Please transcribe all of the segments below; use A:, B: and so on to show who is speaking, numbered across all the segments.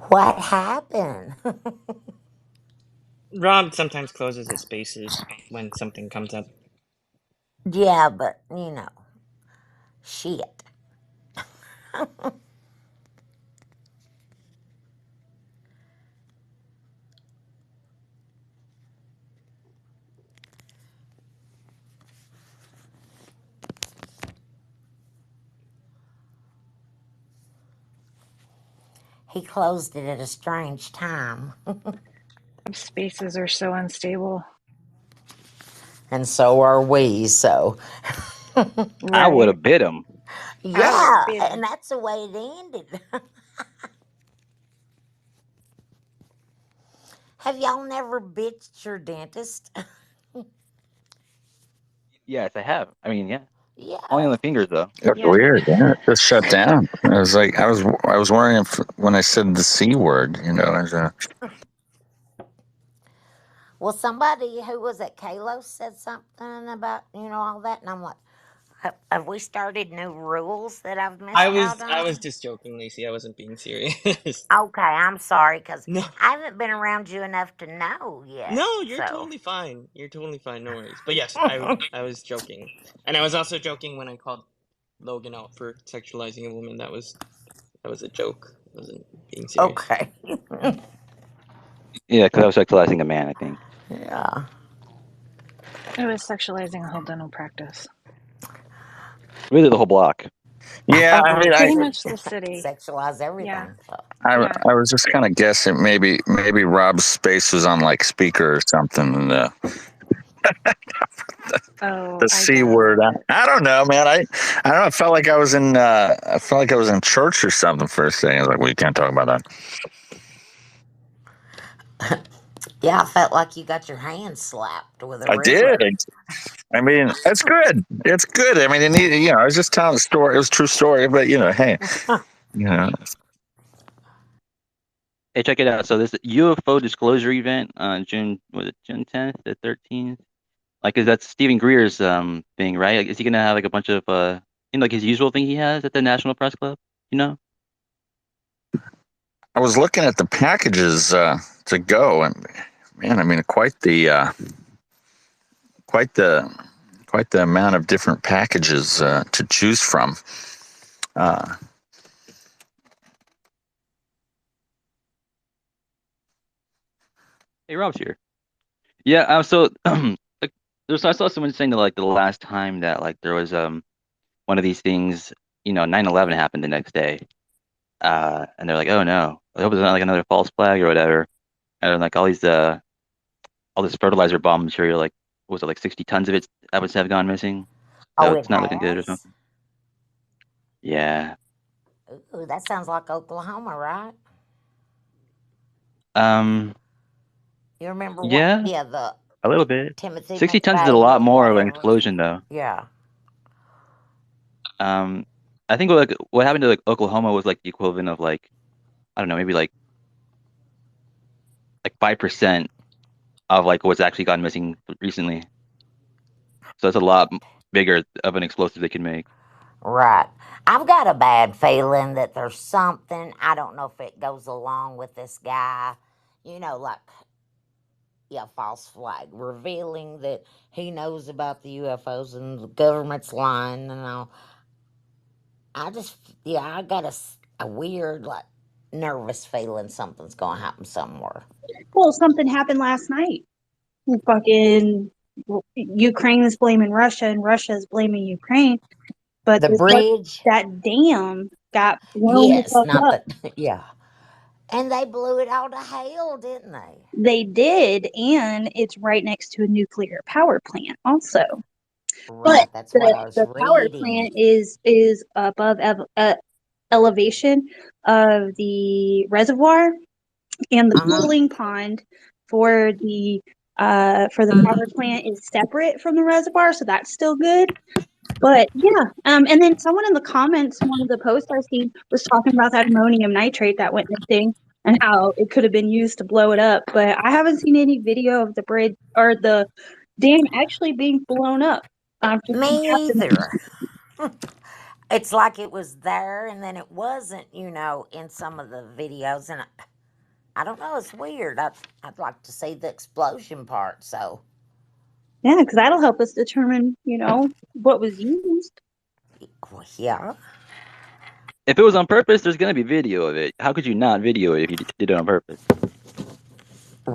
A: What happened?
B: Rob sometimes closes his spaces when something comes up.
A: Yeah, but shit. He closed it at a strange time.
C: Spaces are so unstable.
A: And so are we, so.
D: I would
C: Right.
D: have bit him.
C: I would have
A: Yeah,
C: bit
A: and
C: him.
A: that's the way it ended. Have y'all never bitched your dentist?
D: Yes, I have. I mean, yeah, only
A: Yeah.
D: on the fingers though.
E: That's
C: Yeah.
E: weird. Yeah, it just shut down. I was like, I was worrying if, when I said the c word.
A: Well, somebody who was at Kalos said something about, all that. And I'm like, have we started new rules that I've
B: I
A: missed out
B: was I was
A: on?
B: just joking, Lacey. I wasn't being serious.
A: Okay, I'm sorry because
B: No,
A: I haven't been around you enough to know yet.
B: no, you're
A: So,
B: totally fine. You're totally fine. No worries. But yes, I was joking, and I was also joking when I called Logan out for sexualizing a woman. That was a joke. I wasn't being serious.
A: okay.
D: Yeah, because I was sexualizing a man. I think
A: Yeah.
C: It was sexualizing a whole dental practice.
D: really the whole block.
E: Yeah, I mean,
C: Pretty much the city.
A: Sexualize
C: Yeah.
A: everything. So.
C: Yeah.
E: I was just kind of guessing maybe Rob's space was on like speaker or something. And
C: Oh,
E: the
C: I
E: c
C: doubt
E: word.
C: it.
E: I don't know, man. I don't know. I felt like I was in church or something for a second. I was like, well, you can't talk about that.
A: Yeah, I felt like you got your hand slapped with a
E: I did.
A: ruler.
E: I mean, it's good. It's good. I mean, I was just telling the story. It was a true story, but hey, you know,
D: Hey, check it out. So this UFO disclosure event on June, was it June 10th to 13th? Like, is that Stephen Greer's thing, right? Like, is he gonna have like a bunch of like his usual thing he has at the National Press Club? You know?
E: I was looking at the packages to go, and man, I mean, quite the quite the amount of different packages to choose from. Uh,
D: Hey, Rob's here. Yeah. So like, I saw someone saying that like the last time that like there was one of these things, 9/11 happened the next day. And they're like, oh no, I hope it's not like another false flag or whatever. And like all this fertilizer bomb material, like what was it like 60 tons of it that was have gone missing? So
A: Oh, it
D: it's not looking good or
A: has?
D: something. Yeah.
A: Ooh, that sounds like Oklahoma, right?
D: Um.
A: You remember what?
D: Yeah,
A: Yeah, the
D: a little bit.
A: Timothy
D: 60 tons is a
A: McVeigh
D: lot
A: or
D: more of an
A: whatever.
D: explosion, though.
A: Yeah.
D: Um. I think what happened to like Oklahoma was like the equivalent of like I don't know, maybe like 5% of like what's actually gone missing recently. So it's a lot bigger of an explosive they can make.
A: Right. I've got a bad feeling that there's something, I don't know if it goes along with this guy, like, yeah, false flag, revealing that he knows about the UFOs and the government's lying and all. I just, yeah, I got a weird, like, nervous feeling something's going to happen somewhere.
F: Well, something happened last night. Fucking Ukraine is blaming Russia and Russia is blaming Ukraine. But
A: The bridge?
F: that dam got blown the
A: Yes,
F: fuck
A: not
F: up.
A: the, yeah. And they blew it all to hell, didn't they?
F: They did, and it's right next to a nuclear power plant also. But
A: Right, that's what I was
F: the power
A: reading.
F: plant is above elevation of the reservoir, and the
A: Uh huh.
F: cooling pond for the power plant is separate from the reservoir, so that's still good. But yeah, and then someone in the comments, one of the posts I seen was talking about that ammonium nitrate that went missing and how it could have been used to blow it up. But I haven't seen any video of the bridge or the dam actually being blown up. Just
A: Me either. It's like it was there and then it wasn't, in some of the videos. And I don't know, it's weird. I'd like to see the explosion part. So,
F: Yeah, because that'll help us determine, what was used.
A: well, yeah.
D: If it was on purpose, there's gonna be video of it. How could you not video it if you did it on purpose?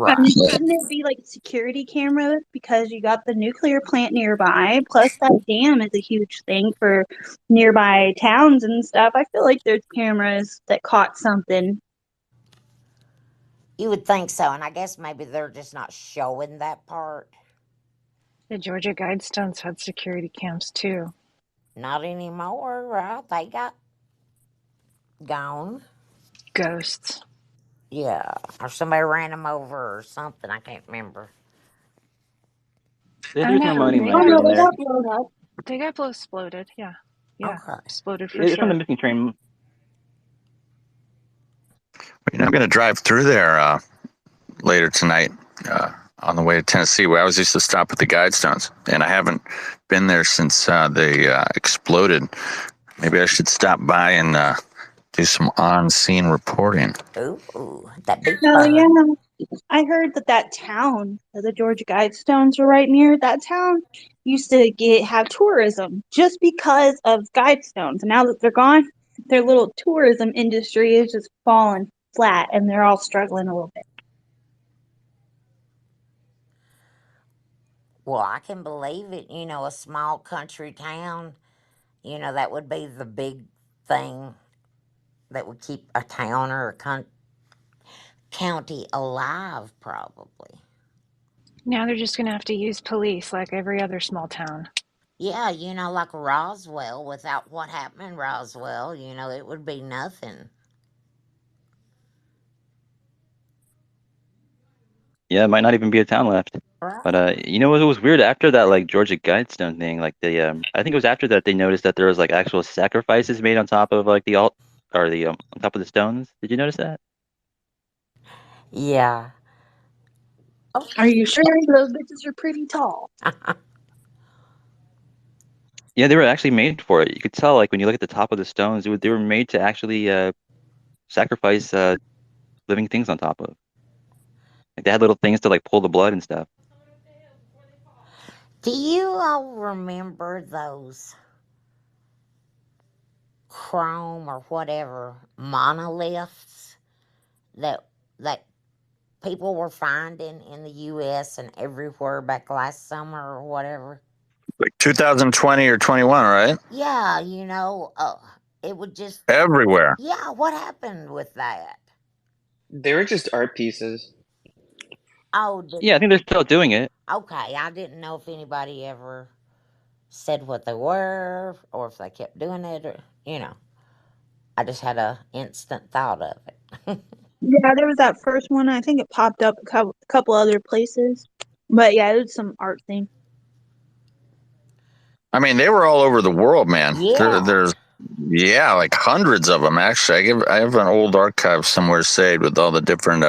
F: I
A: Right.
F: mean, shouldn't there be like security cameras because you got the nuclear plant nearby? Plus, that dam is a huge thing for nearby towns and stuff. I feel like there's cameras that caught something.
A: You would think so. And I guess maybe they're just not showing that part.
C: The Georgia Guidestones had security cams too.
A: Not anymore, right? They got gone.
C: Ghosts.
A: Yeah. Or somebody ran them over or something. I can't remember.
D: They
C: Oh
D: threw some
C: no,
D: money
F: Oh
D: when
F: no,
D: in
F: they
D: there.
F: got blown up.
C: they got exploded. Yeah, yeah,
A: Okay.
C: exploded for
D: It's from the
C: sure.
D: missing train.
E: I'm going to drive through there later tonight on the way to Tennessee, where I was used to stop at the Guidestones, and I haven't been there since they exploded. Maybe I should stop by and do some on-scene reporting.
A: Ooh, that'd be
F: No,
A: fun.
F: yeah. I heard that town that the Georgia Guidestones are right near, that town used to have tourism just because of Guidestones. And now that they're gone, their little tourism industry is just falling flat and they're all struggling a little bit.
A: Well, I can believe it. A small country town, that would be the big thing that would keep a town or a county alive, probably.
C: Now they're just gonna have to use police like every other small town.
A: Yeah, like Roswell, without what happened in Roswell, it would be nothing.
D: Yeah, it might not even be a town left. But
A: Right.
D: it was weird after that like Georgia Guidestone thing. Like I think it was after that they noticed that there was like actual sacrifices made on top of like the alt or the on top of the stones. Did you notice that?
A: Yeah. Oh,
F: Are you sure those bitches are pretty tall?
D: Yeah, they were actually made for it. You could tell like when you look at the top of the stones, they were made to actually sacrifice living things on top of. Like they had little things to like pull the blood and stuff.
A: do you all remember those chrome or whatever monoliths that people were finding in the U.S. and everywhere back last summer or whatever?
E: Like 2020 or 21, right?
A: Yeah, it would just.
E: Everywhere.
A: Yeah, what happened with that?
B: They were just art pieces.
A: Oh,
D: Yeah, I think they're still doing it.
A: okay. I didn't know if anybody ever said what they were or if they kept doing it or. I just had a instant thought of it.
F: Yeah, there was that first one. I think it popped up a couple other places. But yeah, it was some art thing.
E: I mean, they were all over the world, man.
A: Yeah.
E: There's like hundreds of them actually. I have an old archive somewhere saved with all the different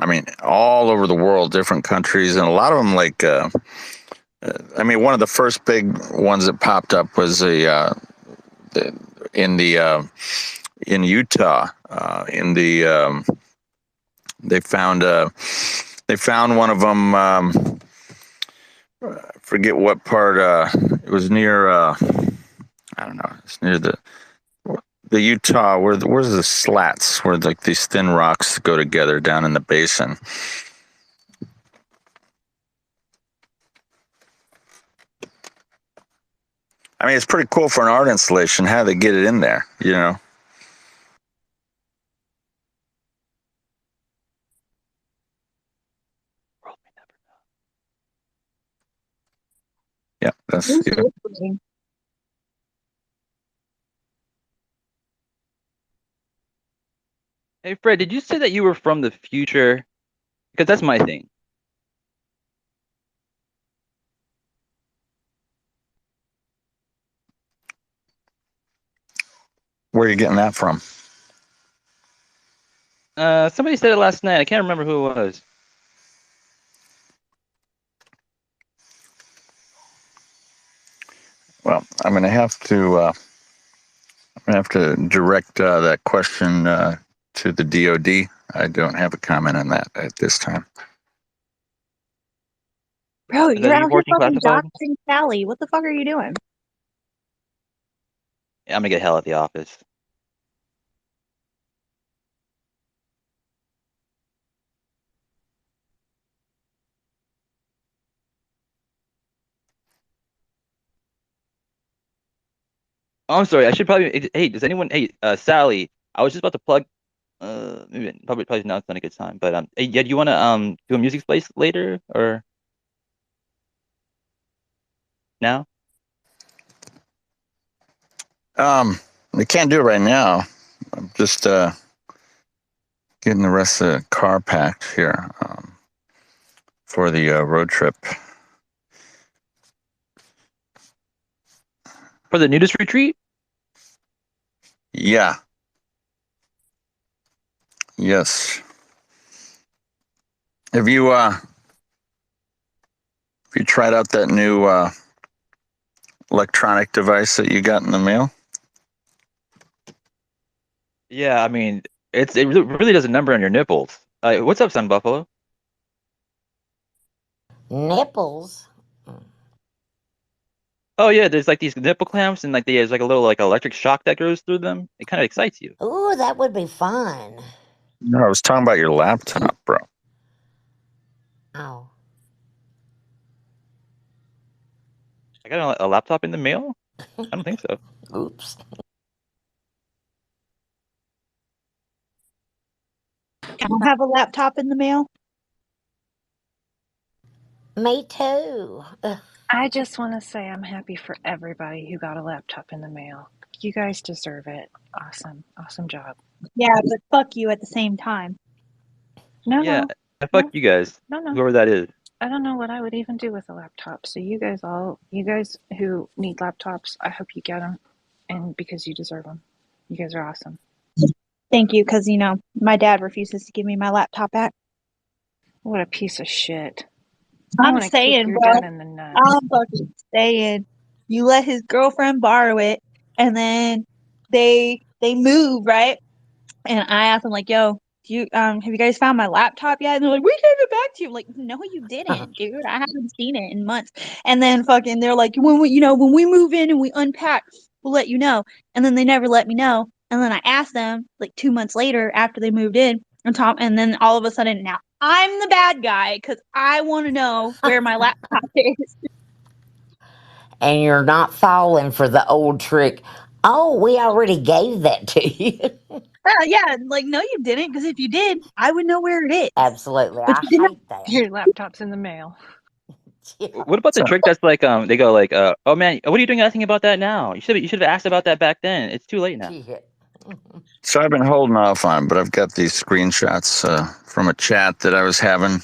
E: I mean, all over the world, different countries, and a lot of them like one of the first big ones that popped up was in the in Utah. They found one of them. I forget what part. It was near. I don't know. It's near the Utah where's the slats where like these thin rocks go together down in the basin. I mean, it's pretty cool for an art installation how they get it in there, Yeah, that's
F: It's
E: yeah.
F: so cool.
D: Hey Fred, did you say that you were from the future? Because that's my thing.
E: Where are you getting that from?
D: Somebody said it last night. I can't remember who it was.
E: Well, I'm gonna have to direct that question to the DoD. I don't have a comment on that at this time.
F: Bro,
D: Is
F: you're
D: that
F: out here
D: U-14
F: fucking
D: classified?
F: doxing Sally. What the fuck are you doing?
D: Yeah, I'm gonna get hell at the office. Oh, I'm sorry. I should probably. Hey, does anyone? Hey, Sally. I was just about to plug. Maybe probably now it's not a good time. But hey, yeah, do you want to do a music place later or now?
E: We can't do it right now. I'm just getting the rest of the car packed here for the road trip.
D: For the nudist retreat?
E: Yeah. Yes. Have you tried out that new electronic device that you got in the mail?
D: Yeah, I mean, it really does a number on your nipples. What's up, Sun Buffalo?
A: Nipples?
D: Oh yeah, there's like these nipple clamps and like there's like a little like electric shock that goes through them. It kind of excites you.
A: Ooh, that would be fun.
E: No, I was talking about your laptop, bro.
A: Oh.
D: I got a laptop in the mail? I don't think so.
A: Oops.
F: I don't have a laptop in the mail.
A: Me too.
C: I just want to say I'm happy for everybody who got a laptop in the mail. You guys deserve it. Awesome. Awesome job.
F: Yeah, but fuck you at the same time.
C: No,
D: Yeah,
C: no.
D: fuck you guys,
C: No, no.
D: whoever that is.
C: I don't know what I would even do with a laptop. So you guys who need laptops, I hope you get them, and because you deserve them. You guys are awesome.
F: Thank you, because, my dad refuses to give me my laptop back.
C: What a piece of shit. I
F: I'm
C: want to kick
F: saying,
C: your
F: bro.
C: dad in the nuts.
F: I'm fucking saying. You let his girlfriend borrow it, and then they move, right? And I asked them, like, yo, do you have you guys found my laptop yet? And they're like, we gave it back to you. I'm like, no, you didn't, dude. I haven't seen it in months. And then fucking they're like, when we move in and we unpack, we'll let you know. And then they never let me know. And then I asked them like 2 months later after they moved in, and then all of a sudden now I'm the bad guy because I want to know where my laptop is.
A: And you're not falling for the old trick. Oh, we already gave that to you.
F: Yeah, like no, you didn't. Because if you did, I would know where it is.
A: Absolutely.
F: But
A: I
F: you did not.
A: hate that.
C: Your laptop's in the mail.
A: Yeah.
D: What about the trick that's like they go like oh man, what are you doing asking about that now? You should have asked about that back then. It's too late now.
A: Yeah.
E: So I've been holding off on, but I've got these screenshots from a chat that I was having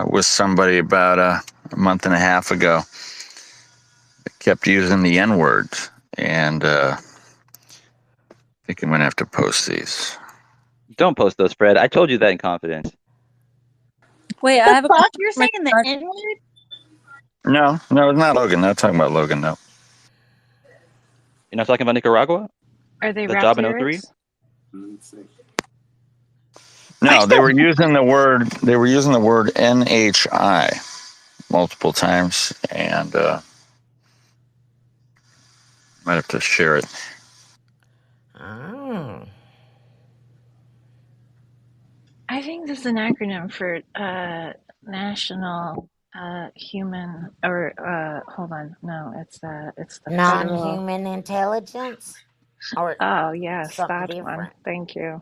E: with somebody about a month and a half ago. They kept using the N word, and I think I'm gonna have to post these.
D: Don't post those, Fred. I told you that in confidence.
G: Wait, I
F: The
G: have a
F: fuck?
G: question
F: You're
G: for my
F: saying the N word?
E: No, it's not Logan. Not talking about Logan. No.
D: You're not talking about Nicaragua?
C: Are they
D: The
C: rap
D: job in 03?
C: lyrics?
E: No, they were using the word. They were using the word NHI multiple times, and might have to share it.
A: Oh.
C: I think this is an acronym for National Human or hold on, no, it's the
A: Non
C: federal.
A: human intelligence? Or
C: Oh yes,
A: something
C: that one.
A: different?
C: Thank you.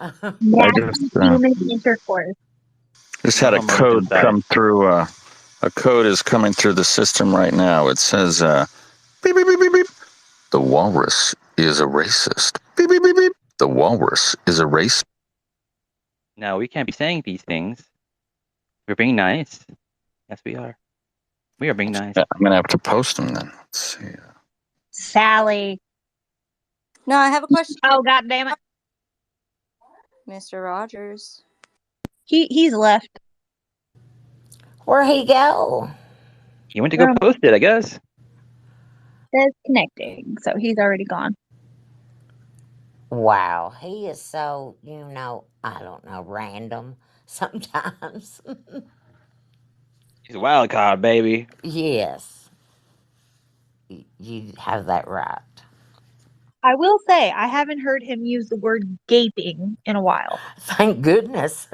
E: I
F: National
E: just
F: human intercourse.
E: had a
D: Homo
E: code
D: inside.
E: come through. A code is coming through the system right now. It says, "Beep beep beep beep beep. The walrus is a racist. Beep beep beep beep. The walrus is a racist."
D: No, we can't be saying these things. We're being nice. Yes, we are. We are being nice.
E: I'm gonna have to post them then. Let's see.
F: Sally.
G: No, I have a question,
F: Oh god damn it.
G: Mr. Rogers.
F: He's left.
A: Where'd he go?
D: You went to go post it, I guess.
F: says connecting, so he's already gone.
A: Wow, he is so, I don't know, random sometimes.
D: He's a wild card, baby.
A: Yes, you have that right.
F: I will say I haven't heard him use the word gaping in a while.
A: Thank goodness.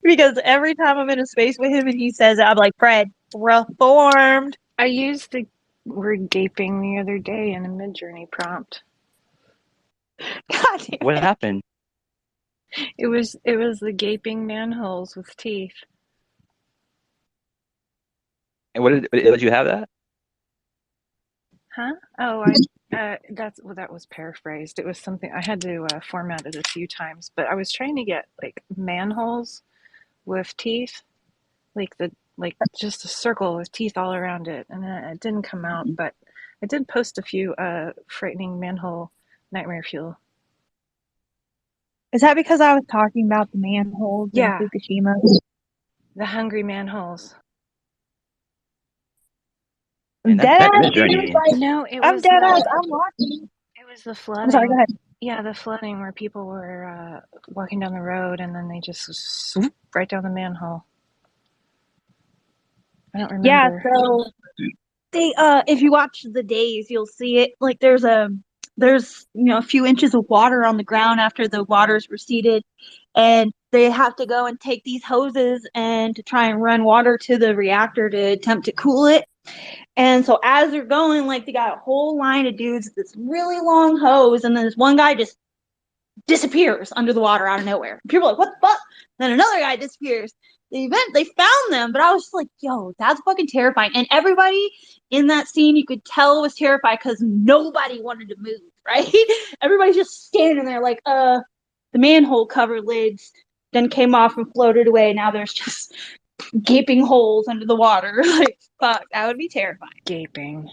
F: Because every time I'm in a space with him and he says it, I'm like, Fred, reformed.
C: I used the word gaping the other day in a mid-journey prompt.
F: God damn
D: What
F: it.
D: happened?
C: It was the gaping manholes with teeth.
D: And did you have that?
C: Huh? Oh, that was paraphrased. It was something I had to format it a few times, but I was trying to get like manholes with teeth, like just a circle with teeth all around it, and it didn't come out. But I did post a few frightening manhole nightmare fuel.
F: Is that because I was talking about the manholes in
C: Yeah,
F: Fukushima?
C: the hungry manholes.
D: Man,
F: Dead
D: that
F: ass, dude.
D: journey.
F: Like,
C: No, it
F: I'm
C: was
F: dead ass. I'm watching.
C: it was the
F: I'm sorry, go
C: flooding.
F: ahead.
C: Yeah, the flooding where people were walking down the road and then they just swoop right down the manhole. I don't
F: Yeah,
C: remember.
F: so they if you watch the days, you'll see it. Like there's a few inches of water on the ground after the water's receded, and they have to go and take these hoses and to try and run water to the reactor to attempt to cool it. And so as they're going, like they got a whole line of dudes with this really long hose, and then this one guy just disappears under the water out of nowhere. People are like, what the fuck? Then another guy disappears. They found them, but I was just like, yo, that's fucking terrifying. And everybody in that scene, you could tell was terrified because nobody wanted to move, right? Everybody's just standing there like, the manhole cover lids then came off and floated away. Now there's just gaping holes under the water. Like, fuck, that would be terrifying.
C: Gaping.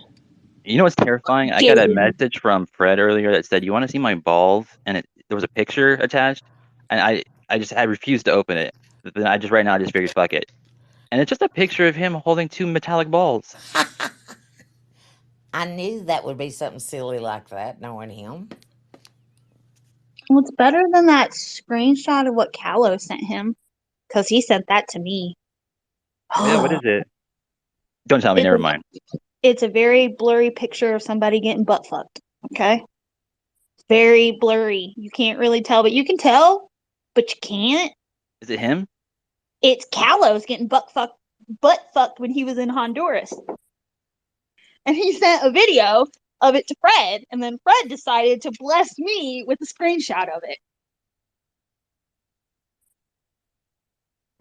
D: You know what's terrifying? I got a message from Fred earlier that said, "You want to see my balls?" And there was a picture attached, and I refused to open it. But then right now I just figured, fuck it. And it's just a picture of him holding two metallic balls.
A: I knew that would be something silly like that, knowing him.
F: Well, it's better than that screenshot of what Callow sent him, because he sent that to me.
D: Oh yeah, what is it? Don't tell me.
F: It's
D: Never
F: a,
D: mind.
F: it's a very blurry picture of somebody getting butt fucked. Okay, very blurry. You can't really tell, but you can tell, but you can't.
D: Is it him?
F: It's Callow's getting butt fucked when he was in Honduras, and he sent a video of it to Fred, and then Fred decided to bless me with a screenshot of it.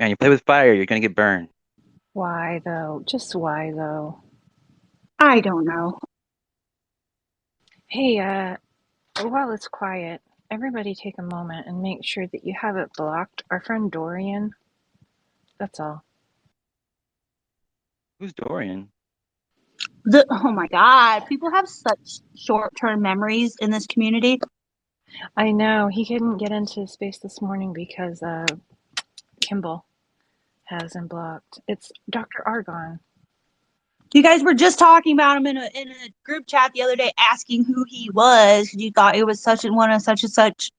D: Man, you play with fire, you're gonna get burned.
C: Why though? Just why though?
F: I don't know.
C: Hey, while it's quiet, everybody take a moment and make sure that you have it blocked. Our friend Dorian. That's all.
D: Who's Dorian?
F: Oh my god, people have such short-term memories in this community.
C: I know he couldn't get into space this morning because Kimball has him blocked. It's Dr. Argon.
F: You guys were just talking about him in a group chat the other day, asking who he was. You thought it was such and one of such and such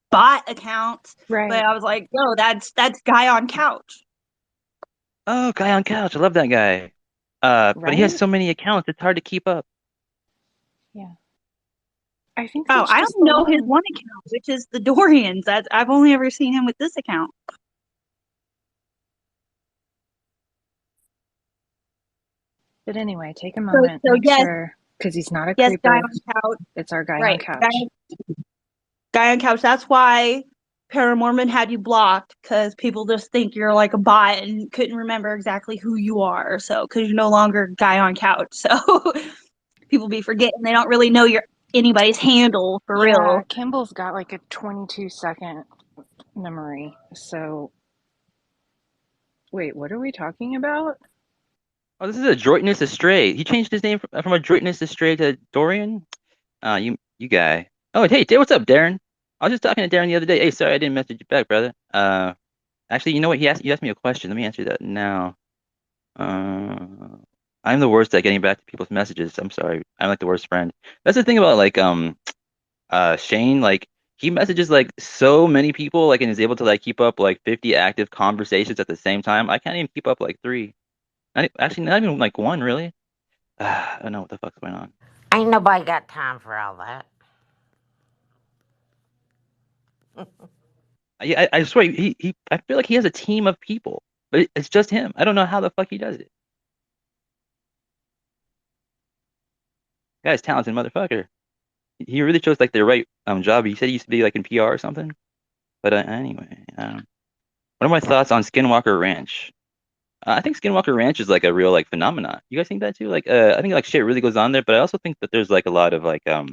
F: bot accounts,
C: Right.
F: but I was like, no, that's guy on couch.
D: Oh, guy on couch. I love that guy. But he has
C: Right?
D: so many accounts, it's hard to keep up.
C: Yeah. I think
F: Oh,
C: that's
F: I
C: just
F: don't
C: the
F: know his
C: one.
F: one account, which is the Dorians. I've only ever seen him with this account.
C: But anyway, take a
F: So,
C: moment,
F: so
C: make
F: yes,
C: sure, because he's not a
F: yes, guy
C: creeper.
F: on couch,
C: It's our guy on
F: right?
C: couch.
F: Guy on couch. That's why Paramormon had you blocked, because people just think you're like a bot and couldn't remember exactly who you are. So, because you're no longer guy on couch, so people be forgetting they don't really know your anybody's handle for
C: Yeah,
F: real.
C: Kimball's got like a 22-second memory. So, wait, what are we talking about?
D: Oh, this is Adroitness Astray. He changed his name from Adroitness Astray to Dorian. You guy. Oh, hey, what's up, Darren? I was just talking to Darren the other day. Hey, sorry I didn't message you back, brother. Actually, you know what? You asked me a question. Let me answer that now. I'm the worst at getting back to people's messages. I'm sorry. I'm like the worst friend. That's the thing about like Shane, like he messages like so many people like and is able to like keep up like 50 active conversations at the same time. I can't even keep up like three. Actually not even like one really. I don't know what the fuck's going on.
A: Ain't nobody got time for all that.
D: I swear he I feel like he has a team of people, but it's just him. I don't know how the fuck he does it. Guy's talented motherfucker. He really chose like the right job. He said he used to be like in PR or something. But anyway, what are my thoughts on Skinwalker Ranch? I think Skinwalker Ranch is like a real like phenomenon. You guys think that too? Like, I think like shit really goes on there, but I also think that there's like a lot of like a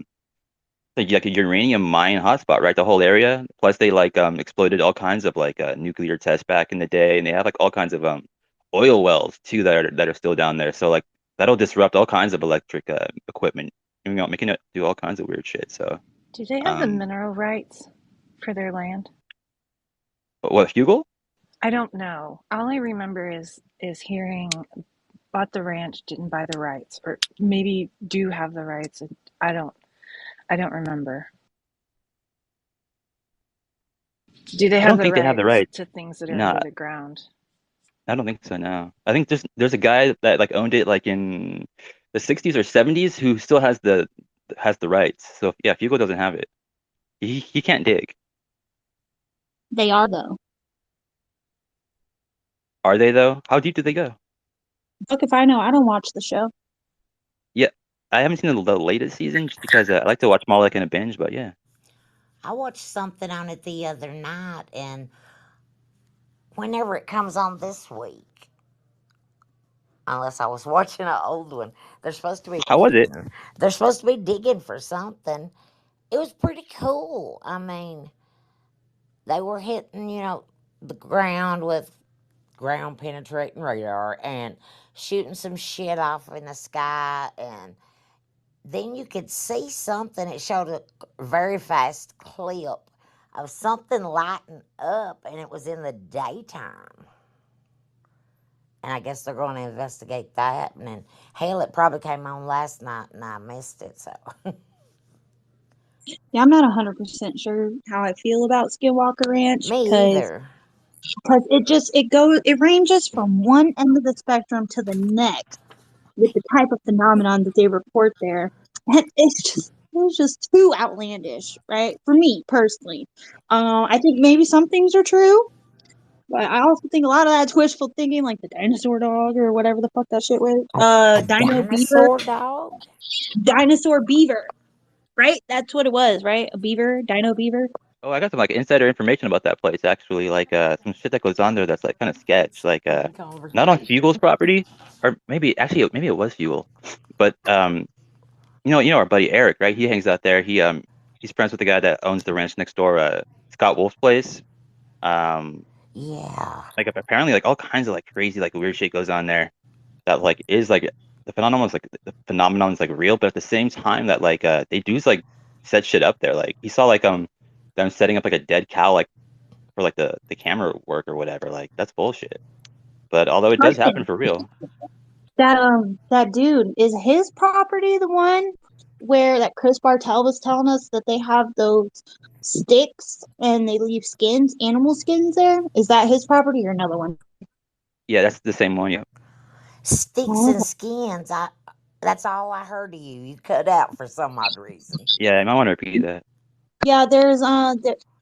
D: uranium mine hotspot, right? The whole area. Plus, they like exploited all kinds of like nuclear tests back in the day, and they have like all kinds of oil wells too that are still down there. So like that'll disrupt all kinds of electric equipment, making it do all kinds of weird shit. So
C: Do they have the
D: um,
C: mineral rights for their land?
D: what Hugel?
C: I don't know. All I remember is hearing bought the ranch, didn't buy the rights, or maybe do have the rights. And I don't remember. Do they
D: I
C: have
D: don't
C: the
D: think they have the
C: rights
D: right.
C: to things that are
D: No,
C: under the ground?
D: I don't think so. No, I think there's a guy that like owned it like in the 60s or 70s who still has the rights. So yeah, Fugo doesn't have it. He can't dig.
F: They are though.
D: Are they though? How deep do they go?
F: Fuck if I know. I don't watch the show.
D: Yeah, I haven't seen the latest season just because I like to watch them all like in a binge. But yeah,
A: I watched something on it the other night, and whenever it comes on this week, unless I was watching an old one, they're supposed to be
D: how was it?
A: they're supposed to be digging for something. It was pretty cool. I mean, they were hitting, the ground with ground penetrating radar and shooting some shit off in the sky, and then you could see something. It showed a very fast clip of something lighting up, and it was in the daytime. And I guess they're going to investigate that. And then, hell, it probably came on last night, and I missed it. So,
F: Yeah, I'm not 100% sure how I feel about Skinwalker Ranch
A: me
F: because
A: either.
F: it ranges from one end of the spectrum to the next with the type of phenomenon that they report there. And it's just too outlandish, right? For me personally. I think maybe some things are true, but I also think a lot of that's wishful thinking, like the dinosaur dog or whatever the fuck that shit was.
A: A dinosaur dog?
F: Dinosaur beaver, right? That's what it was, right? A beaver, dino beaver.
D: Oh, I got some like insider information about that place actually. Like some shit that goes on there that's like kind of sketch. Like not on Fugel's property, or maybe it was Fugel, but our buddy Eric, right? He hangs out there. He's friends with the guy that owns the ranch next door, Scott Wolf's place. Um,
A: Yeah.
D: like apparently like all kinds of like crazy like weird shit goes on there that like is like the phenomenon is like real, but at the same time that like they do like set shit up there. Like he saw like them setting up like a dead cow like for like the camera work or whatever. Like that's bullshit. But although it does happen
F: Question.
D: for real.
F: That dude, is his property the one where that Chris Bartel was telling us that they have those sticks and they leave skins, animal skins there? Is that his property or another one?
D: Yeah, that's the same one. Yeah.
A: Sticks
F: Oh.
A: and skins. That's all I heard of you. You cut out for some odd reason.
D: Yeah, I might want to repeat that.
F: Yeah, there's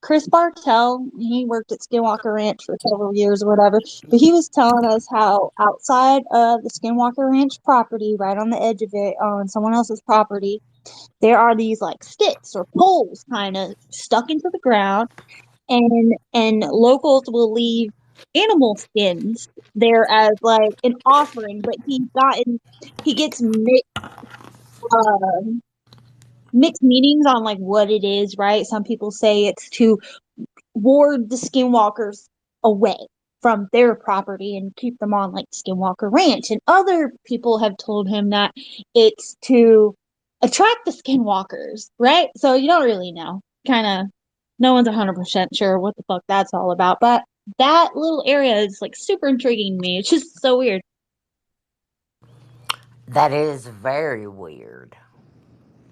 F: Chris Bartel. He worked at Skinwalker Ranch for several years or whatever. But he was telling us how outside of the Skinwalker Ranch property, right on the edge of it, on someone else's property, there are these like sticks or poles kind of stuck into the ground, and locals will leave animal skins there as like an offering. But he gets uh, mixed meanings on like what it is, right? Some people say it's to ward the skinwalkers away from their property and keep them on like Skinwalker Ranch. And other people have told him that it's to attract the skinwalkers, right? So you don't really know. Kind of, no one's 100% sure what the fuck that's all about. But that little area is like super intriguing to me. It's just so weird.
A: That is very weird.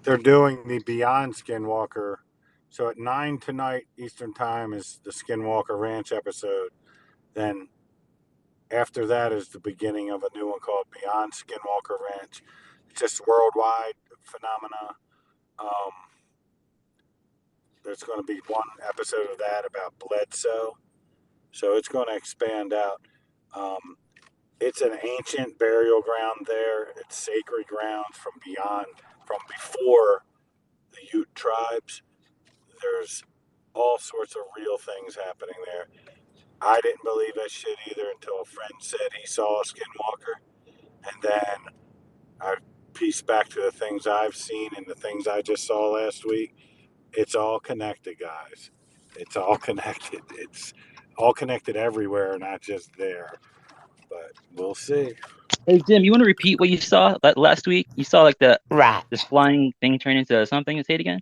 H: They're doing the Beyond Skinwalker. So at 9 tonight Eastern Time is the Skinwalker Ranch episode. Then after that is the beginning of a new one called Beyond Skinwalker Ranch. It's just worldwide phenomena. Um, there's going to be one episode of that about Bledsoe. So it's going to expand out. It's an ancient burial ground there. It's sacred ground from beyond, from before the Ute tribes. There's all sorts of real things happening there. I didn't believe that shit either until a friend said he saw a skinwalker. And then I pieced back to the things I've seen and the things I just saw last week. It's all connected, guys. It's all connected. It's all connected everywhere, not just there. But we'll see.
D: Hey Jim, you want to repeat what you saw last week? You saw like
A: Right.
D: this flying thing turn into something. Say it again.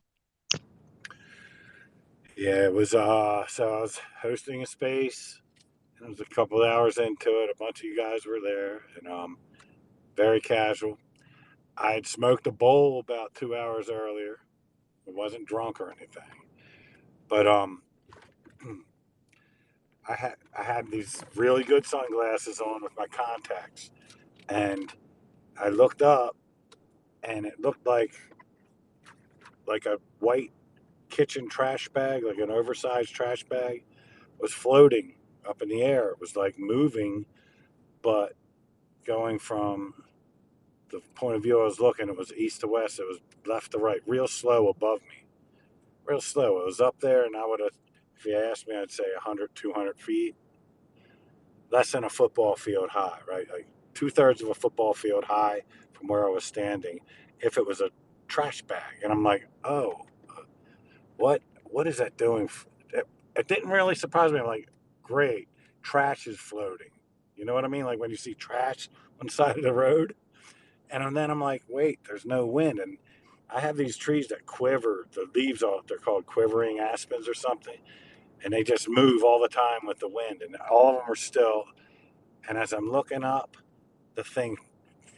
H: Yeah, it was so I was hosting a space and it was a couple of hours into it. A bunch of you guys were there and very casual. I had smoked a bowl about 2 hours earlier. I wasn't drunk or anything. But I had these really good sunglasses on with my contacts. And I looked up and it looked like a white kitchen trash bag, like an oversized trash bag, was floating up in the air. It was like moving, but going from the point of view I was looking, it was east to west. It was left to right, real slow above me. Real slow. It was up there, and I would have, if you asked me, I'd say 100, 200 feet. Less than a football field high, right? Like 2/3 of a football field high from where I was standing. If it was a trash bag, and I'm like, oh, what is that doing? It didn't really surprise me. I'm like, great, trash is floating. You know what I mean? Like when you see trash on the side of the road. And then I'm like, wait, there's no wind. And I have these trees that quiver. The leaves are, they're called quivering aspens or something. And they just move all the time with the wind. And all of them are still. And as I'm looking up, the thing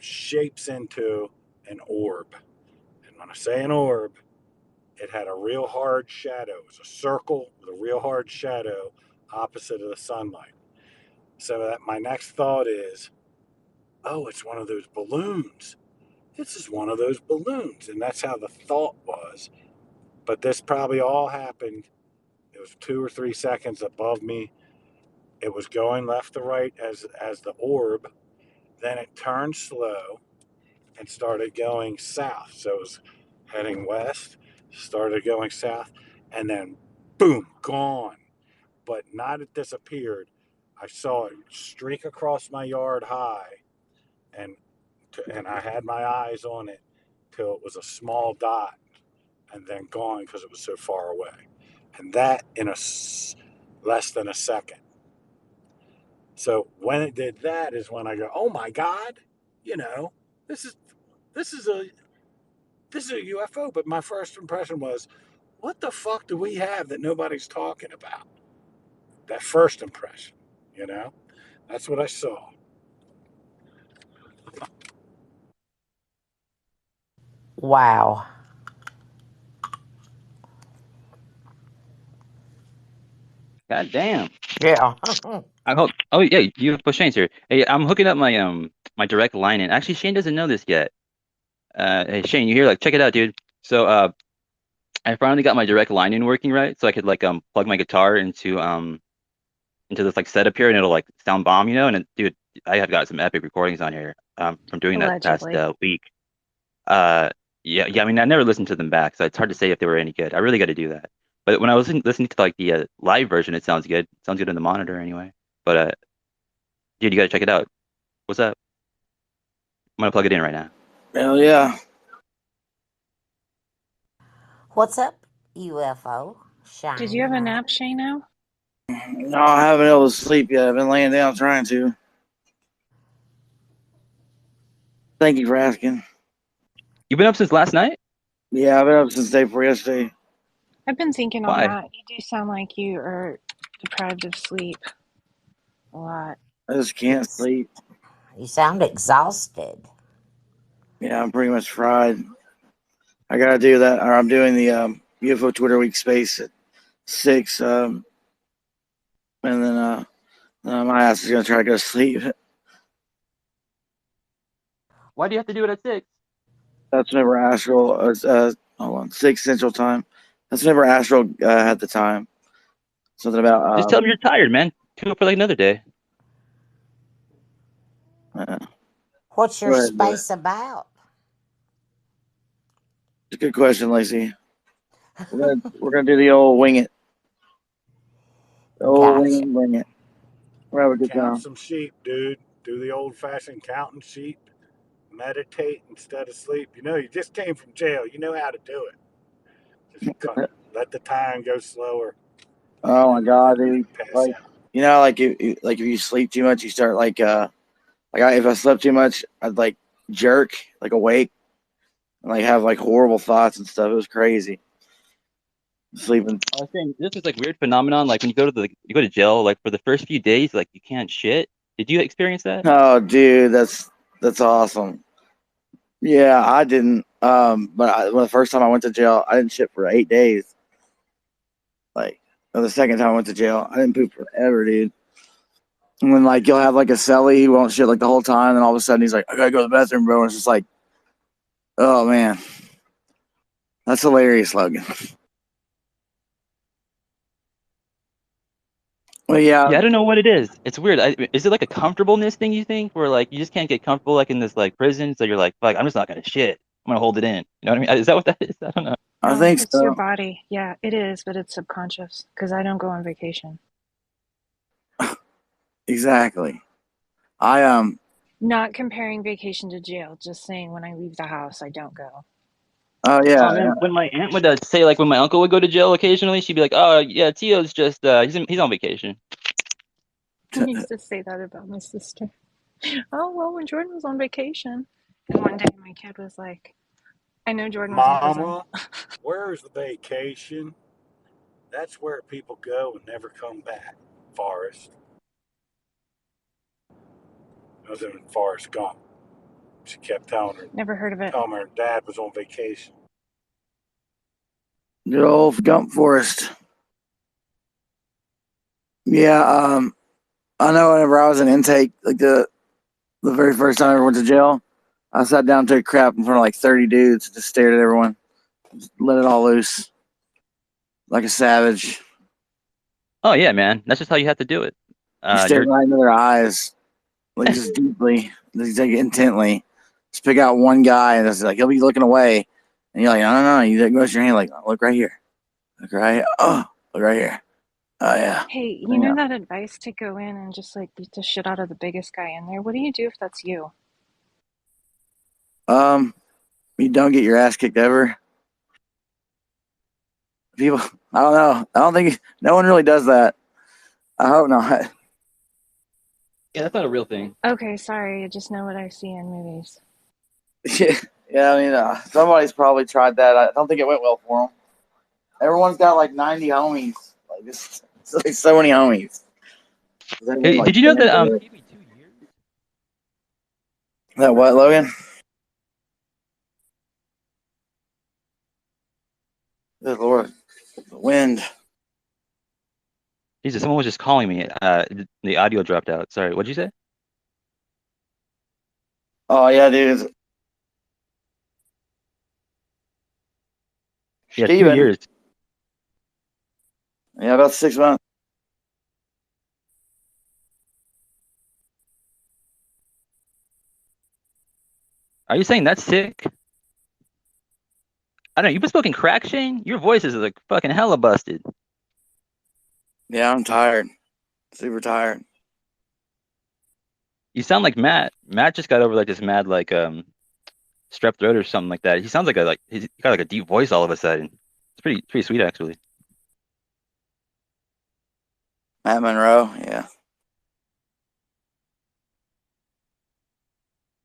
H: shapes into an orb. And when I say an orb, it had a real hard shadow. It was a circle with a real hard shadow opposite of the sunlight. So that my next thought is, oh, it's one of those balloons. This is one of those balloons. And that's how the thought was. But this probably all happened. It was 2 or 3 seconds above me. It was going left to right as the orb. Then it turned slow and started going south. So it was heading west, started going south, and then boom, gone. But not it disappeared. I saw it streak across my yard high, and I had my eyes on it till it was a small dot, and then gone because it was so far away, and that in less than a second. So when it did that is when I go, oh my god, you know, this is this is a UFO. But my first impression was, what the fuck do we have that nobody's talking about? That first impression, you know, that's what I saw.
A: Wow.
D: God damn.
A: Yeah.
D: I hope. Oh yeah, you have Shane's here. Hey, I'm hooking up my direct line in. Actually, Shane doesn't know this yet. Hey Shane, you here? Like, check it out, dude. So I finally got my direct line in working right, so I could like plug my guitar into this like setup here, and it'll like sound bomb, you know. And dude, I have got some epic recordings on here from doing that past
C: Allegedly.
D: week. Uh, yeah. I mean, I never listened to them back, so it's hard to say if they were any good. I really got to do that. But when I was listening to like the live version, it sounds good. It sounds good in the monitor anyway. But dude, you gotta check it out. What's up? I'm gonna plug it in right now.
I: Hell yeah.
A: What's up, UFO?
C: Did you have a
A: Shane?
C: nap, Shay, now?
I: No, I haven't been able to sleep yet. I've been laying down trying to. Thank you for asking.
D: You been up since last night?
I: Yeah, I've been up since day before yesterday.
C: I've been thinking on
D: Why?
C: that. You do sound like you are deprived of sleep a lot.
I: I just can't sleep.
A: You sound exhausted.
I: Yeah, I'm pretty much fried. I gotta do that, or I'm doing the UFO Twitter Week space at 6, and then my ass is gonna try to go to sleep.
D: Why do you have to do it at 6?
I: That's whenever Astral. Hold on, 6 Central Time. That's whenever Astral had the time. Something about
D: Just tell him you're tired, man. Do it for like another day.
A: What's
I: Go
A: your
I: ahead, do it.
A: space about?
I: It's a good question, Lacey. We're gonna do the old wing it. The old
A: Gotcha.
I: wing it. We're having a good
H: Count
I: time.
H: some sheep, dude. Do the old-fashioned counting sheep. Meditate instead of sleep. You know, you just came from jail. You know how to do it. Just let the time go slower,
I: Oh my
H: and
I: god,
H: then you
I: dude!
H: can pass
I: Like,
H: out.
I: like if you sleep too much, you start if I slept too much, I'd like jerk like awake and like have like horrible thoughts and stuff. It was crazy. Sleeping.
D: I was saying this is like weird phenomenon. Like when you go to jail, like for the first few days, like you can't shit. Did you experience that?
I: Oh, dude, that's awesome. Yeah, I didn't. When the first time I went to jail, I didn't shit for 8 days. Like, the second time I went to jail, I didn't poop forever, dude. And when like you'll have like a cellie, he won't shit like the whole time, and then all of a sudden he's like, "I gotta go to the bathroom, bro." And it's just like, oh man, that's hilarious, Logan. Well, yeah,
D: Yeah, I don't know what it is. It's weird. Is it like a comfortableness thing you think, where like you just can't get comfortable like in this like prison, so you're like, fuck, I'm just not gonna shit. I'm gonna hold it in. You know what I mean? Is that what that is? I don't know.
I: I
C: No,
I: think
C: it's your
I: so.
C: body. Yeah, it is, but it's subconscious because I don't go on vacation.
I: Exactly. I
C: Not comparing vacation to jail, just saying when I leave the house, I don't go.
I: Oh yeah,
D: Oh man, when my aunt would say like when my uncle would go to jail occasionally, she'd be like, "Oh yeah, Tio's just he's on vacation."
C: I used to say that about my sister. Oh, well, when Jordan was on vacation. And one day my kid was like, I know Jordan was in prison.
H: Mama, where's the vacation? That's where people go and never come back. Forrest. I was in Forrest Gump. She kept
C: Never heard of it.
H: telling her dad was on vacation.
I: good old Gump Forest. Yeah, I know whenever I was in intake, like the very first time I ever went to jail, I sat down and took a crap in front of like 30 dudes, just stared at everyone, just let it all loose like a savage.
D: Oh yeah, man, that's just how you have to do it.
I: You stare
D: You're
I: right into their eyes, like just deeply, just like intently. Just pick out one guy and it's like he'll be looking away, and you're like, no, no, no. You like goes your hand like, look right here, look right here, oh, look right here, oh yeah,
C: Hey, you know
I: yeah.
C: that advice to go in and just like beat the shit out of the biggest guy in there? What do you do if that's you?
I: You don't get your ass kicked ever. People, I don't know. I don't think no one really does that. I hope not.
D: yeah, that's not a real thing.
C: Okay, sorry, I just know what I see in movies.
I: Yeah, I mean, somebody's probably tried that. I don't think it went well for them. Everyone's got like 90 homies. Like this, it's like so many homies. Everyone,
D: Hey,
I: like,
D: did you know that it gave me 2 years?
I: that what, Logan? Good Lord, the wind.
D: Jesus, someone was just calling me. The audio dropped out. Sorry, what'd you say?
I: Oh yeah, dude.
D: Yeah, 2 years.
I: Steven. Yeah, about 6 months.
D: Are you saying that's sick? I don't know. You've been smoking crack, Shane? Your voice is like fucking hella busted.
I: Yeah, I'm tired. Super tired.
D: You sound like Matt. Matt just got over like this mad like strep throat or something like that. He sounds like he's got like a deep voice all of a sudden. It's pretty sweet actually.
I: Matt Monroe. Yeah.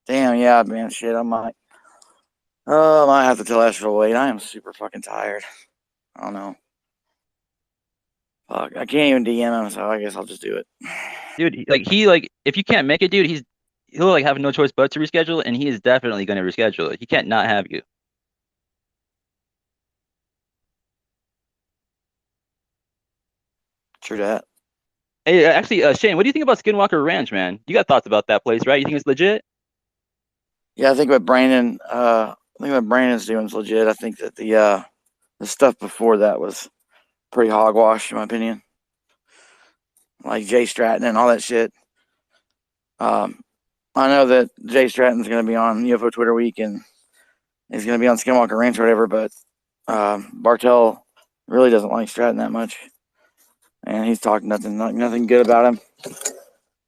I: Damn. Yeah, man. Shit. I might. Oh, I might have to tell Astral to wait. I am super fucking tired. I don't know. Fuck. I can't even DM him, so I guess I'll just do it.
D: Dude, like he like if you can't make it, dude, he'll like have no choice but to reschedule, and he is definitely going to reschedule it. He can't not have you.
I: True that.
D: Hey, actually, Shane, what do you think about Skinwalker Ranch, man? You got thoughts about that place, right? You think it's legit?
I: Yeah, I think what Brandon's doing is legit. I think that the stuff before that was pretty hogwash, in my opinion. Like Jay Stratton and all that shit. I know that Jay Stratton's going to be on UFO Twitter Week and he's going to be on Skinwalker Ranch or whatever, but Bartell really doesn't like Stratton that much, and he's talking nothing good about him.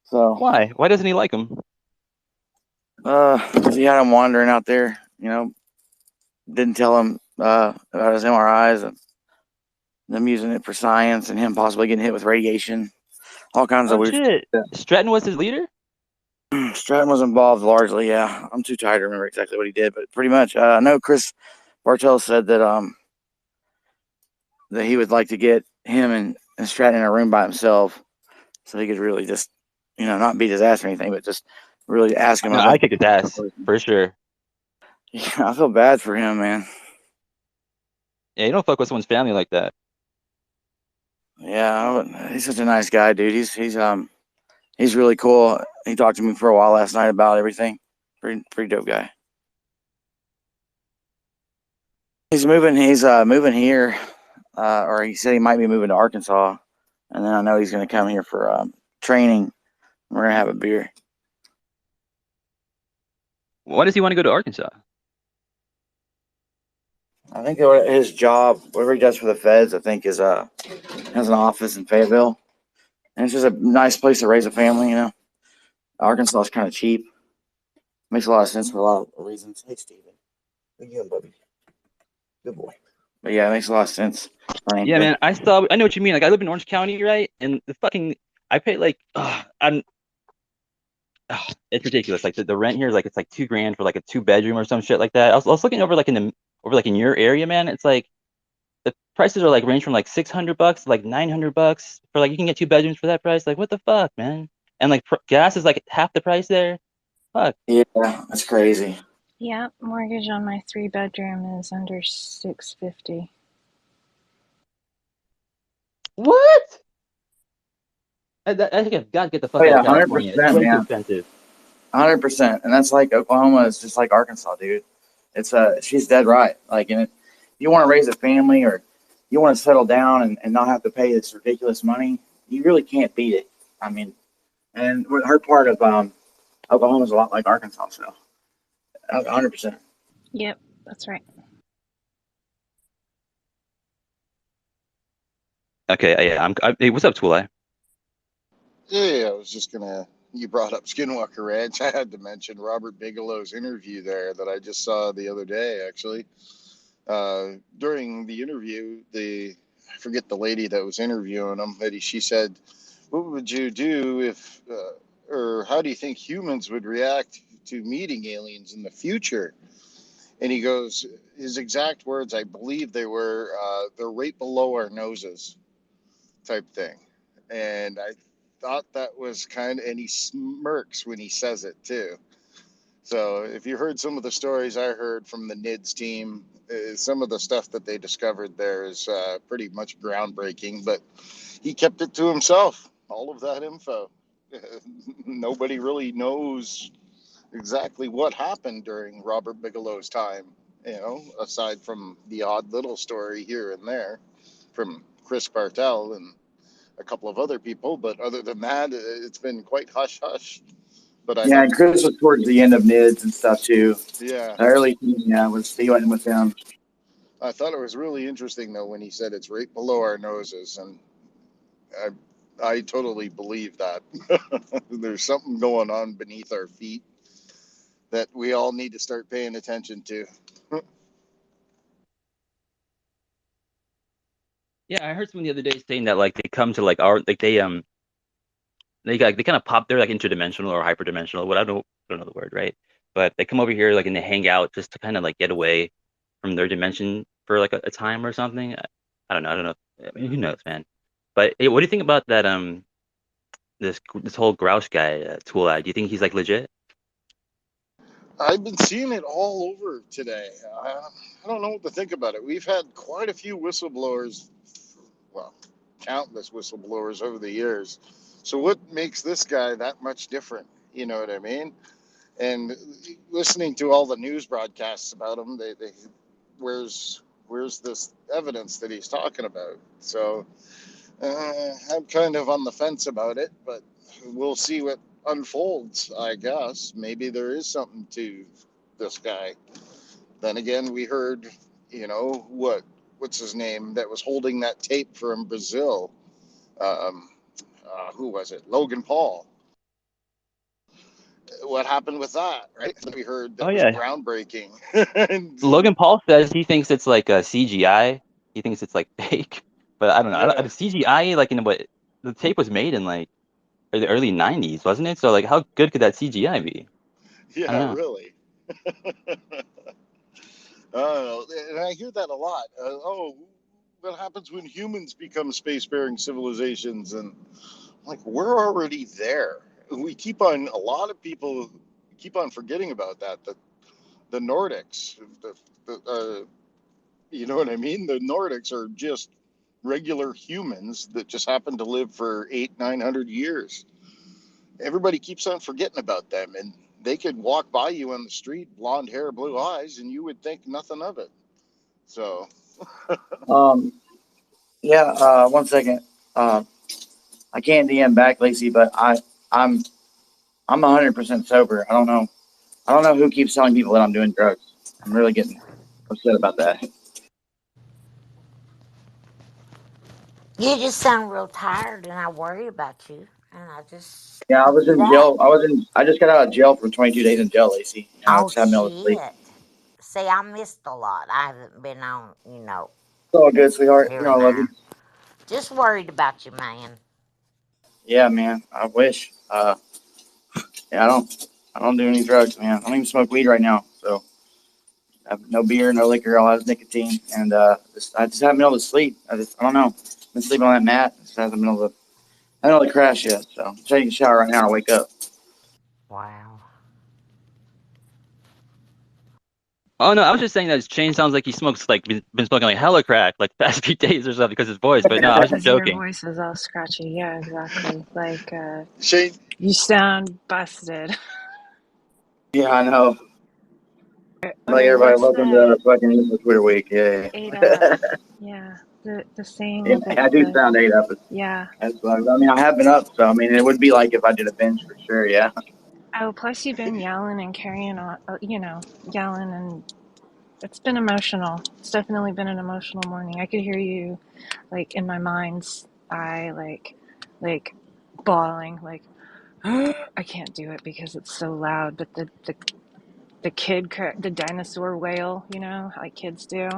I: So
D: Why? Why doesn't he like him?
I: he had him wandering out there, didn't tell him about his MRIs and them using it for science and him possibly getting hit with radiation, all kinds of
D: Oh
I: weird
D: shit!
I: stuff.
D: Stratton was his leader?
I: Stratton was involved largely, yeah. I'm too tired to remember exactly what he did, but pretty much. I know Chris Bartell said that he would like to get him and Stratton in a room by himself so he could really just, not beat his ass or anything, but just really ask him
D: No,
I: a
D: I
I: bunch
D: kick his
I: of
D: ass
I: questions.
D: for sure.
I: Yeah, I feel bad for him, man.
D: Yeah, you don't fuck with someone's family like that.
I: Yeah, he's such a nice guy, dude. He's really cool. He talked to me for a while last night about everything. Pretty dope guy. He's moving here, or he said he might be moving to Arkansas, and then I know he's going to come here for training. We're gonna have a beer.
D: Why does he want to go to Arkansas?
I: I think that his job, whatever he does for the feds, I think has an office in Fayetteville, and it's just a nice place to raise a family. Arkansas is kind of cheap. Makes a lot of sense for a lot of reasons. Hey, Steven. How you doing, Bubby? Good boy. But yeah, it makes a lot of sense.
D: Yeah, man, I know what you mean. Like, I live in Orange County, right? And I pay like, it's ridiculous. Like the rent here is like it's like $2,000 for like a 2 bedroom or some shit like that. I was looking over like in your area, man. It's like the prices are like range from like $600 to like $900 for like you can get 2 bedrooms for that price. Like what the fuck, man? And like gas is like half the price there. Fuck.
I: Yeah, that's crazy.
C: Yeah, mortgage on my 3-bedroom is under $650.
D: What? I think I've got to get the fuck
I: Oh
D: out
I: yeah,
D: of California. It's
I: 100%,
D: way too
I: man.
D: expensive.
I: 100%, and that's like Oklahoma is just like Arkansas, dude. It's she's dead right. Like, and you want to raise a family or you want to settle down and not have to pay this ridiculous money, you really can't beat it. I mean, and her part of Oklahoma is a lot like Arkansas, so 100%.
C: Yep, that's right.
D: Okay, yeah. Hey, what's up, Twilai?
J: Yeah, I was just gonna. You brought up Skinwalker Ranch. I had to mention Robert Bigelow's interview there that I just saw the other day. Actually, during the interview, I forget the lady that was interviewing him, but she said, "What would you do if, or how do you think humans would react to meeting aliens in the future?" And he goes, his exact words, I believe they were, "They're right below our noses," type thing. And I thought that was and he smirks when he says it too. So if you heard some of the stories I heard from the NIDS team, some of the stuff that they discovered there is pretty much groundbreaking, but he kept it to himself, all of that info. Nobody really knows exactly what happened during Robert Bigelow's time, aside from the odd little story here and there from Chris Bartell and a couple of other people, but other than that, it's been quite hush hush. But I
I: Yeah,
J: thought,
I: and Chris was towards the end of NIDS and stuff too.
J: yeah,
I: The early team, yeah, was he went with them.
J: I thought it was really interesting though when he said it's right below our noses, and I totally believe that. There's something going on beneath our feet that we all need to start paying attention to.
D: Yeah, I heard someone the other day saying that like they come to like our like they kind of pop there like interdimensional or hyperdimensional. What I don't know the word, right? But they come over here like and they hang out just to kind of like get away from their dimension for like a time or something. I don't know. I don't know. I mean, who knows, man? But hey, what do you think about that? This whole Grouch guy, Tool Eye. Do you think he's like legit?
J: I've been seeing it all over today. I don't know what to think about it. We've had quite a few whistleblowers, well, countless whistleblowers over the years. So what makes this guy that much different? You know what I mean? And listening to all the news broadcasts about him, they where's this evidence that he's talking about? So I'm kind of on the fence about it, but we'll see what unfolds, I guess. Maybe there is something to this guy. Then again, we heard, what's his name that was holding that tape from Brazil? Um, who was it? Logan Paul. What happened with that, right? We heard
D: Oh
J: that was
D: yeah,
J: groundbreaking. And
D: Logan Paul says he thinks it's like a CGI. He thinks it's like fake, but I don't know.
J: yeah,
D: The CGI, like in what the tape was made in like the early '90s, wasn't it? So like, how good could that CGI be? I don't
J: yeah,
D: know.
J: really. And I hear that a lot. What happens when humans become spacefaring civilizations? And like, we're already there. A lot of people keep on forgetting about that. The Nordics, you know what I mean? The Nordics are just regular humans that just happen to live for 900 years. Everybody keeps on forgetting about them, and they could walk by you on the street, blonde hair, blue eyes, and you would think nothing of it. So,
I: Um, yeah. One second. Uh, I can't DM back, Lacey, but I'm I'm 100% sober. I don't know. I don't know who keeps telling people that I'm doing drugs. I'm really getting upset about that.
A: You just sound real tired, and I worry about you. And I just
I: Yeah, I was
A: do
I: in
A: that.
I: jail. I just got out of jail for 22 days in jail, Lacey. And I
A: Oh
I: just haven't been able to sleep.
A: shit! See, I missed a lot. I haven't been on,
I: It's all good, sweetheart. You know
A: very
I: I love you.
A: nice. Just worried about you, man.
I: Yeah, man. I wish. Yeah, I don't do any drugs, man. I don't even smoke weed right now. So I have no beer, no liquor, all has nicotine, and I just haven't been able to sleep. I don't know. Been sleeping on that mat. Just haven't been able to. I haven't really crashed yet. So I'm taking a shower right now and wake up.
A: Wow.
D: Oh no, I was just saying that Shane sounds like he smokes like been smoking like hella crack like the past few days or something because his voice. But no, I was just
C: Because your
D: joking.
C: voice is all scratchy. Yeah, exactly. Like,
J: Shane,
C: you sound busted.
I: Yeah, I know. Like
C: Okay,
I: everybody,
C: what's
I: welcome to
C: that?
I: fucking Twitter week. Yeah,
C: Ate
I: yeah.
C: up. Yeah, the
I: Yeah,
C: saying that
I: I do
C: the
I: sound 8 up.
C: yeah.
I: I mean, I have been up, so I mean, it would be like if I did a binge for sure. Yeah.
C: Oh, plus you've been yelling and carrying on, yelling, and it's been emotional. It's definitely been an emotional morning. I could hear you, like, in my mind's eye, like bawling, like, I can't do it because it's so loud. But the dinosaur wail, like kids do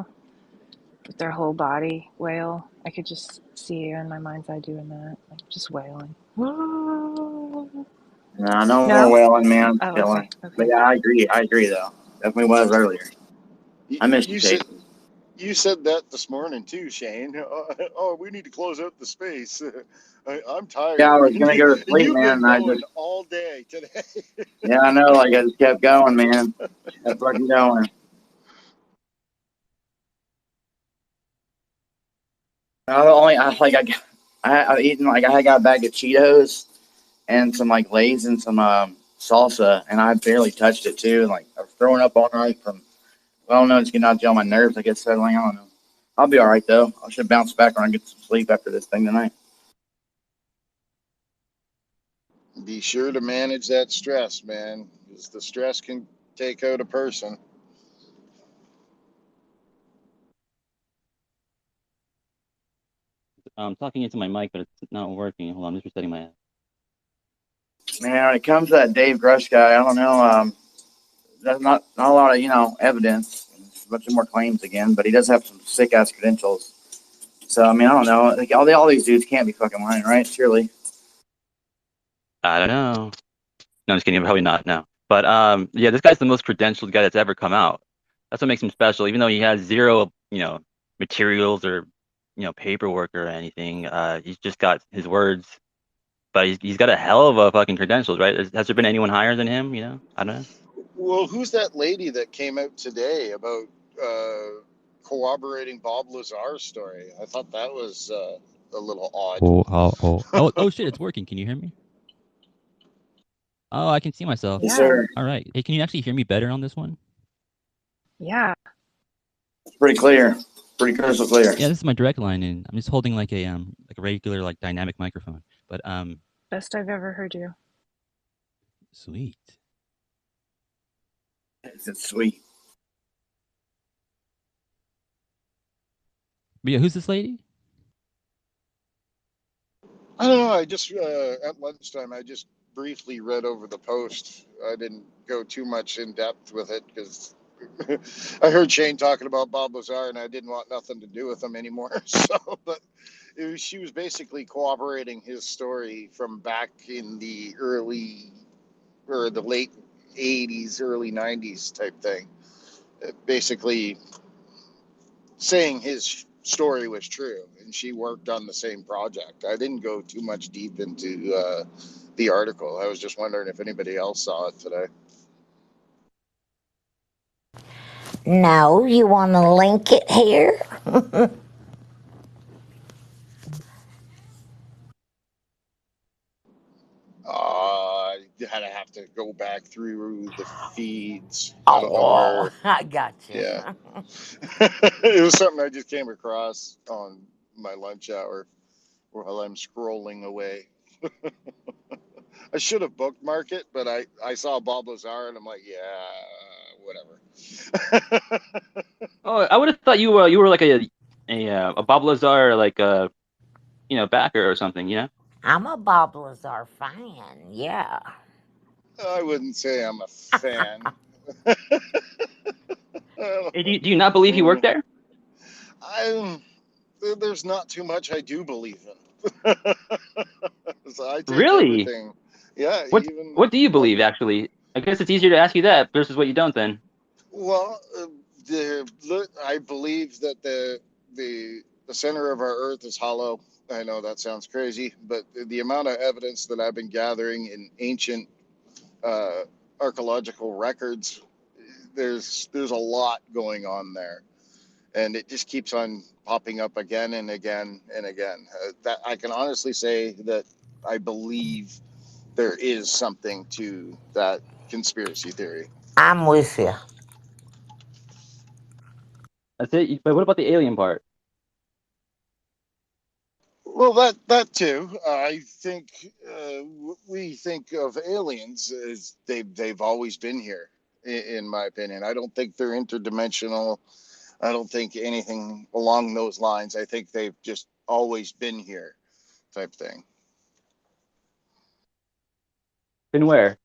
C: with their whole body wail. I could just see you in my mind's eye doing that, like just wailing.
I: No, no more
C: No?
I: wailing, man. I'm
C: Oh, okay,
I: chilling. But
C: okay.
I: yeah, I agree. I agree, though. Definitely was earlier.
J: you,
I: I missed you,
J: you said
I: Chase.
J: you said that this morning too, Shane. Oh, we need to close out the space. I'm
I: Yeah, I
J: tired,
I: was
J: and
I: gonna go to
J: and
I: sleep,
J: you've
I: man.
J: been
I: And I
J: going
I: just,
J: all day today.
I: yeah, I know. Like I just kept going, man. Kept fucking going. I only, I like, I eaten like I got a bag of Cheetos and some like Lay's and some salsa, and I barely touched it too. And like I was throwing up all night from, well, I don't know, it's getting out of jail. My nerves, I guess, settling. I don't know. I'll be all right though. I should bounce back when I get some sleep after this thing tonight.
J: Be sure to manage that stress, man, because the stress can take out a person.
D: I'm talking into my mic, but it's not working. Hold on, I'm just resetting my app.
I: Man, when it comes to that Dave Grush guy, I don't know. There's not a lot of evidence. A bunch of more claims again, but he does have some sick ass credentials. So I mean, I don't know. Like all these dudes can't be fucking lying, right? Surely.
D: I don't know. No, I'm just kidding. Probably not. No. But yeah, this guy's the most credentialed guy that's ever come out. That's what makes him special. Even though he has zero, materials or, paperwork or anything, he's just got his words. But he's got a hell of a fucking credentials, right? Has there been anyone higher than him? I don't know.
J: Well, who's that lady that came out today about corroborating Bob Lazar's story? I thought that was a little odd.
K: Oh, shit, it's working. Can you hear me? Oh, I can see myself.
I: Yes,
C: Yeah.
I: sir.
K: All right. Hey, can you actually hear me better on this one?
C: Yeah.
I: Pretty clear. Pretty crystal clear.
K: Yeah, this is my direct line, and I'm just holding like a regular like dynamic microphone. But
C: Best I've ever heard you.
K: sweet.
I: It's sweet.
K: But yeah, who's this lady?
J: I don't know. I just at lunchtime, I just briefly read over the post. I didn't go too much in depth with it because I heard Shane talking about Bob Lazar, and I didn't want nothing to do with him anymore. So, but she was basically corroborating his story from back in the early or the late '80s, early '90s type thing. Basically saying his story was true, and she worked on the same project. I didn't go too much deep into the article. I was just wondering if anybody else saw it today.
A: No, you want to link it here?
J: I'd have to go back through the feeds. I don't know
A: Oh,
J: where.
A: I got you.
J: Yeah. It was something I just came across on my lunch hour while I'm scrolling away. I should have bookmarked it, but I saw Bob Lazar and I'm like, yeah, whatever.
D: Oh, I would have thought you were like a Bob Lazar like backer or something, you know?
A: I'm a Bob Lazar fan, yeah.
J: I wouldn't say I'm a fan.
D: Hey, do you not believe he worked there?
J: There's not too much I do believe in. So I take
D: Really?
J: everything. Yeah, even
D: What do you
J: like,
D: believe actually? I guess it's easier to ask you that versus what you don't then.
J: well, I believe that the center of our Earth is hollow. I know that sounds crazy, but the amount of evidence that I've been gathering in ancient uh, archaeological records, there's a lot going on there, and it just keeps on popping up again and again and again. That I can honestly say that I believe there is something to that conspiracy theory.
A: I'm with you.
D: That's it. But what about the alien part?
J: Well, that too. I think we think of aliens as they've always been here. In my opinion, I don't think they're interdimensional. I don't think anything along those lines. I think they've just always been here, type thing.
D: Been where?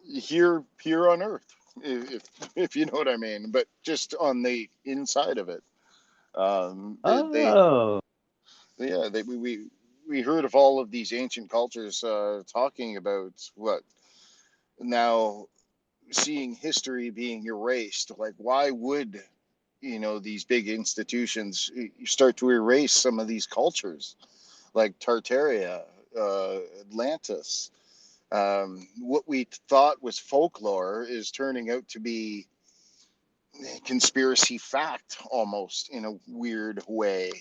J: Here on Earth, if you know what I mean. But just on the inside of it, they
D: Oh,
J: yeah, we heard of all of these ancient cultures talking about what now seeing history being erased. Like, why would these big institutions start to erase some of these cultures, like Tartaria, Atlantis? What we thought was folklore is turning out to be conspiracy fact, almost in a weird way.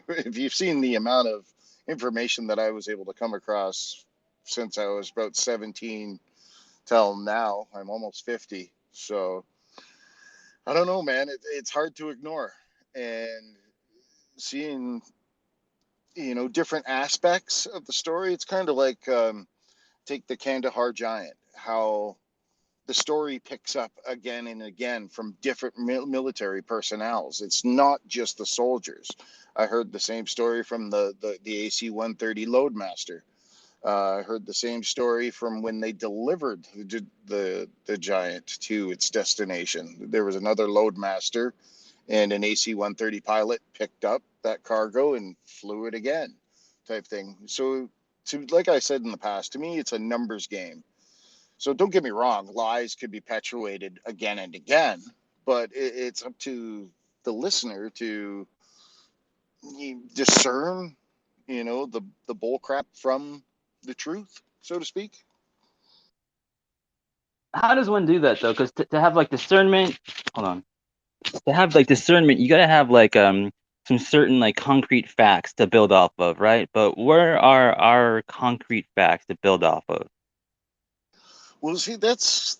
J: If you've seen the amount of information that I was able to come across since I was about 17 till now, I'm almost 50. So I don't know, man. It's hard to ignore. And seeing, different aspects of the story, it's kind of like take the Kandahar Giant, how the story picks up again and again from different military personnels. It's not just the soldiers. I heard the same story from the AC-130 Loadmaster. I heard the same story from when they delivered the Giant to its destination. There was another Loadmaster, and an AC-130 pilot picked up that cargo and flew it again, type thing. So, like I said in the past, to me, it's a numbers game. So don't get me wrong, lies could be perpetuated again and again, but it's up to the listener to discern, the bull crap from the truth, so to speak.
D: how does one do that though? Because to have like discernment, hold on, to have like discernment, you gotta have like some certain like concrete facts to build off of, right? But where are our concrete facts to build off of?
J: Well, see, that's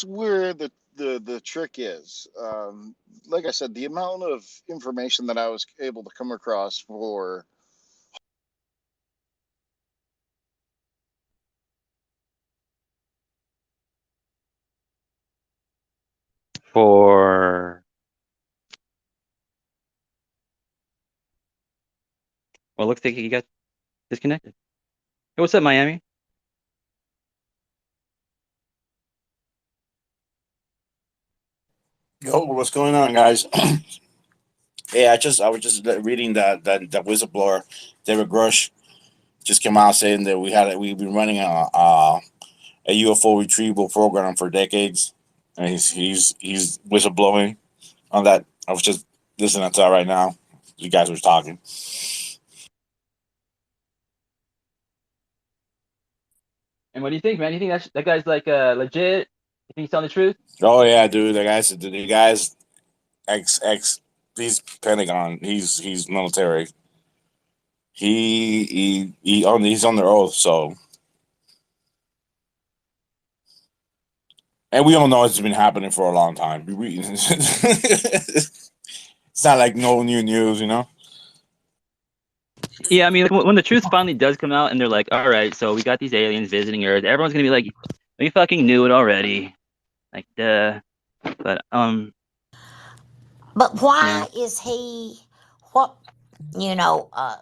J: where the trick is. Like I said, the amount of information that I was able to come across
D: For well, looks like you got disconnected. Hey, what's up, Miami?
L: Yo, what's going on, guys? Hey, I was just reading that whistleblower, David Grush, just came out saying that we've been running a UFO retrieval program for decades, and he's whistleblowing on that. I was just listening to that right now. You guys were talking.
D: And what do you think, man? Do you think that guy's like legit? You think he's telling the truth?
L: Oh yeah, dude, the guy's ex. He's Pentagon. He's military. He's on their oath. So, and we all know it's been happening for a long time. It's not like no new news, you know.
D: Yeah, I mean, like, when the truth finally does come out, and they're like, "All right, so we got these aliens visiting Earth," everyone's gonna be like, "We fucking knew it already." Like, duh. But
A: But why
D: yeah.
A: is he, what,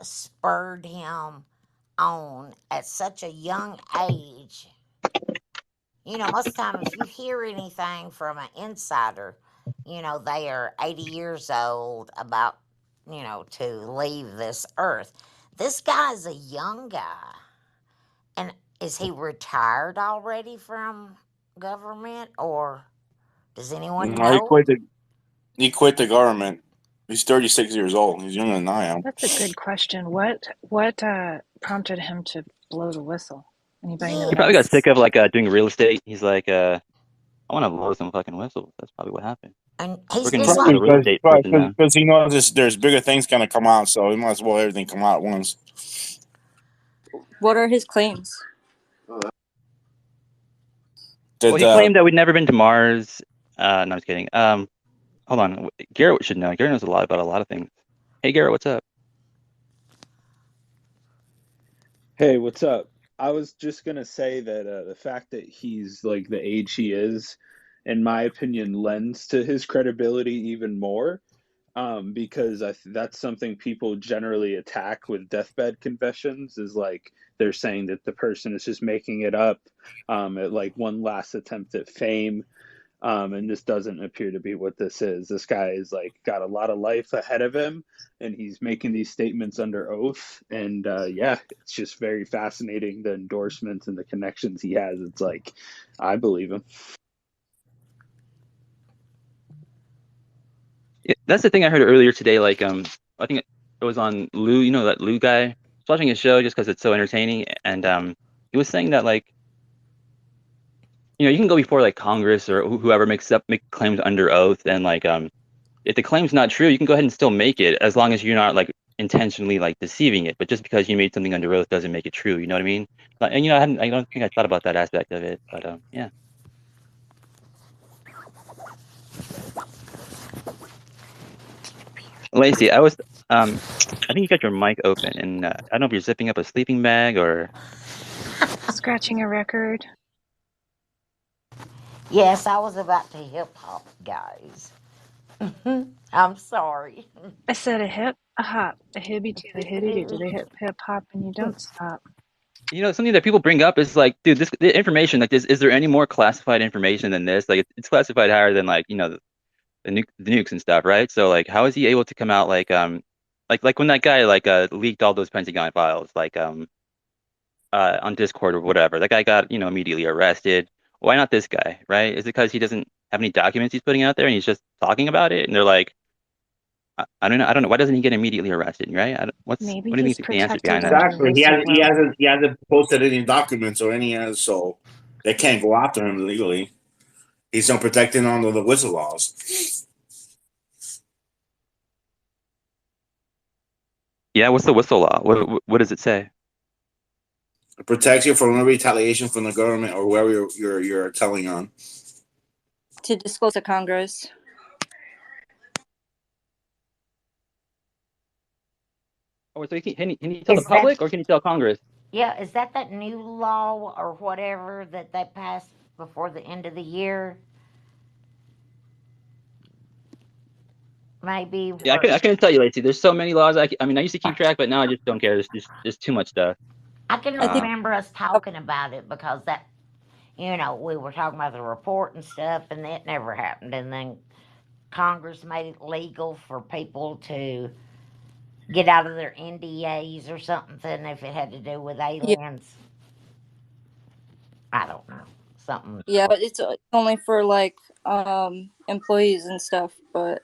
A: spurred him on at such a young age? Most of the time, if you hear anything from an insider, they are 80 years old about, to leave this earth. This guy's a young guy. And is he retired already from government, or does anyone
L: No,
A: know?
L: he quit the government. He's 36 years old. He's younger than I am.
C: That's a good question. What prompted him to blow the whistle? Anybody know
D: He probably
C: that?
D: got
A: Yes.
D: sick of like doing real estate. He's like, I want to blow some fucking whistles. That's probably what happened.
A: And he's
D: Working
A: been
D: as a
A: like,
D: real estate person now.
L: Because he knows there's bigger things gonna come out, so he might as well everything come out at once.
G: What are his claims?
D: Well,
L: That
D: he claimed that we'd never been to Mars. No, I'm just kidding. Hold on. Garrett should know. Garrett knows a lot about a lot of things. Hey, Garrett, what's up?
M: Hey, what's up? I was just gonna say that the fact that he's like the age he is, in my opinion, lends to his credibility even more. Because that's something people generally attack with deathbed confessions is like they're saying that the person is just making it up at like one last attempt at fame. And this doesn't appear to be what this is. This guy is like got a lot of life ahead of him, and he's making these statements under oath. And yeah, it's just very fascinating the endorsements and the connections he has. It's like I believe him.
D: Yeah, that's the thing I heard earlier today. Like, I think it was on Lou. You know that Lou guy. I was watching his show just because it's so entertaining, and he was saying that like, you can go before like Congress or whoever make claims under oath, and like, if the claim's not true, you can go ahead and still make it as long as you're not like intentionally like deceiving it. But just because you made something under oath doesn't make it true. You know what I mean? And I don't think I thought about that aspect of it, but yeah. Lacey, I think you got your mic open, and I don't know if you're zipping up a sleeping bag or.
C: Scratching a record.
A: yes, I was about to hip hop, guys. I'm sorry.
C: I said a hip, a hop, a hibby to the hitty to the hip hop, and you don't stop.
D: Something that people bring up is like, dude, the information, like, is there any more classified information than this? Like, it's classified higher than like, the nukes and stuff, right? So like, how is he able to come out like when that guy like leaked all those Pentagon files, like on Discord or whatever, that guy got immediately arrested. Why not this guy, right? Is it because he doesn't have any documents he's putting out there and he's just talking about it? And they're like, I don't know. I don't know. Why doesn't he get immediately arrested, right? What
C: Maybe
D: do you think
C: he's
D: is the answer
C: protected
D: behind that?
C: under
L: exactly. He
C: whistleblower.
L: hasn't posted any documents or any, so they can't go after him legally. He's not protecting under the whistle laws.
D: Yeah, what's the whistle law? What does it say?
L: It protects you from retaliation from the government or whoever you're telling on.
G: To disclose to Congress.
D: Oh, so can you tell the
A: Is that
D: public or can you tell Congress?
A: yeah? Is that new law or whatever that they passed before the end of the year? Maybe
D: Yeah, I couldn't tell you, Lacey. There's so many laws. I mean, I used to keep track, but now I just don't care. There's too much stuff.
A: I can
G: I think
A: remember us talking about it because that we were talking about the report and stuff, and it never happened. And then Congress made it legal for people to get out of their NDAs or something if it had to do with
G: yeah,
A: aliens. I don't know. Something.
G: yeah, but it's only for like employees and stuff, but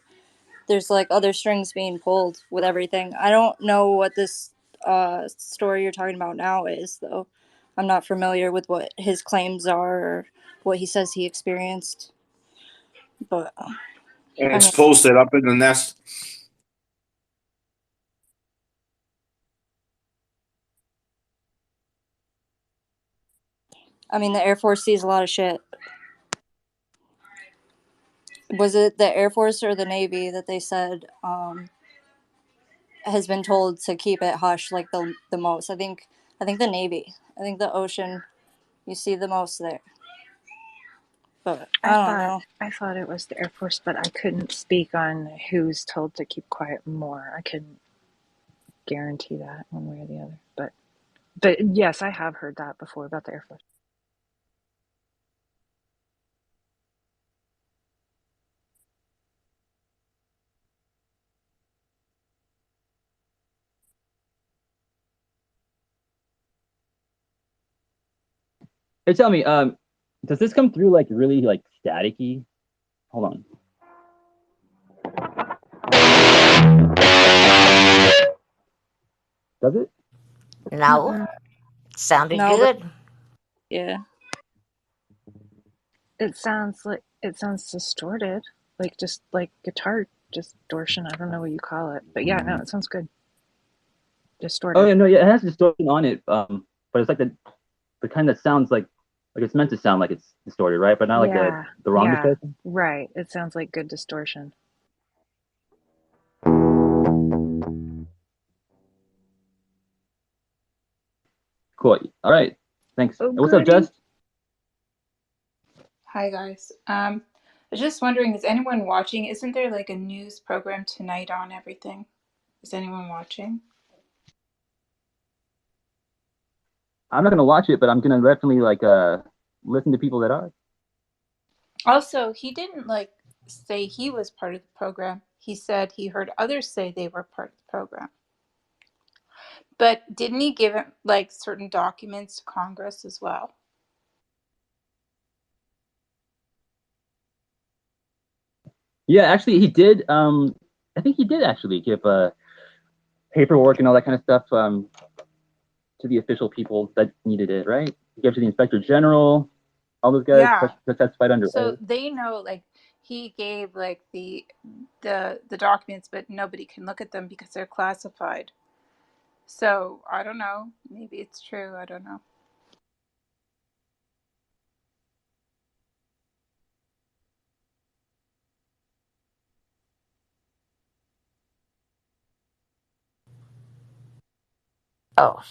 G: there's like other strings being pulled with everything. I don't know what this story you're talking about now is though. I'm not familiar with what his claims are or what he says he experienced. But
L: And
G: I
L: it's
G: mean,
L: posted up in the nest.
G: the Air Force sees a lot of shit. Was it the Air Force or the Navy that they said has been told to keep it hush like the most? I think the Navy. I think the ocean you see the most there. But
C: I
G: I don't
C: thought
G: know.
C: I thought it was the Air Force, but I couldn't speak on who's told to keep quiet more. I couldn't guarantee that one way or the other. But yes, I have heard that before about the Air Force.
K: Hey, tell me, does this come through like really like staticky? Hold on. Does it?
A: No,
C: Mm-mm.
A: sounded
G: No, but
A: good.
G: yeah.
C: It sounds distorted, like just like guitar distortion. I don't know what you call it, but yeah, no, it sounds good.
K: Oh
C: Distorted.
K: yeah, no, yeah, it has distortion on it. But it's like the kind that sounds like it's meant to sound like it's distorted, right? But not like
C: Yeah,
K: the wrong
C: yeah,
K: distortion.
C: right. It sounds like good distortion.
K: Cool. All right. Thanks.
C: Oh,
K: What's up,
C: goody.
K: Jess?
N: Hi guys. I was just wondering, is anyone watching? Isn't there like a news program tonight on everything? Is anyone watching?
K: I'm not gonna watch it, but I'm gonna definitely like listen to people that are.
N: Also, he didn't like say he was part of the program. He said he heard others say they were part of the program. But didn't he give it like certain documents to Congress as well?
K: Yeah, actually, he did. I think he did actually give paperwork and all that kind of stuff to the official people that needed it, right? He gave it to the inspector general, all those guys
N: Yeah.
K: that testified under
N: So
K: oath.
N: they know like he gave like the documents, but nobody can look at them because they're classified. So I don't know. Maybe it's true. I don't know.
A: Oh,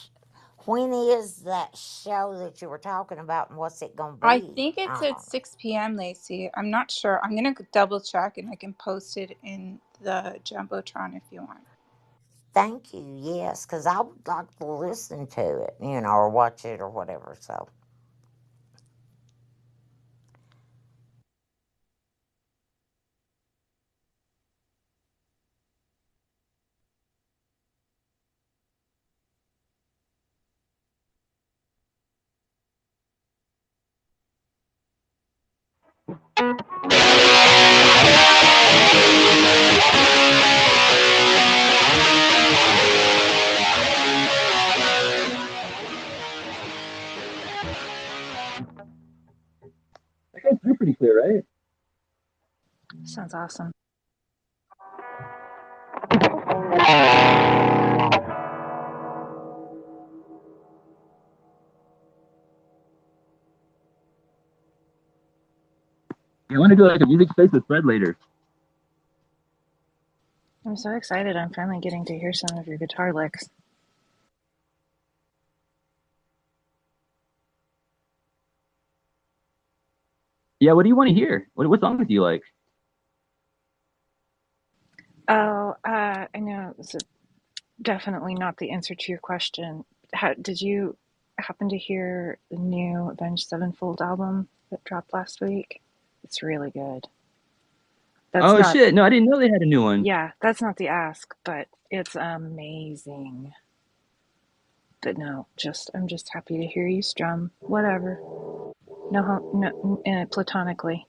A: when is that show that you were talking about, and what's it gonna
N: I
A: be?
N: think
A: I
N: it's
A: don't
N: at
A: know.
N: 6 p.m., Lacey. I'm not sure. I'm going to double check and I can post it in the Jumbotron if you want.
A: Thank you. Yes, because I would like to listen to it, or watch it or whatever. So,
K: That came through pretty clear, right?
C: Sounds awesome.
K: I want to do like a music space with Fred later.
C: I'm so excited. I'm finally getting to hear some of your guitar licks.
K: Yeah, what do you want to hear? What songs do you like?
C: Oh, I know this is definitely not the answer to your question. Did you happen to hear the new Avenged Sevenfold album that dropped last week? It's really good. That's
K: Oh
C: not,
K: shit! No, I didn't know they had a new one.
C: yeah, that's not the ask, but it's amazing. But no, I'm just happy to hear you strum. Whatever. No, platonically.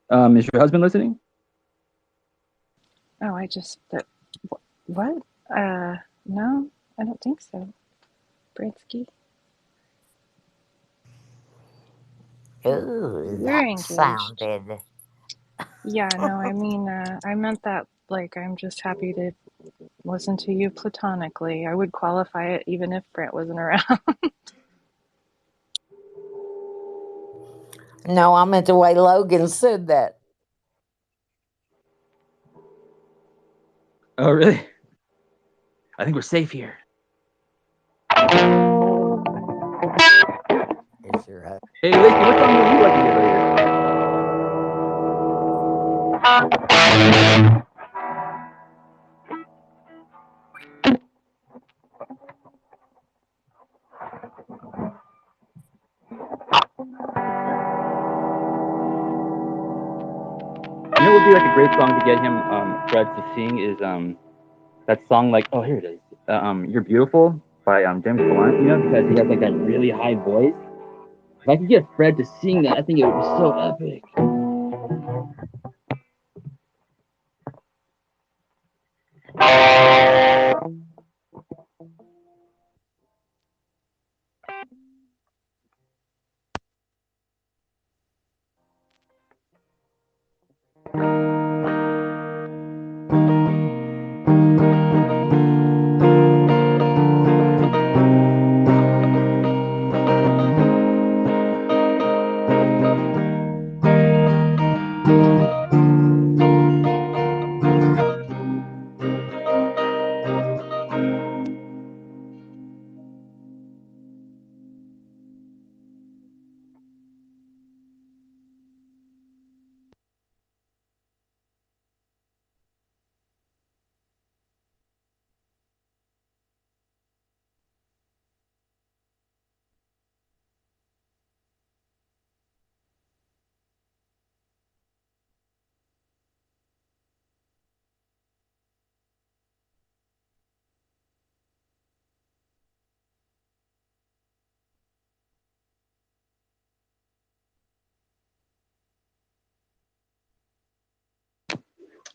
K: Is your husband listening?
C: Oh, what? No, I don't think so. Bransky.
A: Ooh,
C: We're
A: that
C: engaged.
A: sounded.
C: Yeah, no, I mean, I meant that like I'm just happy to listen to you platonically. I would qualify it even if Brent wasn't around.
A: No, I meant the way Logan said that.
K: Oh really? I think we're safe here.
A: Is your husband?
K: Hey Lacey, what song would you like to get later? You know what would be like a great song to get him, Fred, to sing is that song like, oh here it is, You're Beautiful by James Blunt. You know, because he has like that really high voice. If I could get Fred to sing that, I think it would be so epic.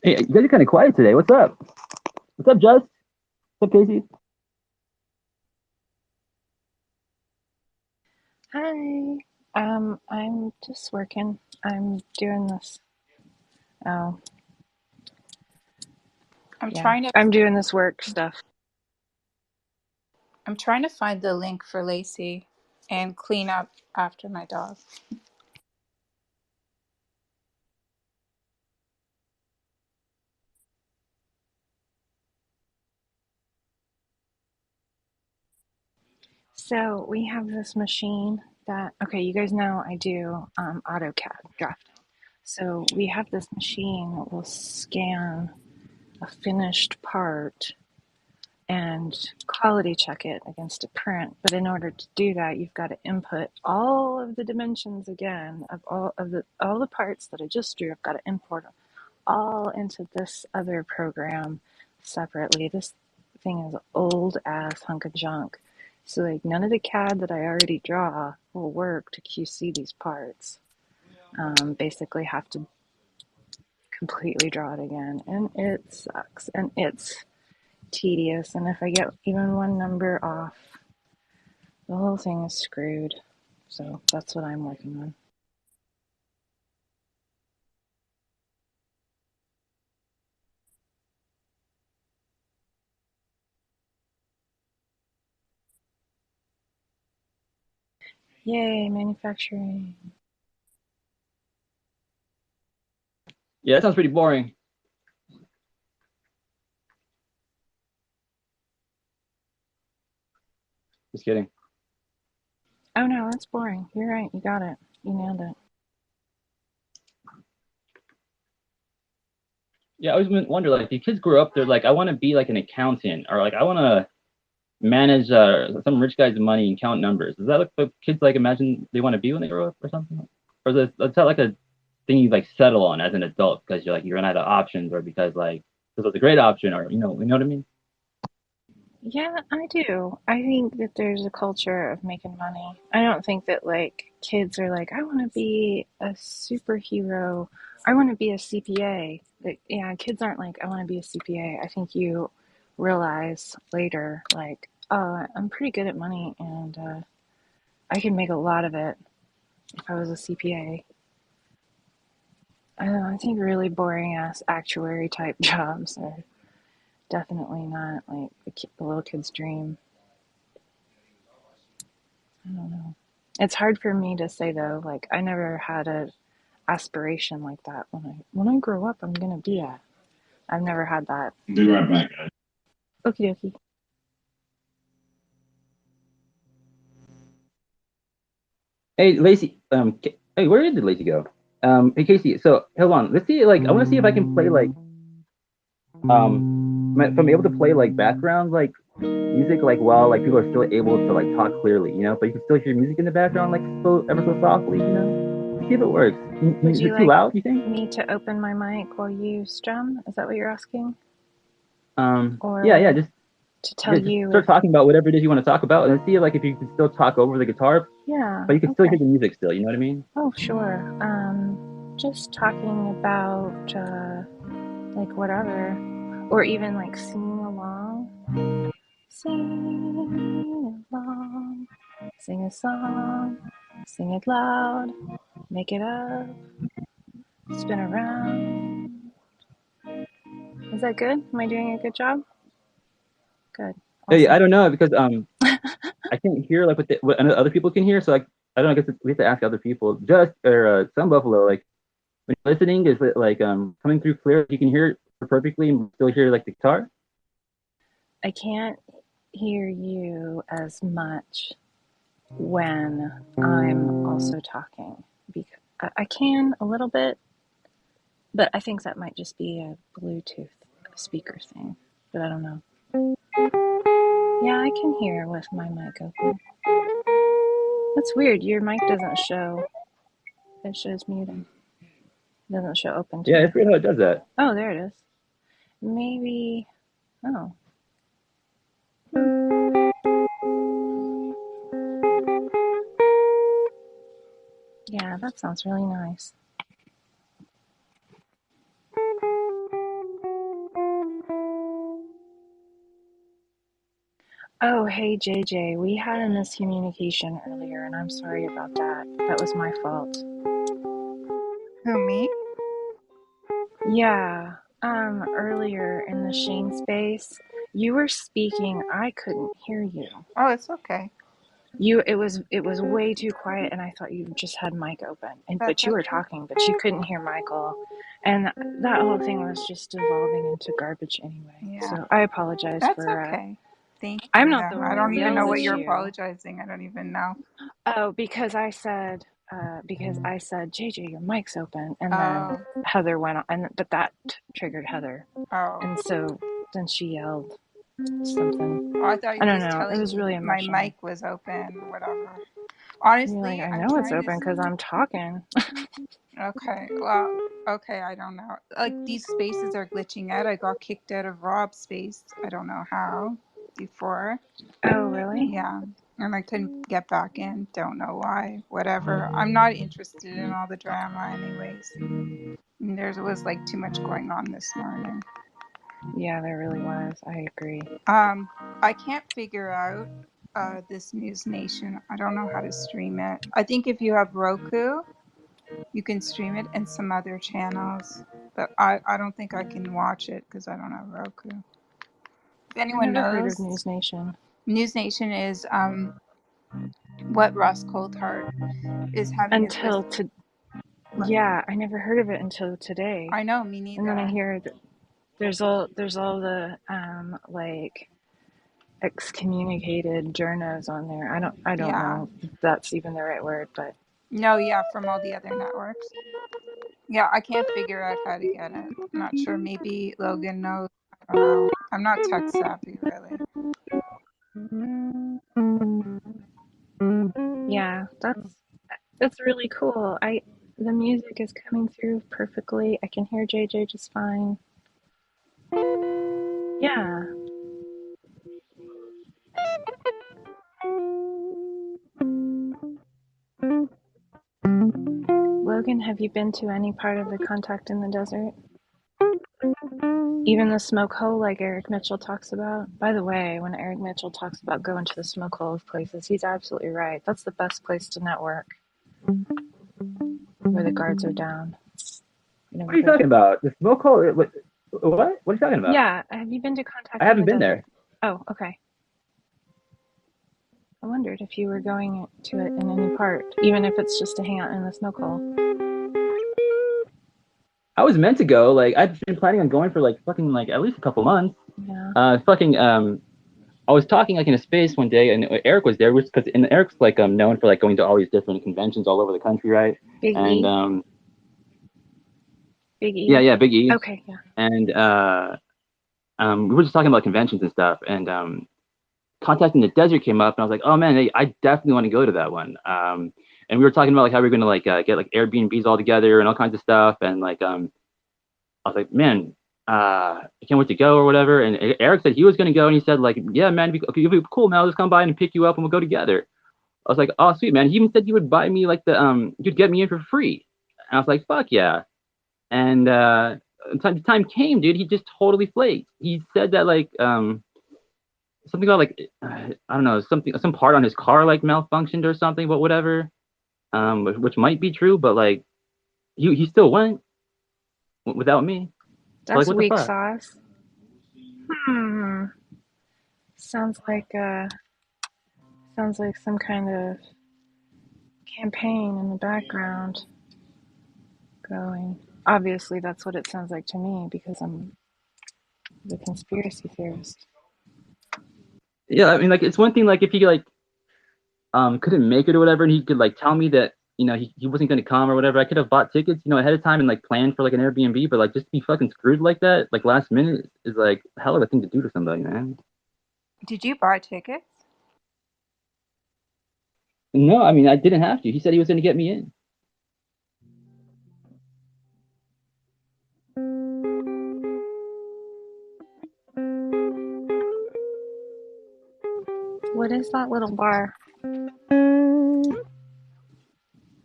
K: Hey, you guys are kind of quiet today. What's up? What's up, Jess? What's up, Casey?
C: Hi. I'm just working. I'm doing this. Oh,
N: I'm
C: yeah.
N: trying to
C: I'm doing this work stuff.
N: I'm trying to find the link for Lacey and clean up after my dog.
C: So we have this machine that, okay, you guys know I do AutoCAD drafting. So we have this machine that will scan a finished part and quality check it against a print. But in order to do that, you've got to input all of the dimensions again of all the parts that I just drew. I've got to import them all into this other program separately. This thing is an old ass hunk of junk. So like none of the CAD that I already draw will work to QC these parts. Basically have to completely draw it again, and it sucks, and it's tedious. And if I get even one number off, the whole thing is screwed. So that's what I'm working on. Yay, manufacturing.
K: Yeah, that sounds pretty boring. Just kidding.
C: Oh no, that's boring. You're right. You got it. You nailed it.
K: Yeah, I always wonder, like, the kids grow up, they're like, I want to be like an accountant, or like, I want to manage some rich guy's money and count numbers. Is that like what kids like imagine they want to be when they grow up, or something? Or is that like a thing you like settle on as an adult because you're like you run out of options, or because like this was a great option, or you know what I mean?
C: Yeah, I do. I think that there's a culture of making money. I don't think that like kids are like, I want to be a superhero. I want to be a CPA. Like, yeah, kids aren't like, I want to be a CPA. I think you realize later, like, oh, I'm pretty good at money and I can make a lot of it if I was a CPA. I don't know, I think really boring ass actuary type jobs are definitely not like the little kid's dream. I don't know. It's hard for me to say though. Like I never had a aspiration like that. When I grow up, I'm gonna be a. I've never had that.
L: Be right back, guys.
C: Okie dokie.
K: Hey Lacey, hey, where did Lacey go? Hey Casey, so hold on. Let's see, like, I want to see if I can play like, if I'm able to play like background like music like while like people are still able to like talk clearly, you know, but you can still hear music in the background like so ever so softly, you know. Let's see if it works.
C: Would
K: Is
C: you
K: it too
C: like
K: loud? You think?
C: me to open my mic while you strum? Is that what you're asking?
K: Yeah,
C: Or
K: just
C: to tell
K: just
C: you
K: start
C: if?
K: talking about whatever it is you want to talk about, and see like if you can still talk over the guitar,
C: Yeah.
K: but you can still hear
C: Okay.
K: the music still. You know what I mean?
C: Oh, sure. Just talking about like whatever, or even like singing along. Sing along, sing a song, sing it loud, make it up, spin around. Is that good? Am I doing a good job? Good.
K: Hey, I
C: Awesome.
K: don't know because I can't hear like what other people can hear, so like I don't know. I guess we have to ask other people. Just or Sun Buffalo, like when you're listening, is it like coming through clear? You can hear it perfectly and still hear like the guitar.
C: I can't hear you as much when I'm also talking because I can a little bit, but I think that might just be a Bluetooth speaker thing. But I don't know. Yeah, I can hear with my mic open. That's weird. Your mic doesn't show. It shows muted. It doesn't show open to
K: Yeah,
C: me.
K: it's weird how it does that.
C: Oh, there it is. Maybe. Oh. Yeah, that sounds really nice. Oh, hey, JJ. We had a miscommunication earlier, and I'm sorry about that. That was my fault.
N: Who, me?
C: Yeah. Earlier in the Shane space, you were speaking. I couldn't hear you.
N: Oh, it's okay.
C: It was way too quiet, and I thought you just had mic open, but
N: That's
C: you were
N: okay.
C: talking, but you couldn't hear Michael, and that whole thing was just devolving into garbage anyway.
N: Yeah,
C: So I apologize
N: that's
C: for.
N: okay. Thank
C: I'm
N: you,
C: not
N: though.
C: the
N: I
C: one
N: don't
C: that
N: even
C: yells
N: know what
C: at
N: you're
C: you.
N: apologizing. I don't even know.
C: Oh, because I said JJ, your mic's open, and then
N: Oh,
C: Heather went on, but that triggered Heather,
N: oh.
C: and so then she yelled something.
N: Oh, I thought
C: I
N: you were
C: don't
N: just
C: know. It
N: telling
C: was
N: me
C: really
N: my
C: emotional.
N: mic was open, whatever.
C: You're like,
N: Honestly,
C: I
N: I'm
C: know it's
N: trying to.
C: open because I'm talking.
N: Okay, well, okay, I don't know. Like, these spaces are glitching out. I got kicked out of Rob's space. I don't know how before.
C: Oh, really?
N: Yeah, and I couldn't get back in. Don't know why. Whatever. I'm not interested in all the drama, anyways. And there was like too much going on this morning.
C: Yeah, there really was. I agree.
N: I can't figure out this News Nation. I don't know how to stream it. I think if you have Roku, you can stream it and some other channels. But I don't think I can watch it because I don't have Roku. If
C: I
N: anyone
C: never heard of
N: knows,
C: News Nation.
N: News Nation is what Ross Coulthart is having his
C: Until
N: business.
C: to Yeah, I never heard of it until today.
N: I know, me
C: And then I
N: neither.
C: hear that there's all the like excommunicated journos on there. I don't
N: Yeah.
C: know if that's even the right word, but
N: No, yeah, from all the other networks. Yeah, I can't figure out how to get it. I'm not sure. Maybe Logan knows. I don't know. I'm not tech savvy, really.
C: yeah, that's really cool. The music is coming through perfectly. I can hear JJ just fine. Yeah. Logan, have you been to any part of the Contact in the Desert? Even the smoke hole, like Eric Mitchell talks about? By the way, when Eric Mitchell talks about going to the smoke hole of places, he's absolutely right. That's the best place to network, where the guards are down.
K: What are you talking about? The smoke hole? What? What are you talking about?
C: Yeah, have you been to
K: I
C: Contact in
K: haven't
C: the
K: been
C: Desert?
K: there.
C: Oh, okay. I wondered if you were going to it in any part, even if it's just to hang out in the smoke hole.
K: I was meant to go. Like I've been planning on going for like fucking like at least a couple months.
C: Yeah.
K: I was talking like in a space one day, and Eric was there, because Eric's like known for like going to all these different conventions all over the country, right?
C: Big
K: And
C: E. Big E.
K: yeah, Big E.
C: Okay, yeah.
K: And we were just talking about conventions and stuff, and Contact in the Desert came up, and I was like, oh man, I definitely want to go to that one. And we were talking about like how we were gonna like get like Airbnbs all together and all kinds of stuff, and like I was like, man, I can't wait to go or whatever. And Eric said he was gonna go, and he said like, yeah, man, it'd be cool, man. I'll just come by and pick you up, and we'll go together. I was like, oh sweet, man. He even said he would buy me like you'd get me in for free. And I was like, fuck yeah. And the time came, dude. He just totally flaked. He said that like something about like I don't know, some part on his car like malfunctioned or something, but whatever. Which might be true, but like he still went without me. So, like,
C: That's
K: what the
C: weak
K: fuck?
C: sauce. Sounds like some kind of campaign in the background going. Obviously, that's what it sounds like to me because I'm the conspiracy theorist.
K: Yeah, I mean, like it's one thing like if he like couldn't make it or whatever, and he could like tell me that he wasn't going to come or whatever. I could have bought tickets ahead of time and like planned for like an Airbnb, but like just to be fucking screwed like that like last minute is like a hell of a thing to do to somebody, man.
N: Did you buy tickets?
K: No, I mean I didn't have to. He said he was going to get me in.
C: What is that little bar?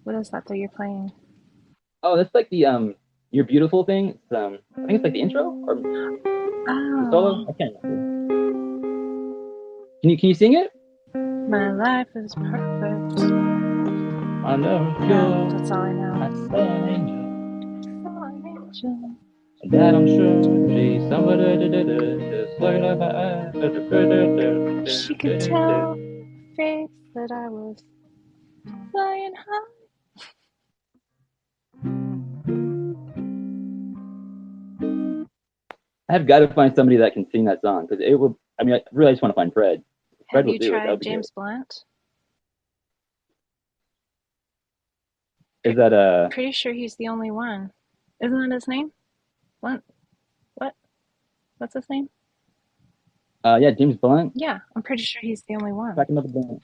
C: What is that you're playing?
K: Oh, that's like the You're Beautiful thing. It's, I think it's like the intro or the solo. I can't remember. Can you sing it?
C: My life is perfect.
K: I know.
C: Yeah, that's all I know.
K: I saw an angel. That I'm sure she's somebody just like
C: She could tell face that I was flying high.
K: I have got to find somebody that can sing that song because it will. I mean, I really just want to find Fred. Fred
C: Have
K: will
C: you
K: do it. That would
C: tried
K: be
C: James
K: great.
C: Blunt?
K: Is that
C: Pretty sure he's the only one. Isn't that his name? Blunt? What? What's his name?
K: Yeah, James Blunt.
C: Yeah, I'm pretty sure he's the only one.
K: Back another Blunt.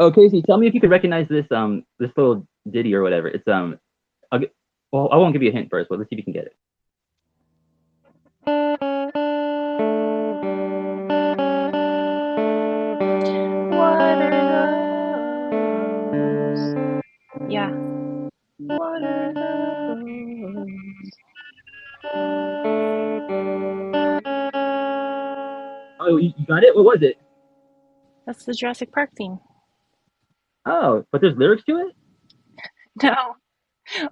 K: Oh, Casey, tell me if you could recognize this little ditty or whatever. It's well, I won't give you a hint first, but let's see if you can get it.
C: What are those? Yeah. What are
K: You got it? What was it?
C: That's the Jurassic Park theme.
K: Oh, but there's lyrics to it?
C: No,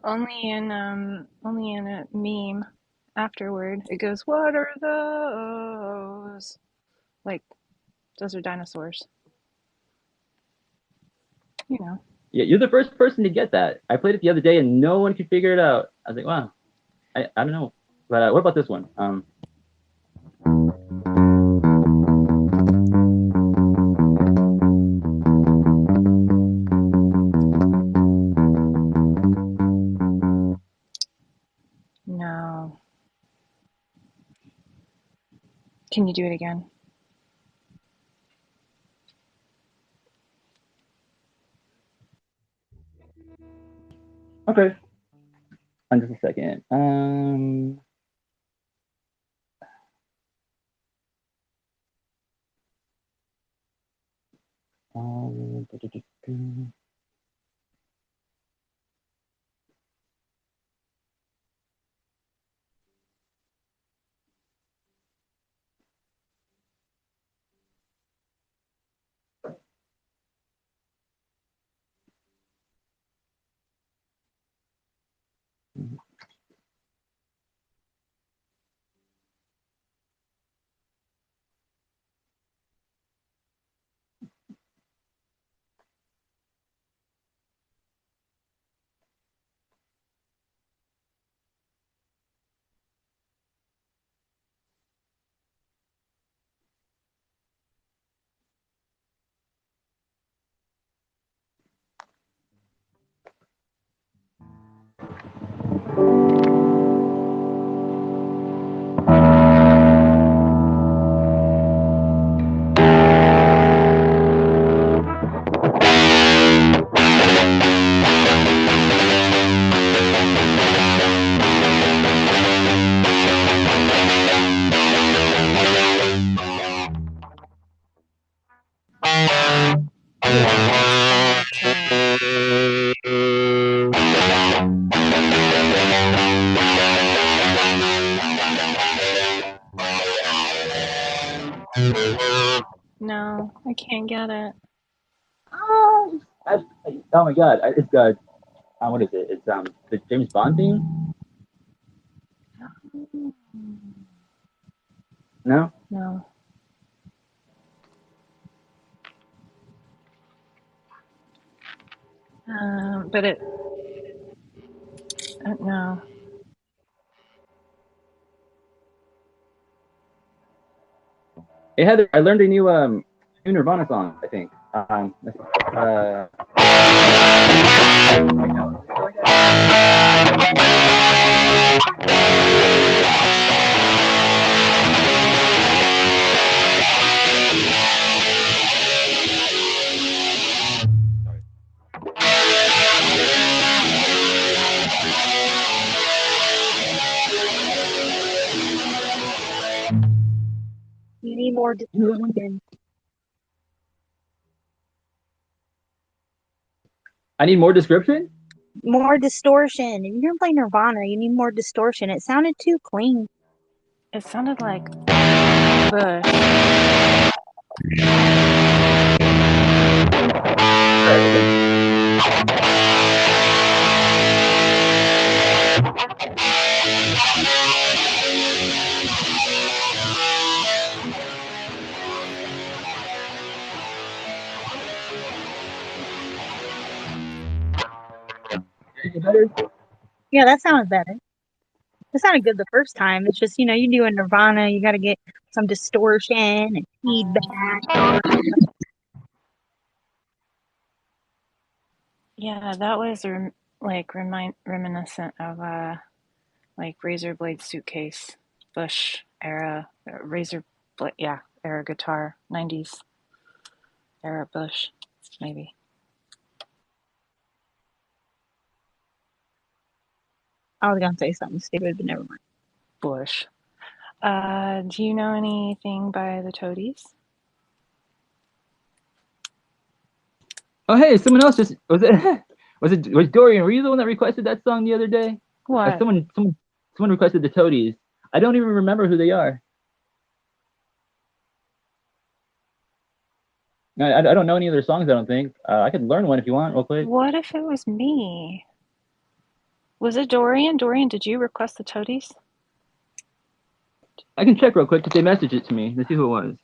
C: only in a meme afterward. It goes, "What are those?" Like, those are dinosaurs. You know.
K: Yeah, you're the first person to get that. I played it the other day and no one could figure it out. I was like, wow, I don't know. But what about this one?
C: No. Can you do it again?
K: Okay. On just a second.
C: Yeah, that's No, I can't get it.
K: Oh, oh my god, it's what is it? It's the James Bond theme? No?
C: No. But it. No.
K: Hey Heather, I learned a new Nirvana song, I think.
F: You need more distortion.
K: I need more description?
F: More distortion. If you're gonna play Nirvana, you need more distortion. It sounded too clean.
C: It sounded like Bush.
F: Yeah, that sounded better. It sounded good the first time. It's just, you do a Nirvana, you got to get some distortion and feedback.
C: Yeah, that was reminiscent of like Razor Blade Suitcase, Bush era, Razor Blade, yeah, era guitar, 90s era Bush, maybe.
F: I was gonna say something stupid, but never mind.
C: Bush. Do you know anything by the Toadies?
K: Oh hey, someone else just was Dorian, were you the one that requested that song the other day?
C: What?
K: Someone requested the Toadies. I don't even remember who they are. I don't know any of their songs. I don't think. I could learn one if you want, real quick.
C: What if it was me? Was it Dorian? Dorian, did you request the Toadies?
K: I can check real quick. Did they message it to me? Let's see who it was.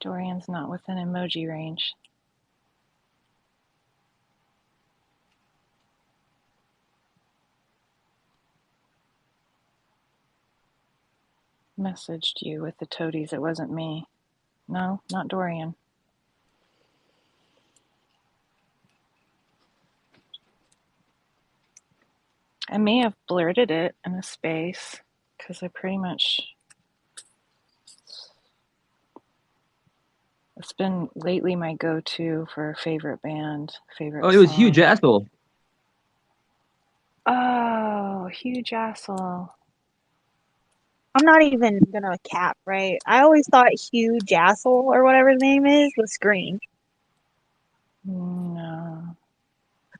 C: Dorian's not within emoji range. Messaged you with the Toadies. It wasn't me. No, not Dorian. I may have blurted it in a space because I pretty much. It's been lately my go-to for a favorite band, favorite
K: Oh, it was
C: song.
K: Hugh Jassel.
C: Oh, Hugh Jassel.
F: I'm not even gonna cap, right? I always thought Hugh Jassel or whatever his name is was Scream.
C: No.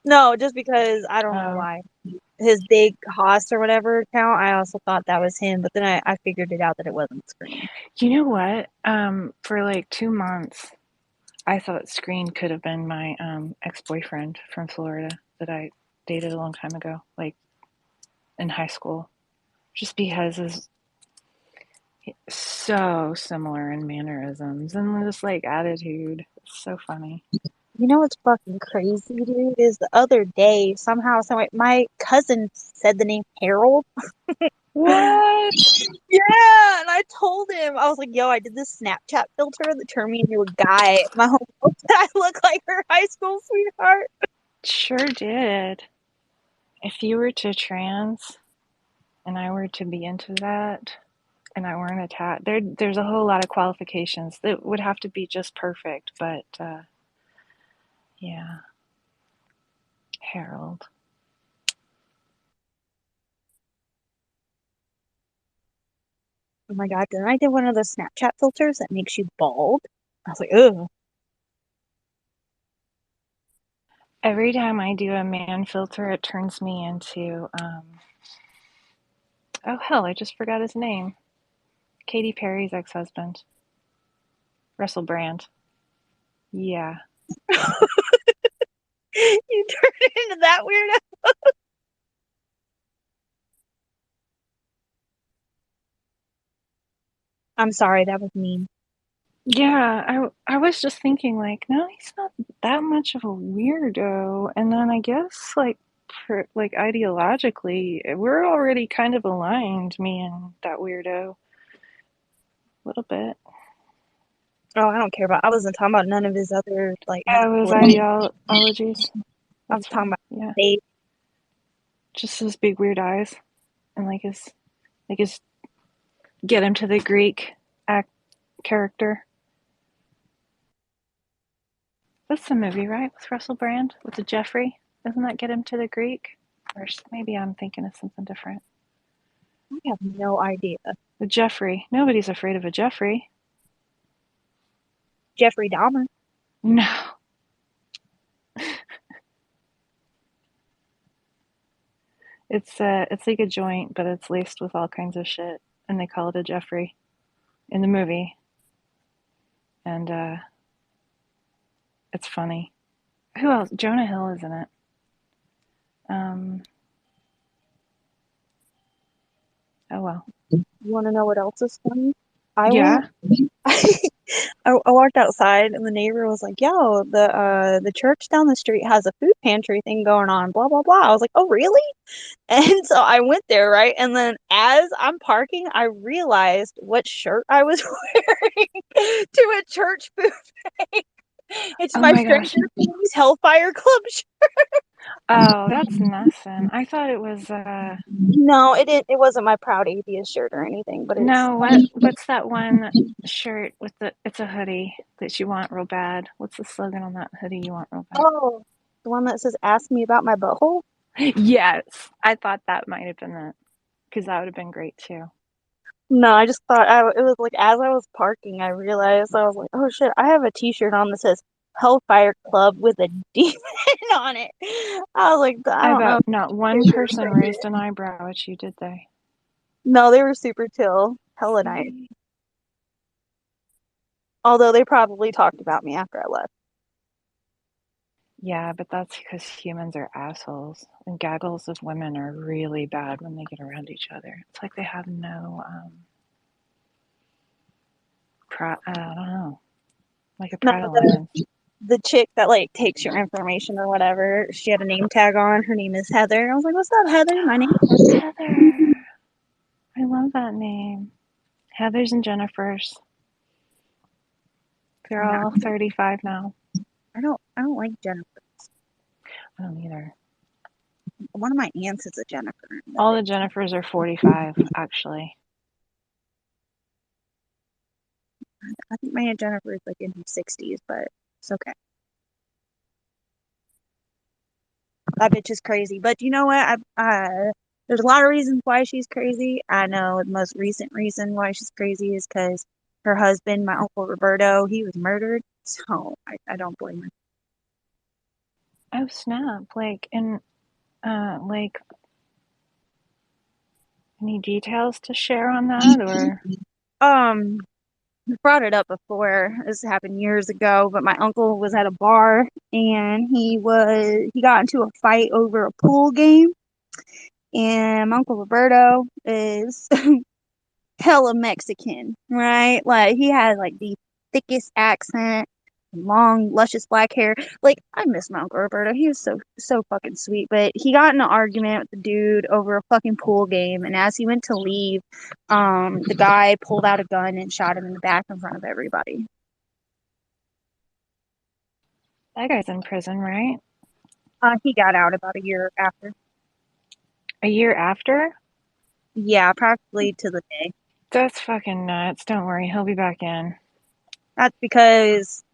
F: No, just because I don't know why. His big Haas or whatever account, I also thought that was him, but then I figured it out that it wasn't Scream.
C: You know what? For like 2 months, I thought Screen could have been my ex-boyfriend from Florida that I dated a long time ago, like in high school, just because it's so similar in mannerisms and just like attitude. It's so funny.
F: You know what's fucking crazy, dude? Is the other day somehow, my cousin said the name Harold.
C: What?
F: Yeah, and I told him, I was like, yo, I did this Snapchat filter that turned me into a guy. My homegirl said I look like her high school sweetheart.
C: Sure did. If you were to trans and I were to be into that and I weren't attached, there's a whole lot of qualifications that would have to be just perfect, but yeah. Harold.
F: Oh my god, then I did one of those Snapchat filters that makes you bald. I was like, ugh.
C: Every time I do a man filter, it turns me into, oh hell, I just forgot his name. Katy Perry's ex-husband. Russell Brand. Yeah.
F: You turned into that weirdo. I'm sorry, that was mean.
C: Yeah, I was just thinking like, no, he's not that much of a weirdo. And then I guess like ideologically, we're already kind of aligned, me and that weirdo. A little bit.
F: Oh, I don't care about. I wasn't talking about none of his other like.
C: His ideologies.
F: I was talking about
C: yeah.
F: faith.
C: Just his big weird eyes, and like his get him to the Greek act character. That's the movie, right? With Russell Brand, with the Jeffrey. Doesn't that get him to the Greek? Or maybe I'm thinking of something different.
F: I have no idea.
C: The Jeffrey. Nobody's afraid of a Jeffrey.
F: Jeffrey Dahmer.
C: No. It's like a joint, but it's laced with all kinds of shit, and they call it a Jeffrey in the movie. And it's funny. Who else? Jonah Hill is in it. Oh well.
F: You want to know what else is funny? I walked outside and the neighbor was like, "Yo, the church down the street has a food pantry thing going on." Blah blah blah. I was like, "Oh really?" And so I went there, right? And then as I'm parking, I realized what shirt I was wearing to a church food bank. It's my Stranger Things Hellfire Club shirt.
C: Oh, that's nothing. I thought it was
F: No, it wasn't my Proud Atheist shirt or anything, but it's
C: no. What's that one shirt with it's a hoodie that you want real bad? What's the slogan on that hoodie you want real bad?
F: Oh, the one that says "Ask me about my butthole."
C: Yes, I thought that might have been it, because that would have been great too.
F: No, I just thought it was like as I was parking, I realized I was like, "Oh shit, I have a T-shirt on that says Hellfire Club with a demon on it." I was like, I don't know.
C: Not one person raised an eyebrow at you, did they?
F: No, they were super chill. hella nice. Although they probably talked about me after I left.
C: Yeah, but that's because humans are assholes, and gaggles of women are really bad when they get around each other. It's like they have no, I don't know, like a
F: No,
C: predominance.
F: the chick that like takes your information or whatever, she had a name tag on. Her name is Heather. I was like, "What's up, Heather? My name is Heather."
C: Heather. I love that name. Heathers and Jennifers. They're
F: Yeah,
C: all 35 now.
F: I don't like Jennifer.
C: I don't either.
F: One of my aunts is a Jennifer.
C: All the Jennifers are 45, actually.
F: I think my aunt Jennifer is like in her 60s, but it's okay. That bitch is crazy. But you know what? There's a lot of reasons why she's crazy. I know the most recent reason why she's crazy is because her husband, my uncle Roberto, he was murdered. So I don't blame her.
C: Oh snap! Like any details to share on that, or?
F: I brought it up before. This happened years ago, but my uncle was at a bar and he got into a fight over a pool game. And my uncle Roberto is hella Mexican, right? Like he had like the thickest accent, long, luscious black hair. Like I miss my uncle Roberto. He was so fucking sweet. But he got in an argument with the dude over a fucking pool game, and as he went to leave, the guy pulled out a gun and shot him in the back in front of everybody.
C: That guy's in prison, right?
F: He got out about a year after.
C: A year after?
F: Yeah, practically to the day.
C: That's fucking nuts. Don't worry, he'll be back in.
F: That's because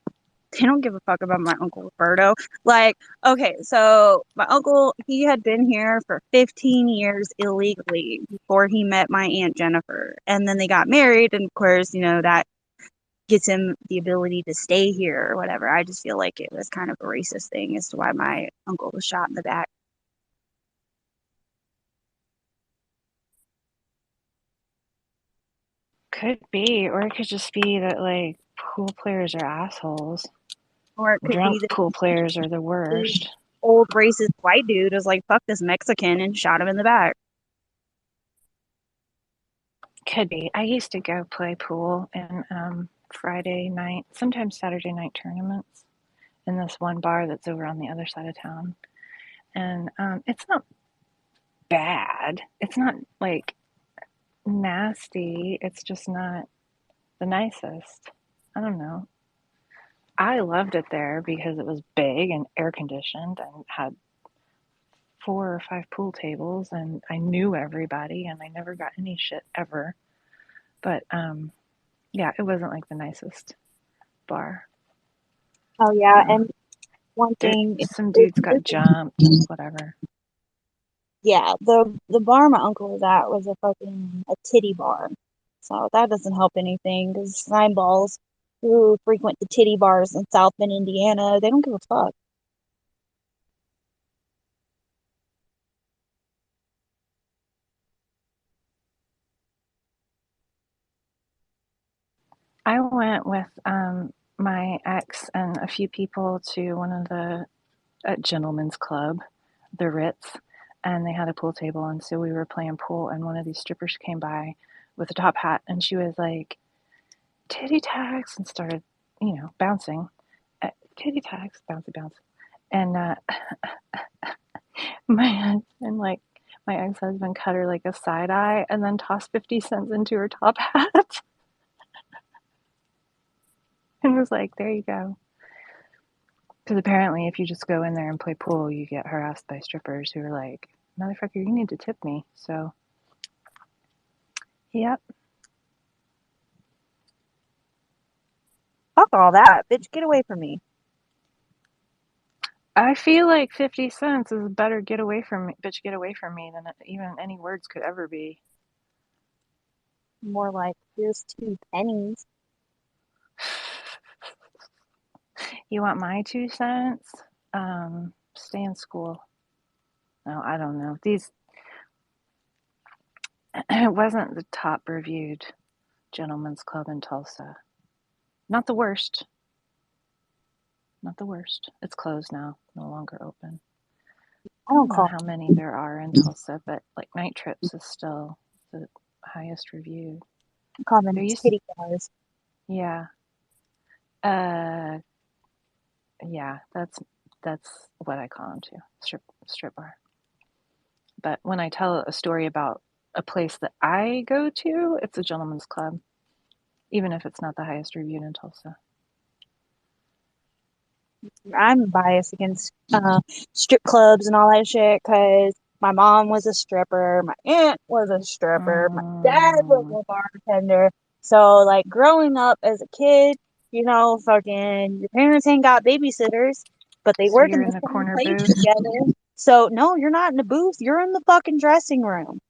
F: they don't give a fuck about my uncle Roberto. Like, okay, so my uncle, he had been here for 15 years illegally before he met my Aunt Jennifer. And then they got married, and of course, that gets him the ability to stay here or whatever. I just feel like it was kind of a racist thing as to why my uncle was shot in the back.
C: Could be, or it could just be that, like, pool players are assholes.
F: Or it could
C: Drunk
F: be that
C: pool players are the worst.
F: Old racist white dude was like, fuck this Mexican, and shot him in the back.
C: Could be. I used to go play pool in Friday night, sometimes Saturday night tournaments in this one bar that's over on the other side of town. And it's not bad. It's not like nasty. It's just not the nicest. I don't know. I loved it there because it was big and air conditioned and had 4 or 5 pool tables, and I knew everybody and I never got any shit ever. But yeah, it wasn't like the nicest bar.
F: Oh yeah, and one
C: There,
F: thing,
C: some dudes got jumped and whatever.
F: yeah, the bar my uncle was at was a titty bar, so that doesn't help anything because slime balls who frequent the titty bars in South Bend, Indiana, they don't give a fuck.
C: I went with my ex and a few people to one of the gentlemen's club, the Ritz, and they had a pool table, and so we were playing pool, and one of these strippers came by with a top hat, and she was like, "Titty tags," and started, bouncing. Titty tags, bouncy bounce, and my husband, like my ex-husband, cut her like a side eye, and then tossed 50 cents into her top hat, and was like, "There you go." Because apparently, if you just go in there and play pool, you get harassed by strippers who are like, "Motherfucker, you need to tip me." So, yep.
F: Fuck all that, bitch, get away from me.
C: I feel like 50 cents is a better get away from me, bitch, get away from me than even any words could ever be.
F: More like, here's 2 pennies.
C: You want my 2 cents? Stay in school. No, I don't know. It wasn't the top reviewed gentleman's club in Tulsa. Not the worst. Not the worst. It's closed now, no longer open. I don't know how many there are in Tulsa, but like Night Trips is still the highest reviewed.
F: I call them
C: There used
F: titty bars.
C: Yeah. Yeah, that's what I call them too. Strip bar. But when I tell a story about a place that I go to, it's a gentleman's club, even if it's not the highest reviewed in Tulsa.
F: I'm biased against strip clubs and all that shit because my mom was a stripper, my aunt was a stripper, my dad was a bartender. So, like, growing up as a kid, you know, fucking your parents ain't got babysitters, but they
C: So
F: work
C: you're
F: in
C: in
F: the
C: the
F: same
C: corner
F: place
C: booth?
F: together. So, no, you're not in the booth. You're in the fucking dressing room.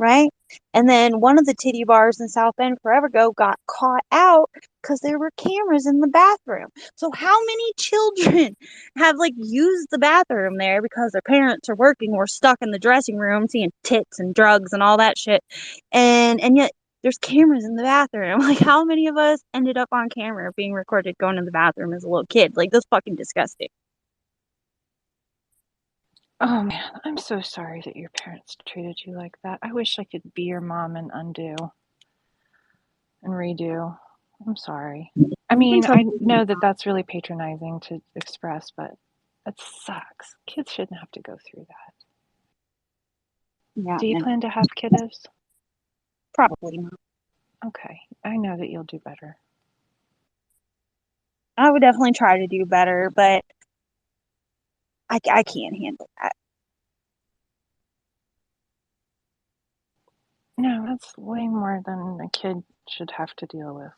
F: Right? And then one of the titty bars in South Bend forever ago got caught out because there were cameras in the bathroom. So how many children have like used the bathroom there because their parents are working or stuck in the dressing room seeing tits and drugs and all that shit, and yet there's cameras in the bathroom. Like, how many of us ended up on camera being recorded going to the bathroom as a little kid? Like, that's fucking disgusting.
C: Oh man, I'm so sorry that your parents treated you like that. I wish I could be your mom and undo and redo. I'm sorry. I mean, I know that that's really patronizing to express, but it sucks. Kids shouldn't have to go through that.
F: Yeah.
C: Do you plan to have kiddos?
F: Probably not.
C: Okay, I know that you'll do better.
F: I would definitely try to do better, but I can't handle that.
C: No, that's way more than a kid should have to deal with.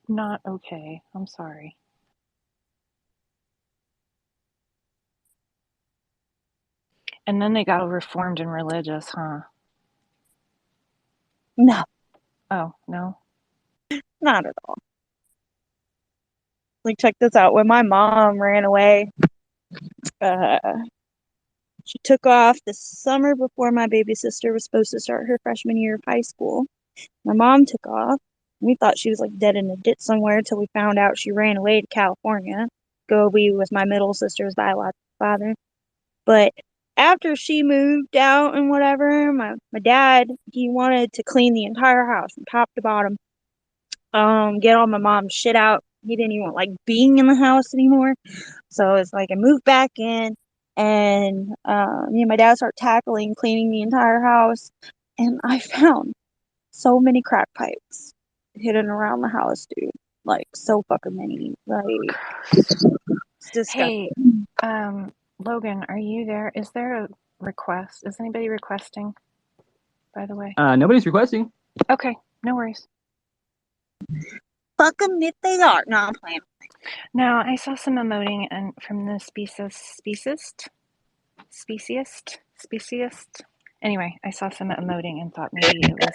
C: Not okay. I'm sorry. And then they got reformed and religious, huh?
F: No.
C: Oh, no?
F: Not at all. Like, check this out. When my mom ran away, she took off the summer before my baby sister was supposed to start her freshman year of high school. My mom took off. We thought she was like dead in a ditch somewhere until we found out she ran away to California, go be with my middle sister's biological father. But after she moved out and whatever, my dad, he wanted to clean the entire house from top to bottom. Get all my mom's shit out. He didn't even like being in the house anymore. So it's like I moved back in, and me and my dad start tackling cleaning the entire house, and I found so many crack pipes hidden around the house, dude. Like, so fucking many. Like, it's disgusting.
C: Hey, Logan, are you there? Is there a request? Is anybody requesting, by the way?
K: Nobody's requesting.
C: Okay, no worries.
F: Fuck them if they are. No, I'm playing.
C: Now, I saw some emoting and from the speciesist. Anyway, I saw some emoting and thought maybe it was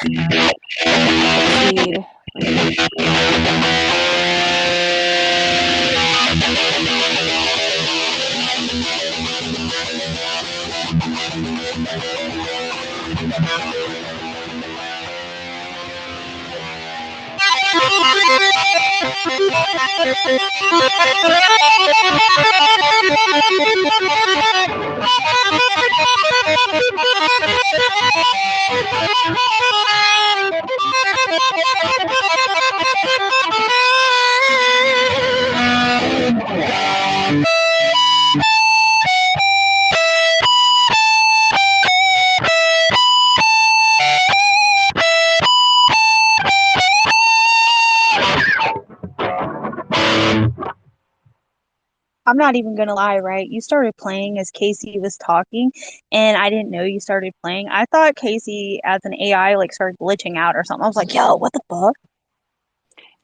F: I'm not even gonna lie, right? You started playing as Casey was talking, and I didn't know you started playing. I thought Casey, as an AI, like started glitching out or something. I was like, "Yo, what the fuck?"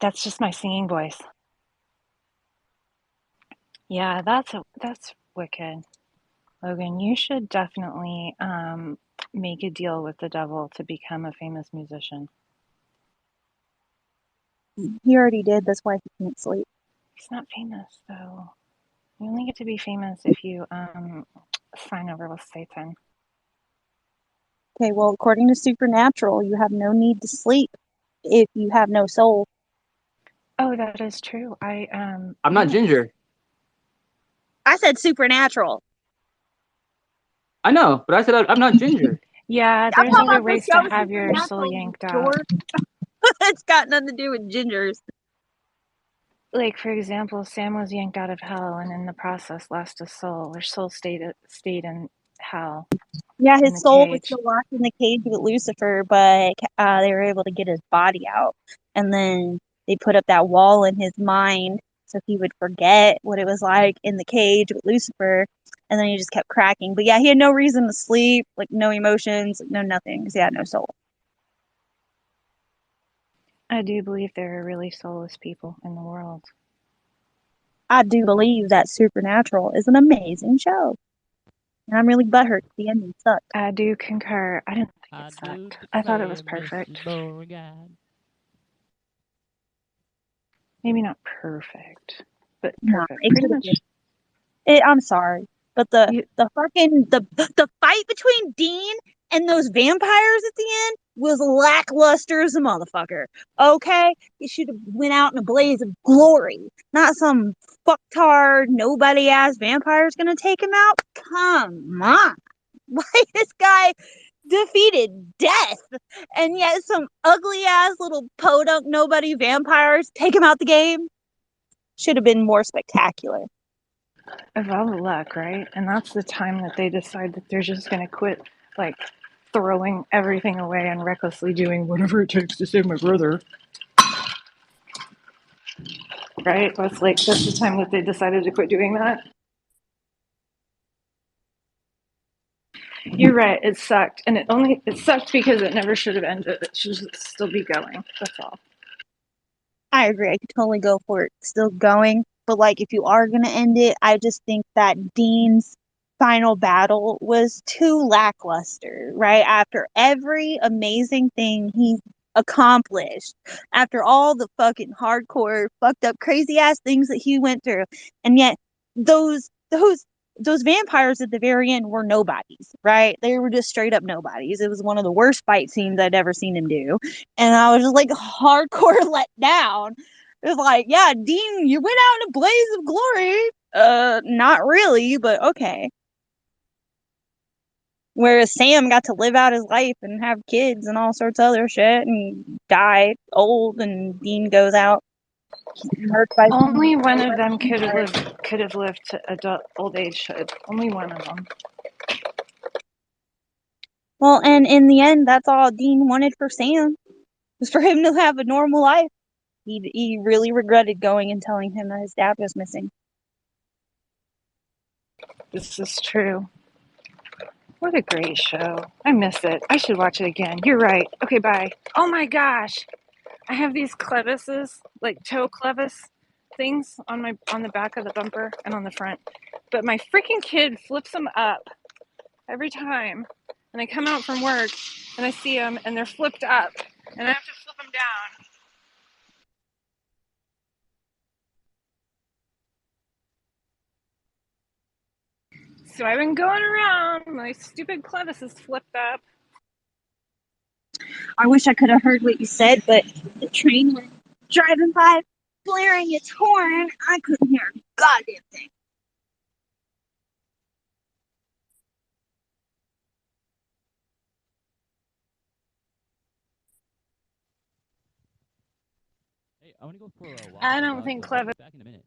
C: That's just my singing voice. Yeah, that's wicked. Logan, you should definitely make a deal with the devil to become a famous musician.
F: He already did. That's why he can't sleep.
C: He's not famous though. You only get to be famous if you sign over with Satan.
F: Okay, well, according to Supernatural, you have no need to sleep. if you have no soul.
C: Oh, that is true.
K: I'm not
C: yeah.
K: ginger.
F: I said supernatural.
K: I know, but I said I'm not ginger.
C: Yeah,
F: I'm
C: there's
F: talking
C: other
F: about the
C: ways to
F: show
C: have your soul
F: Supernatural, you
C: yanked out.
F: dork. It's got nothing to do with gingers.
C: Like, for example, Sam was yanked out of hell and in the process lost his soul. Her soul stayed in hell
F: Yeah,
C: in
F: his
C: the
F: soul was
C: cage.
F: still locked in the cage with Lucifer, but they were able to get his body out. And then they put up that wall in his mind so he would forget what it was like in the cage with Lucifer. And then he just kept cracking. But yeah, he had no reason to sleep, like no emotions, no nothing, because he had no soul.
C: I do believe there are really soulless people in the world.
F: I do believe that Supernatural is an amazing show. And I'm really butthurt. The ending sucked.
C: I do concur. I didn't think
O: I
C: it
O: do
C: sucked. I thought it was
O: declare
C: perfect.
O: Mrs. Beauregard.
C: Maybe not perfect, but
F: Nah,
C: perfect.
F: it
C: Pretty
F: could have
C: much.
F: been. I'm sorry, but the
C: You,
F: fucking the fight between Dean and those vampires at the end was lackluster as a motherfucker. Okay, it should have went out in a blaze of glory, not some fucktard nobody ass vampire's gonna take him out. Come on, why this guy defeated death, and yet some ugly ass little podunk nobody vampires take him out the game. Should have been more spectacular.
C: of all the luck, right? And that's the time that they decide that they're just going to quit, like, throwing everything away and recklessly doing whatever it takes to save my brother. Right? That's the time that they decided to quit doing that. You're right. It sucked, and it sucked because it never should have ended. It should still be going. That's all.
F: I agree. I could totally go for it still going. But like if you are gonna end it, I just think that Dean's final battle was too lackluster, right? After every amazing thing he accomplished, after all the fucking hardcore, fucked up, crazy ass things that he went through, and yet those vampires at the very end were nobodies, right? They were just straight up nobodies. It was one of the worst fight scenes I'd ever seen him do. And I was just like hardcore let down. It was like, yeah, Dean, you went out in a blaze of glory. Not really, but okay. Whereas Sam got to live out his life and have kids and all sorts of other shit and die old, and Dean goes out hurt by
C: Only one of them could have lived to adult old agehood. Only one of them.
F: well, and in the end, that's all Dean wanted for Sam, was for him to have a normal life. He really regretted going and telling him that his dad was missing.
C: This is true. What a great show. I miss it. I should watch it again. You're right. Okay, bye. Oh my gosh. I have these clevises, like toe clevis things on the back of the bumper and on the front. But my freaking kid flips them up every time. And I come out from work and I see them and they're flipped up. And I have to flip them down. So I've been going around, my stupid clevises flipped up.
F: I wish I could have heard what you said, but the train was driving by, blaring its horn. I couldn't hear a goddamn thing.
O: Hey, I want to go for a walk
C: I
O: with the
C: don't
O: dog,
C: think
O: so I'll be
C: clevis.
O: back in a minute.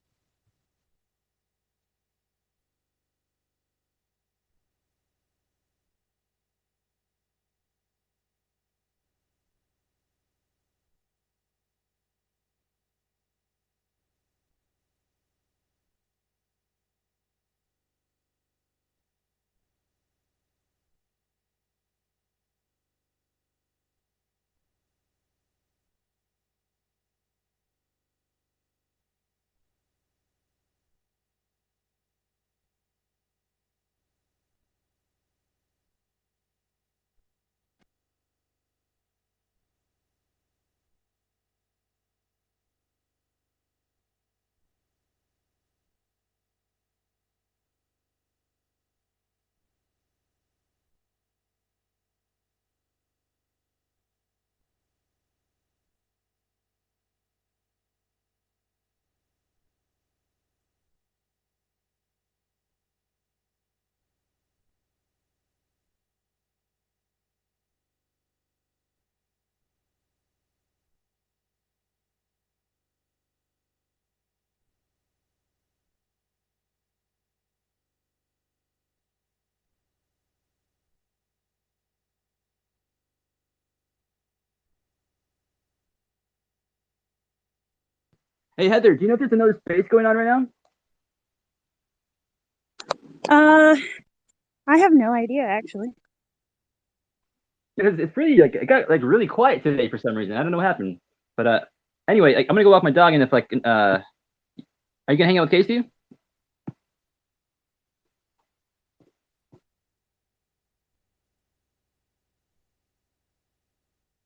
K: Hey Heather, do you know if there's another space going on right now?
F: I have no idea actually.
K: Because it's pretty like it got like really quiet today for some reason. I don't know what happened. But anyway, I'm gonna go walk my dog, and if like are you gonna hang out with Casey?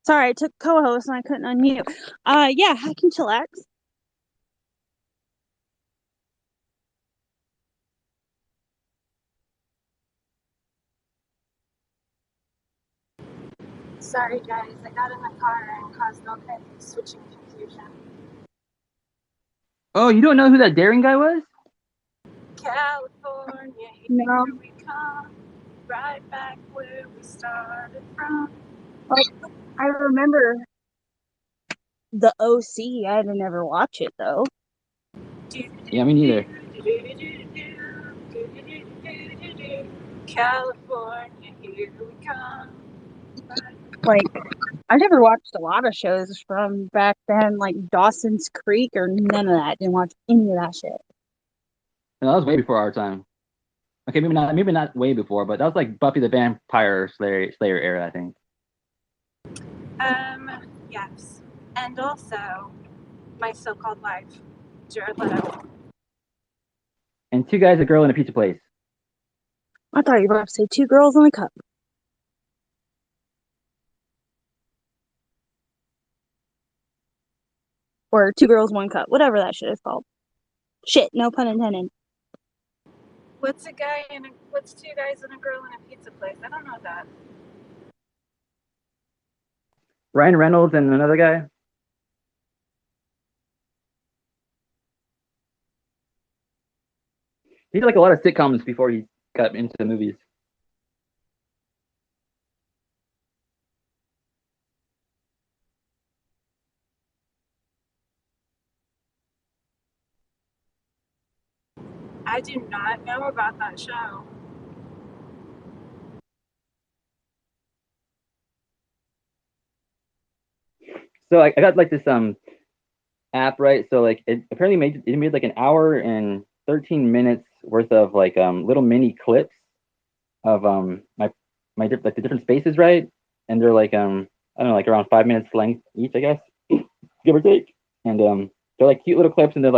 F: Sorry, I took co-host and I couldn't unmute. Yeah, I can chillax.
P: Sorry guys, I got in the car and caused all kinds of switching confusion.
K: Oh, you don't know who that daring guy was?
P: California, here
F: No.
P: we come, right back where we started from.
F: Oh, I remember the OC. I didn't ever watch it though.
K: Yeah, me neither.
P: California, here we come.
F: Like, I never watched a lot of shows from back then, like Dawson's Creek or none of that. Didn't watch any of that shit.
K: No, that was way before our time. Okay, maybe not way before, but that was like Buffy the Vampire Slayer era, I think.
P: Yes. And also, My So-Called Life, Jared Leto.
K: And Two Guys, a Girl, in a Pizza Place.
F: I thought you were about to say Two Girls in a Cup. Or Two Girls, One Cup. Whatever that shit is called. Shit, no pun intended.
P: What's two guys and a girl in a pizza place? I don't know that.
K: Ryan Reynolds and another guy. He did like a lot of sitcoms before he got into the movies.
P: I do not know about that show.
K: So I got like this app, right? So like it apparently made like an hour and 13 minutes worth of like little mini clips of my like the different spaces, right? And they're like I don't know, like around 5 minutes length each, I guess, give or take. And they're like cute little clips, and they're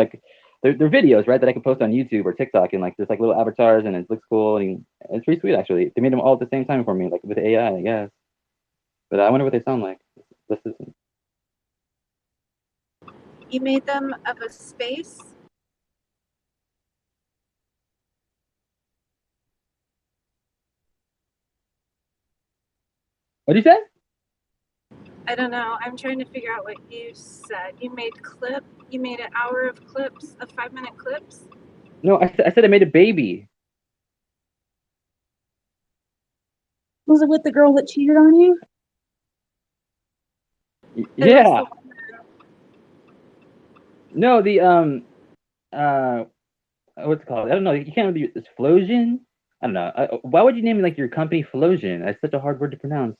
K: videos, right, that I can post on YouTube or TikTok, and like there's like little avatars, and it looks cool, and it's pretty sweet actually. They made them all at the same time for me, like with AI, I guess. But I wonder what they sound like. This is
P: You made them of a space?
K: what did you say?
P: I don't know. I'm trying to figure out what you said. You made an hour of clips, of 5-minute clips?
K: No, I said I made a baby.
F: Was it with the girl that cheated on you?
K: Yeah. No, the what's it called? I don't know. You can't really. It's Flosion. I don't know. Why would you name like your company Flosion? That's such a hard word to pronounce.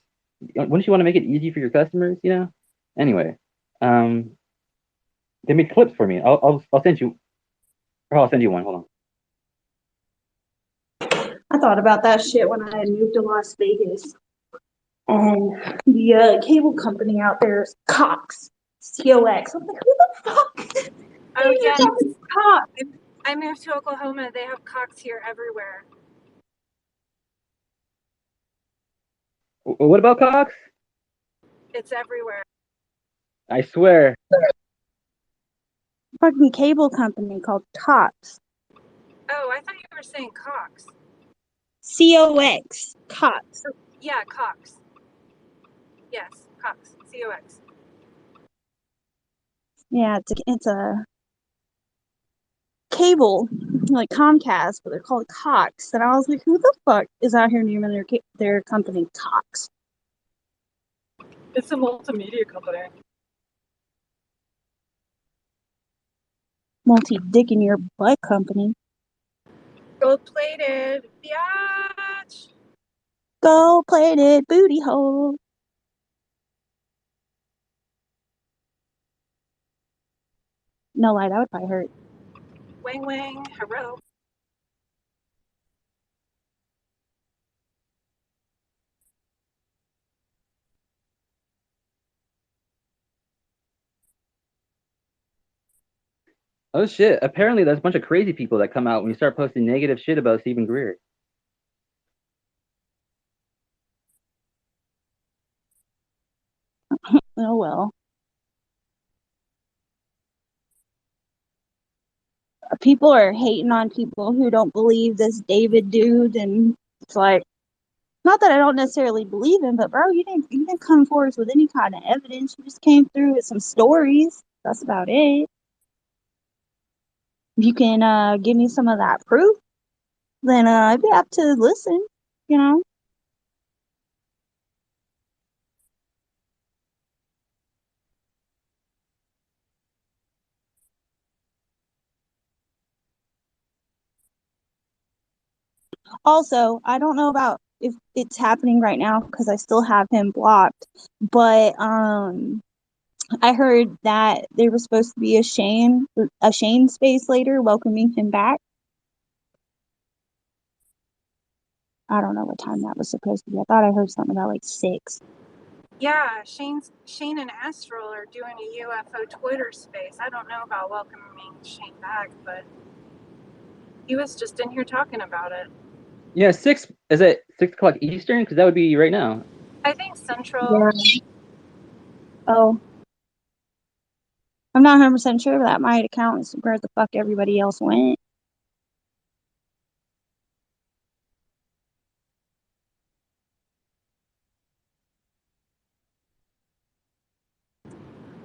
K: Wouldn't you want to make it easy for your customers? You know. Anyway, they made clips for me. I'll send you. Or I'll send you one. Hold on.
F: I thought about that shit when I had moved to Las Vegas. And the cable company out there is Cox. COX. I'm like, who the fuck?
P: Oh, yes.
F: Cox.
P: I moved to Oklahoma. They have Cox here everywhere.
K: What about Cox?
P: It's everywhere.
K: I swear.
F: Fucking cable company called Cox.
P: Oh, I thought you were saying Cox.
F: COX. Cox.
P: Yeah, Cox. Yes, Cox. COX.
F: Yeah, it's a cable, like Comcast, but they're called Cox. And I was like, who the fuck is out here naming their company Cox?
P: It's a multimedia company.
F: Multi-dick in your butt company.
P: Gold-plated. Biatch.
F: Gold-plated booty hole. No lie, that would probably hurt.
P: Wang wang, hello.
K: Oh shit! Apparently, there's a bunch of crazy people that come out when you start posting negative shit about Stephen Greer.
F: Oh well. People are hating on people who don't believe this David dude, and it's like, not that I don't necessarily believe him, but bro, you didn't come forward with any kind of evidence. You just came through with some stories. That's about it. If you can give me some of that proof, then I'd be apt to listen. You know. Also, I don't know about if it's happening right now because I still have him blocked, but I heard that there was supposed to be a Shane space later welcoming him back. I don't know what time that was supposed to be. I thought I heard something about like 6.
P: Yeah, Shane and Astral are doing a UFO Twitter space. I don't know about welcoming Shane back, but he was just in here talking about it.
K: Yeah, 6 is it 6 o'clock Eastern? Because that would be right now.
P: I think Central.
F: Yeah. Oh. I'm not 100% sure, but that might account as where the fuck everybody else went.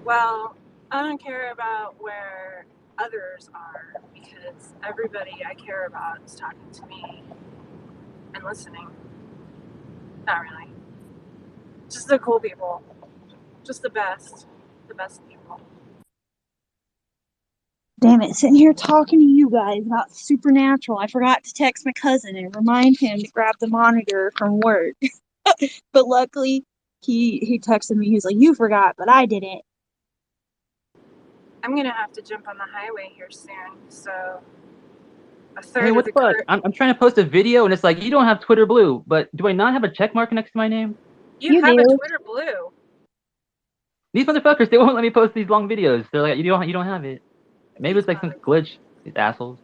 P: Well, I don't care about where others are because everybody I care about is talking to me and listening. Not really. Just the cool people. Just the best. The best people.
F: Damn it, sitting here talking to you guys about Supernatural. I forgot to text my cousin and remind him to grab the monitor from work. But luckily, he texted me. He was like, "You forgot, but I didn't."
P: I'm gonna have to jump on the highway here soon, so a
K: Hey,
P: third
K: what
P: of
K: the
P: the
K: fuck?
P: crew.
K: I'm trying to post a video and it's like, you don't have Twitter Blue, but do I not have a check mark next to my name?
P: You have a
F: do.
P: Twitter Blue.
K: These motherfuckers, they won't let me post these long videos. They're like, you don't have it. Maybe
P: These
K: it's like some
P: mother.
K: glitch. These assholes.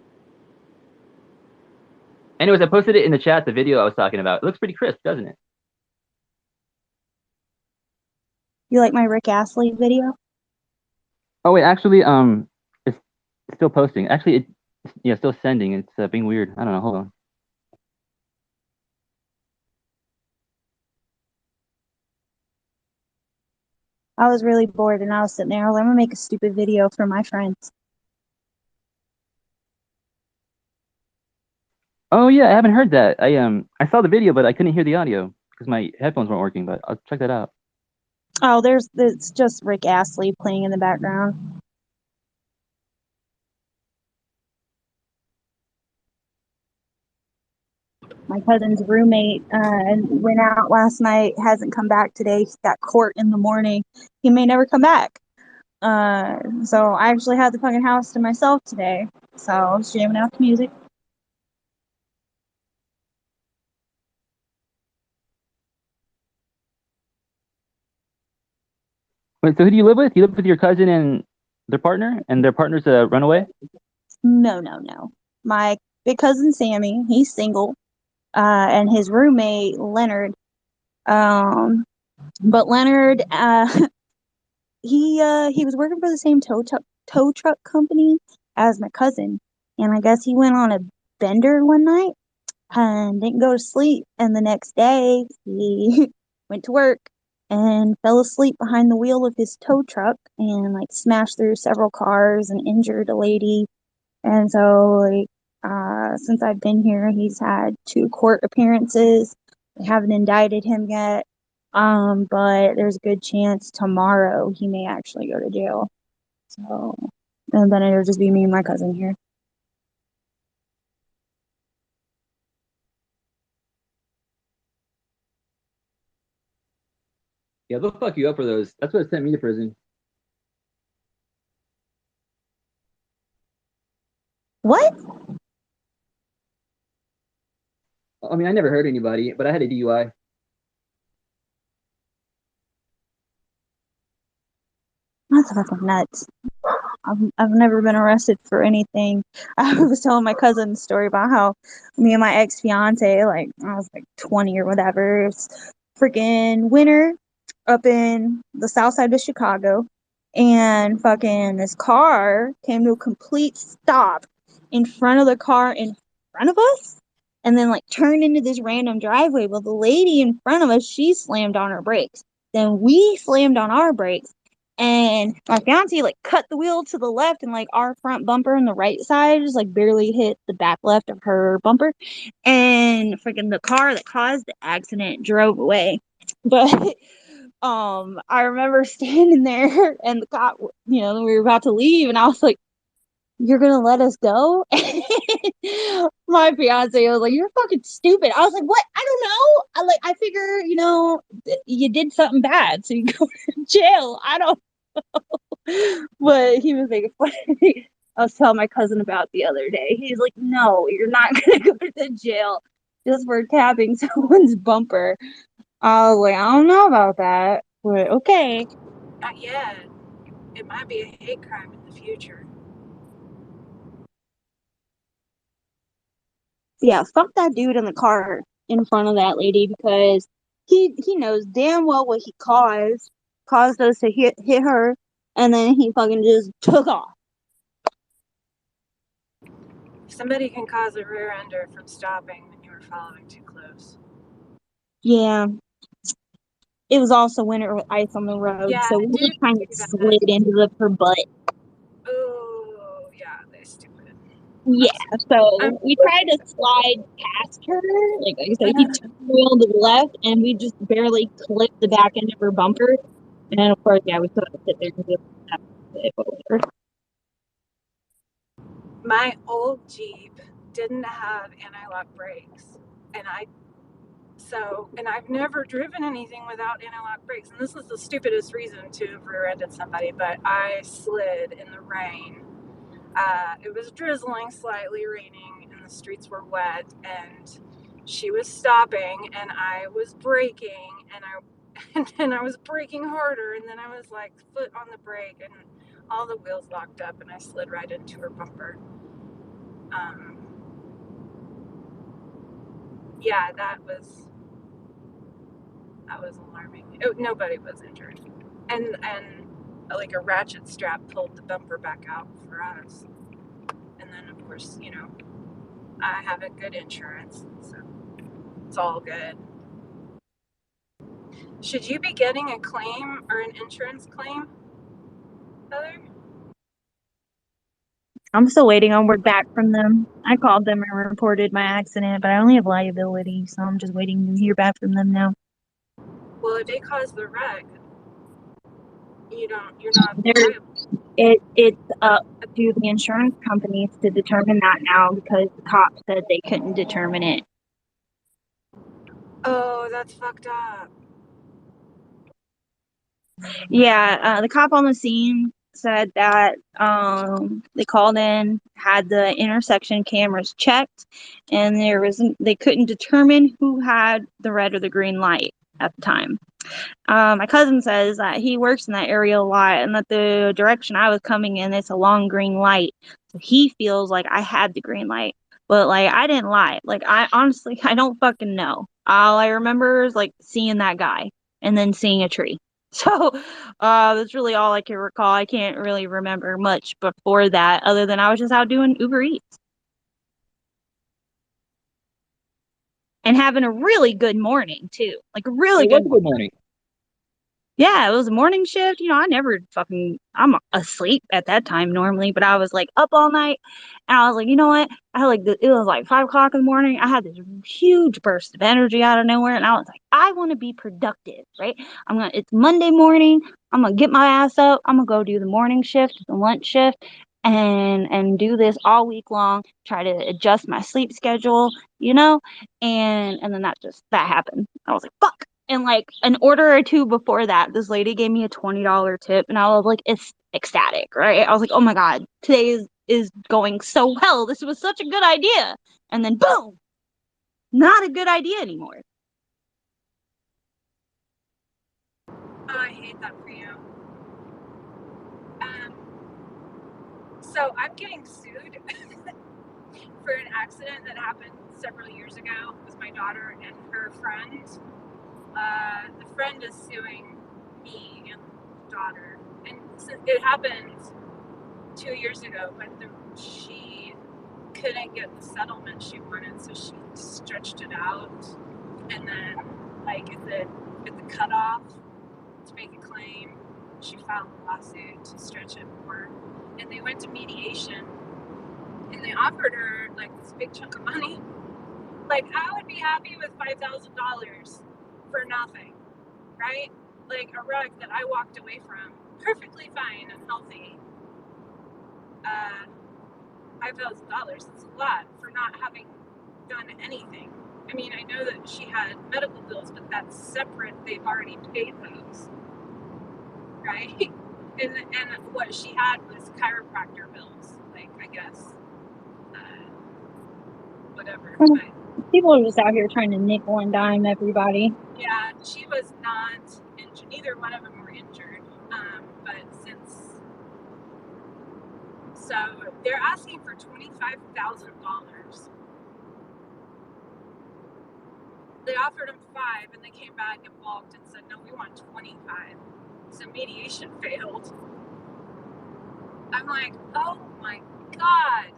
K: Anyways, I posted it in the chat, the video I was talking about. It looks pretty crisp, doesn't it?
F: You like my Rick Astley video?
K: Oh wait, actually, it's still posting. Actually, yeah, still sending. It's being weird. I don't know. Hold on.
F: I was really bored and I was sitting there. I was like, I'm gonna make a stupid video for my friends.
K: Oh yeah, I haven't heard that. I saw the video, but I couldn't hear the audio because my headphones weren't working. But I'll check that out.
F: Oh, it's just Rick Astley playing in the background. My cousin's roommate went out last night, hasn't come back today. He's got court in the morning. He may never come back. So I actually had the fucking house to myself today. So I was jamming out the music.
K: Wait, so who do you live with? You live with your cousin and their partner, and their partner's a runaway?
F: No. My big cousin Sammy, he's single, and his roommate Leonard. But Leonard, he was working for the same tow truck company as my cousin, and I guess he went on a bender one night and didn't go to sleep. And the next day, he went to work and fell asleep behind the wheel of his tow truck and like smashed through several cars and injured a lady. And so, like, since I've been here, he's had 2 court appearances. They haven't indicted him yet. But there's a good chance tomorrow he may actually go to jail. So, and then it'll just be me and my cousin here.
K: Yeah, they'll fuck you up for those. That's what sent me to prison.
F: What?
K: I mean, I never hurt anybody, but I had a DUI.
F: That's fucking nuts. I've never been arrested for anything. I was telling my cousin a story about how me and my ex-fiance, like I was like 20 or whatever, it's freaking winter up in the south side of Chicago, and fucking this car came to a complete stop in front of the car in front of us, and then like turned into this random driveway. Well, the lady in front of us, she slammed on her brakes. Then we slammed on our brakes. And my fiance like cut the wheel to the left, and like our front bumper on the right side just like barely hit the back left of her bumper. And freaking the car that caused the accident drove away. But I remember standing there and the cop, we were about to leave, and I was like, "You're gonna let us go?" My fiance was like, "You're fucking stupid." I was like, "What? I don't know. I figure, you did something bad, so you go to jail. I don't." But he was making fun of me. I was telling my cousin about the other day. He's like, "No, you're not gonna go to jail just for capping someone's bumper." I was like, "I don't know about that, but okay."
P: Not yet. It might be a hate crime in the future.
F: Yeah, fuck that dude in the car in front of that lady, because he knows damn well what he caused us to hit her, and then he fucking just took off.
P: Somebody can cause a rear ender from stopping when you were following too close.
F: Yeah. It was also winter with ice on the road,
P: Yeah,
F: so
P: the
F: we
P: dude
F: just kind of
P: do that.
F: slid into her butt.
P: Oh, yeah, they're stupid.
F: Yeah, so we tried to slide past her. Like I said, he turned the wheel to the left, and we just barely clipped the back end of her bumper. And of course, yeah, we still had to sit there and deal with that. But whatever.
P: My old Jeep didn't have anti-lock brakes, and I've never driven anything without anti-lock brakes, and this is the stupidest reason to have rear-ended somebody, but I slid in the rain. It was drizzling, slightly raining, and the streets were wet, and she was stopping, and I was braking, and then I was braking harder, and then I was like foot on the brake, and all the wheels locked up, and I slid right into her bumper. Yeah, that was alarming. Nobody was injured, and like a ratchet strap pulled the bumper back out for us, and then of course I have a good insurance, so it's all good. Should you be getting a claim or an insurance claim, Heather?
F: I'm still waiting on word back from them. I called them and reported my accident, but I only have liability, so I'm just waiting to hear back from them now.
P: Well, if they caused the wreck, you're not liable.
F: It's up to the insurance companies to determine that now, because the cops said they couldn't determine it.
P: Oh, that's fucked up.
F: Yeah, the cop on the scene said that they called in, had the intersection cameras checked, and they couldn't determine who had the red or the green light at the time. My cousin says that he works in that area a lot, and that the direction I was coming in, it's a long green light. So he feels like I had the green light, but like I didn't lie. Like I honestly, I don't fucking know. All I remember is like seeing that guy and then seeing a tree. So that's really all I can recall. I can't really remember much before that, other than I was just out doing Uber Eats and having a really good morning too, like a really
K: It was
F: good
K: a good morning.
F: Yeah, it was a morning shift. I'm asleep at that time normally, but I was like up all night, and I was like, you know what? It was like 5 o'clock in the morning. I had this huge burst of energy out of nowhere, and I was like, I want to be productive, right? It's Monday morning. I'm going to get my ass up. I'm going to go do the morning shift, the lunch shift, and do this all week long, try to adjust my sleep schedule, and then that happened. I was like, fuck. And like an order or two before that, this lady gave me a $20 tip, and I was like, it's ecstatic, right? I was like, oh my God, today is is going so well. This was such a good idea. And then boom, not a good idea anymore.
P: Oh, I hate that for you. So I'm getting sued for an accident that happened several years ago with my daughter and her friend. The friend is suing me and the daughter, and it happened 2 years ago, but she couldn't get the settlement she wanted, so she stretched it out, and then like at the cutoff to make a claim, she filed a lawsuit to stretch it more, and they went to mediation, and they offered her like this big chunk of money. Like, I would be happy with $5,000 for nothing, right? Like a rug that I walked away from perfectly fine and healthy. $5,000 is a lot for not having done anything. I mean, I know that she had medical bills, but that's separate. They've already paid those, right? And what she had was chiropractor bills, like, I guess, whatever. But
F: people are just out here trying to nickel and dime everybody.
P: yeah, she was not injured. Neither one of them were injured. But so they're asking for $25,000. They offered him $5,000, and they came back and balked and said, no, we want $25,000. So mediation failed. I'm like, oh my God.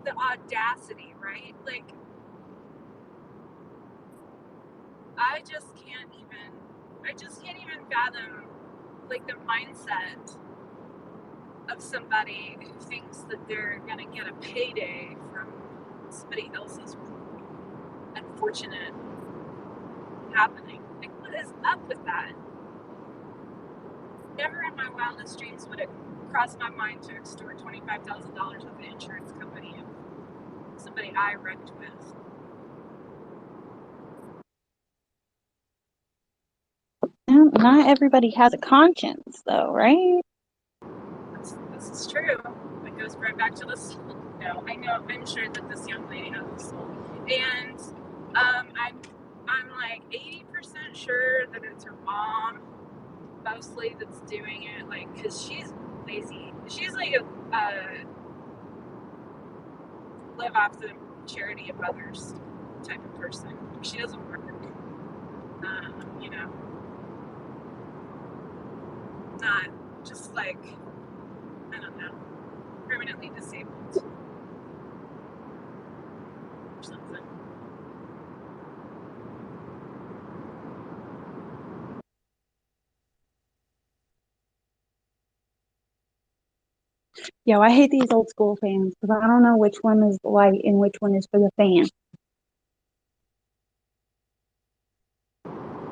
P: The audacity, right? Like, I just can't even fathom, like, the mindset of somebody who thinks that they're gonna get a payday from somebody else's unfortunate happening. Like, what is up with that? Never in my wildest dreams would it cross my mind to extort $25,000 of the insurance company of somebody I wrecked with.
F: Not everybody has a conscience, though, right?
P: This is true. It goes right back to this. I'm sure that this young lady has a soul, and I'm like 80% sure that it's her mom, mostly, that's doing it. Like, because she's lazy. She's like a live off the charity of others type of person. She doesn't work. Not just like, I don't know, permanently disabled or something.
F: Yo, I hate these old school fans because I don't know which one is the light and which one is for the fan.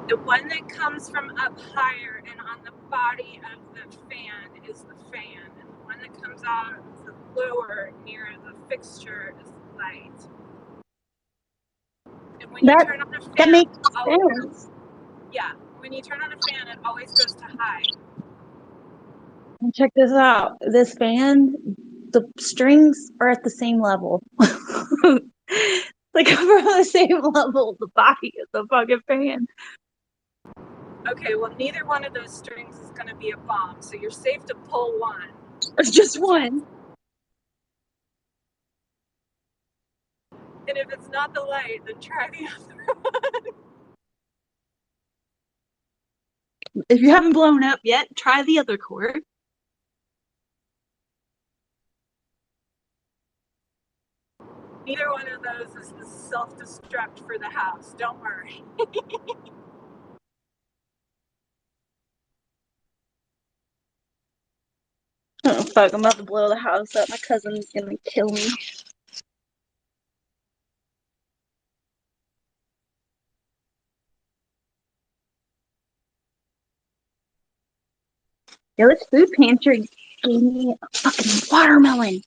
P: The one that comes from up higher and on the body of the fan is the fan, and the one that comes out of the lower near the fixture is the light. And when you turn on a fan,
F: that makes sense.
P: Yeah, when you turn on a fan, it always goes to high.
F: Check this out. This fan, the strings are at the same level. Like, from the same level, the body of the fucking fan.
P: Okay, well, neither one of those strings is going to be a bomb, so you're safe to pull one.
F: It's just one.
P: And if it's not the light, then try the other one.
F: If you haven't blown up yet, try the other cord.
P: Neither one of those is the self-destruct for the house. Don't worry.
F: Oh, fuck, I'm about to blow the house up. My cousin's gonna kill me. Yo, this food pantry gave me a fucking watermelon.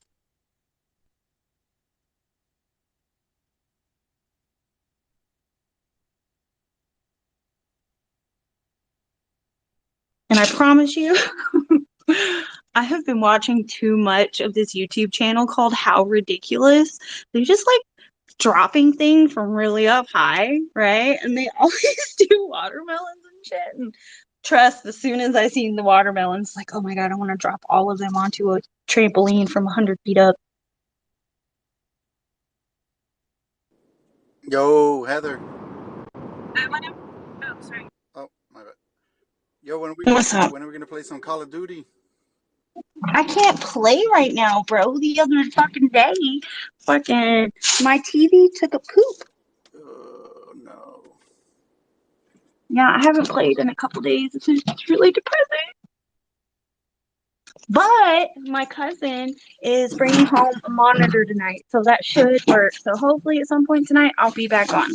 F: And I promise you, I have been watching too much of this YouTube channel called How Ridiculous. They're just like dropping things from really up high, right? And they always do watermelons and shit. And trust, as soon as I seen the watermelons, like, oh my god, I want to drop all of them onto a trampoline from 100 feet up.
Q: Yo, Heather.
P: I want to. Oh, sorry.
Q: Oh, my bad. Yo,
F: What's up?
Q: when are we gonna play some Call of Duty?
F: I can't play right now, bro. The other fucking day, fucking my TV took a poop.
Q: Oh no.
F: Yeah, I haven't played in a couple days. It's really depressing. But my cousin is bringing home a monitor tonight, so that should work. So hopefully at some point tonight, I'll be back on.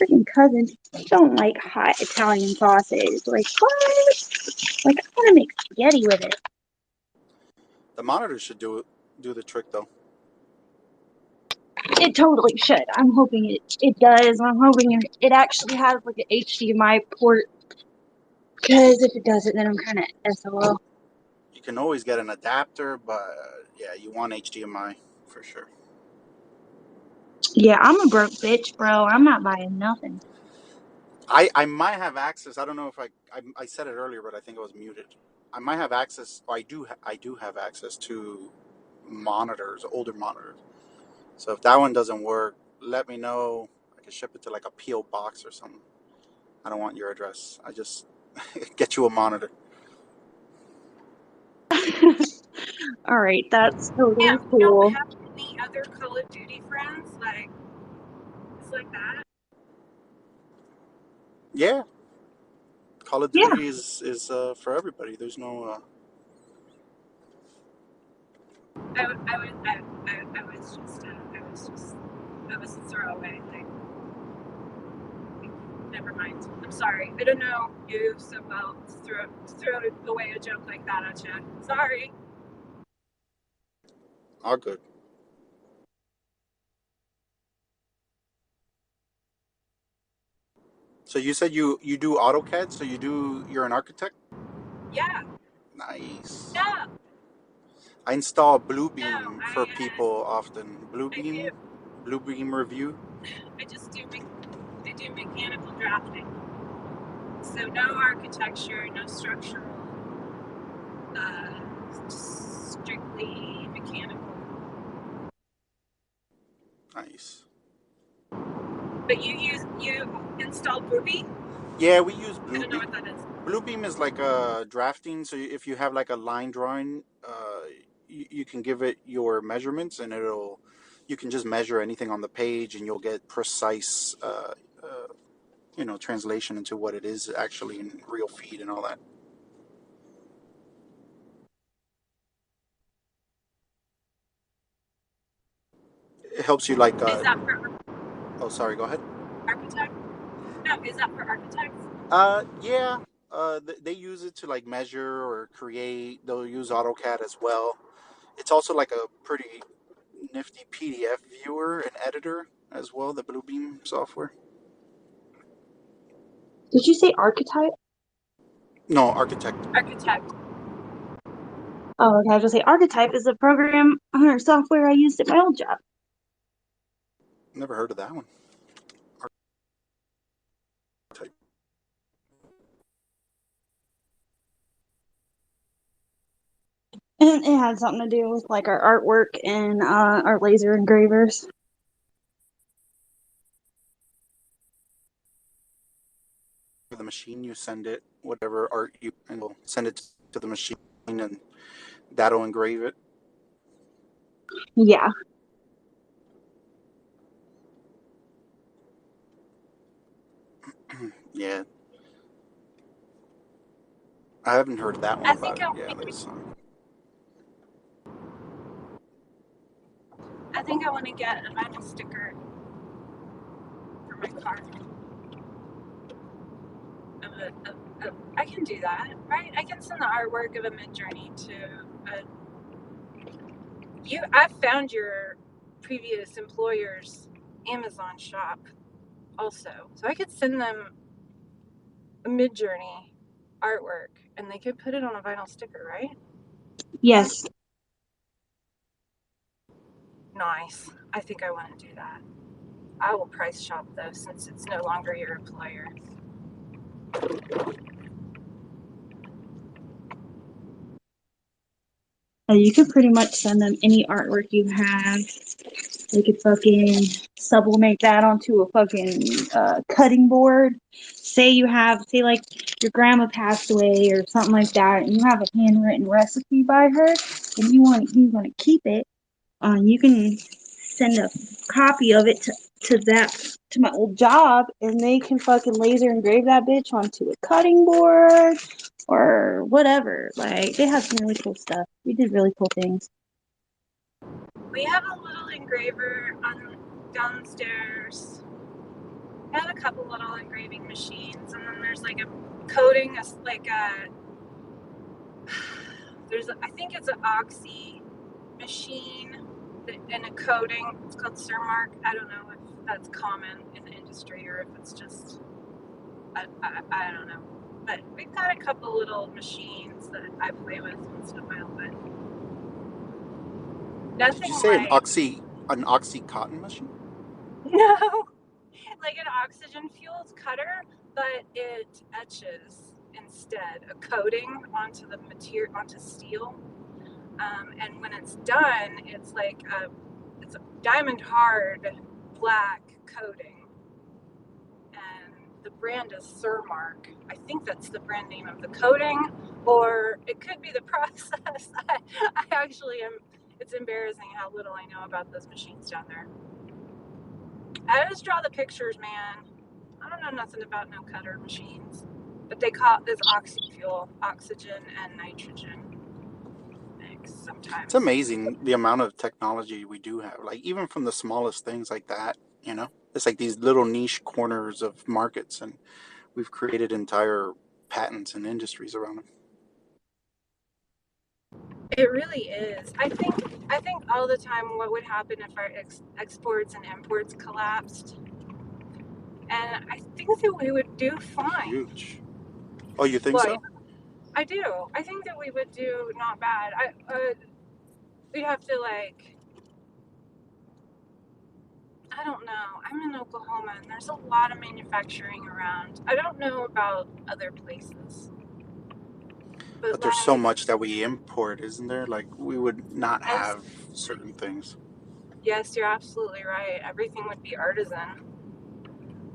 F: Freaking cousin, I don't like hot Italian sausage. Like what? Like I want to make spaghetti with it.
Q: The monitor should do the trick though.
F: It totally should. I'm hoping it does. I'm hoping it actually has like an HDMI port. Because if it doesn't, then I'm kind of SOL.
Q: You can always get an adapter, but yeah, you want HDMI for sure.
F: Yeah, I'm a broke bitch, bro. I'm not buying nothing.
Q: I might have access. I don't know if I said it earlier, but I think I was muted. I might have access. I do have access to monitors, older monitors. So if that one doesn't work, let me know. I can ship it to like a PO box or something. I don't want your address. I just get you a monitor.
F: All right, that's totally
P: Yeah, we don't
F: cool.
P: have any other Call of Duty friends. Like, it's like that.
Q: Yeah, Call of
F: Yeah.
Q: Duty is for everybody. There's no.
P: I was a throwaway thing. Never mind. I'm sorry. I don't know you so well to throw away a joke like that at you. Sorry.
Q: All good. So you said you do AutoCAD. So you're an architect.
P: Yeah.
Q: Nice.
P: No.
Q: I install
P: No.
Q: Bluebeam for people often.
P: I do.
Q: Bluebeam review.
P: I just do. I do mechanical drafting. So no architecture, no structural. Strictly mechanical.
Q: Nice.
P: But you installed Ruby?
Q: Yeah, we use
P: I don't know
Q: Bluebeam.
P: what that is.
Q: Bluebeam is like a drafting. So if you have like a line drawing, you can give it your measurements, and you can just measure anything on the page, and you'll get precise, translation into what it is actually in real feet and all that. It helps you like.
P: Is that for
Q: Oh, sorry. Go ahead.
P: architect? No, is that for architects?
Q: Yeah. They use it to like measure or create. They'll use AutoCAD as well. It's also like a pretty nifty PDF viewer and editor as well. The Bluebeam software.
F: Did you say archetype?
Q: No, architect.
P: Architect.
F: Oh, okay. I was gonna say archetype is a program or software I used at my old job.
Q: Never heard of that one. Archetype.
F: And it had something to do with like our artwork and our laser engravers.
Q: For the machine, you send it whatever art and we'll send it to the machine, and that'll engrave it.
F: Yeah.
Q: Yeah, I haven't heard of that one, but yeah, there's.
P: I think I want to get a vinyl sticker for my car. I can do that, right? I can send the artwork of a Midjourney to you. I've found your previous employer's Amazon shop also, so I could send them a Midjourney artwork, and they could put it on a vinyl sticker, right?
F: Yes.
P: Nice. I think I want to do that. I will price shop though, since it's no longer your employer.
F: You could pretty much send them any artwork you have. They could fucking sublimate that onto a fucking cutting board. Say like your grandma passed away or something like that, and you have a handwritten recipe by her, and you want to keep it. You can send a copy of it to my old job, and they can fucking laser engrave that bitch onto a cutting board or whatever. Like, they have some really cool stuff. We did really cool things.
P: We have a little engraver downstairs. I have a couple little engraving machines, and then there's like a coating, I think it's an oxy machine and a coating. It's called Surmark. I don't know if that's common in the industry or if it's just, I don't know. But we've got a couple little machines that I play with once in a while, but nothing.
Q: Did you say
P: like
Q: an oxycontin machine?
P: No, like an oxygen fueled cutter, but it etches instead a coating onto the material, onto steel. And when it's done, it's like it's a diamond hard black coating, and the brand is Surmark. I think that's the brand name of the coating, or it could be the process. I actually am. It's embarrassing how little I know about those machines down there. I just draw the pictures, man. I don't know nothing about no cutter machines, but they call this oxy fuel, oxygen and nitrogen. Sometimes
Q: it's amazing the amount of technology we do have, like even from the smallest things like that, it's like these little niche corners of markets, and we've created entire patents and industries around them.
P: It really is. I think all the time what would happen if our exports and imports collapsed, and I think that we would do fine.
Q: Huge. Oh, you think so?
P: I do. I think that we would do not bad. We'd have to I don't know. I'm in Oklahoma, and there's a lot of manufacturing around. I don't know about other places.
Q: But there's so much that we import, isn't there? Like, we would not have certain things.
P: Yes, you're absolutely right. Everything would be artisan.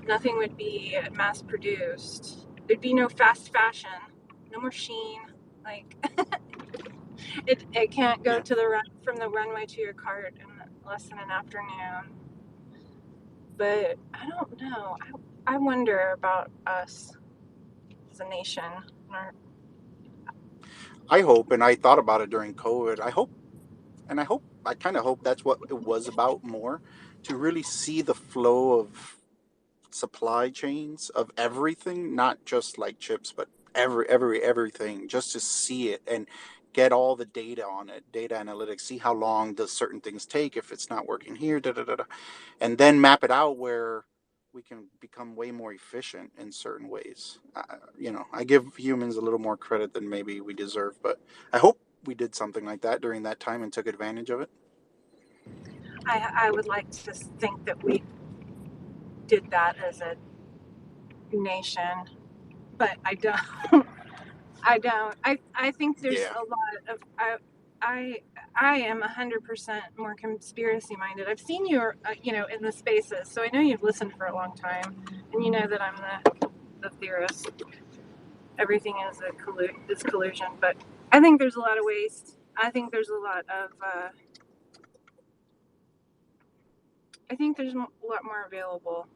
P: Nothing would be mass produced. There'd be no fast fashion, no more Sheen. Like, it can't go to from the runway to your cart in less than an afternoon. But I don't know. I wonder about us as a nation.
Q: I hope, and I thought about it during COVID. I kind of hope that's what it was about more, to really see the flow of supply chains of everything, not just like chips, but everything, just to see it and get all the data on it, data analytics, see how long does certain things take if it's not working here, and then map it out where we can become way more efficient in certain ways. I give humans a little more credit than maybe we deserve, but I hope we did something like that during that time and took advantage of it.
P: I would like to think that we did that as a nation, but I don't. I don't. I think there's a lot of I am 100% more conspiracy minded. I've seen you, in the spaces, so I know you've listened for a long time, and you know that I'm the theorist. Everything is collusion, but I think there's a lot of waste. I think there's a lot of. I think there's a lot more available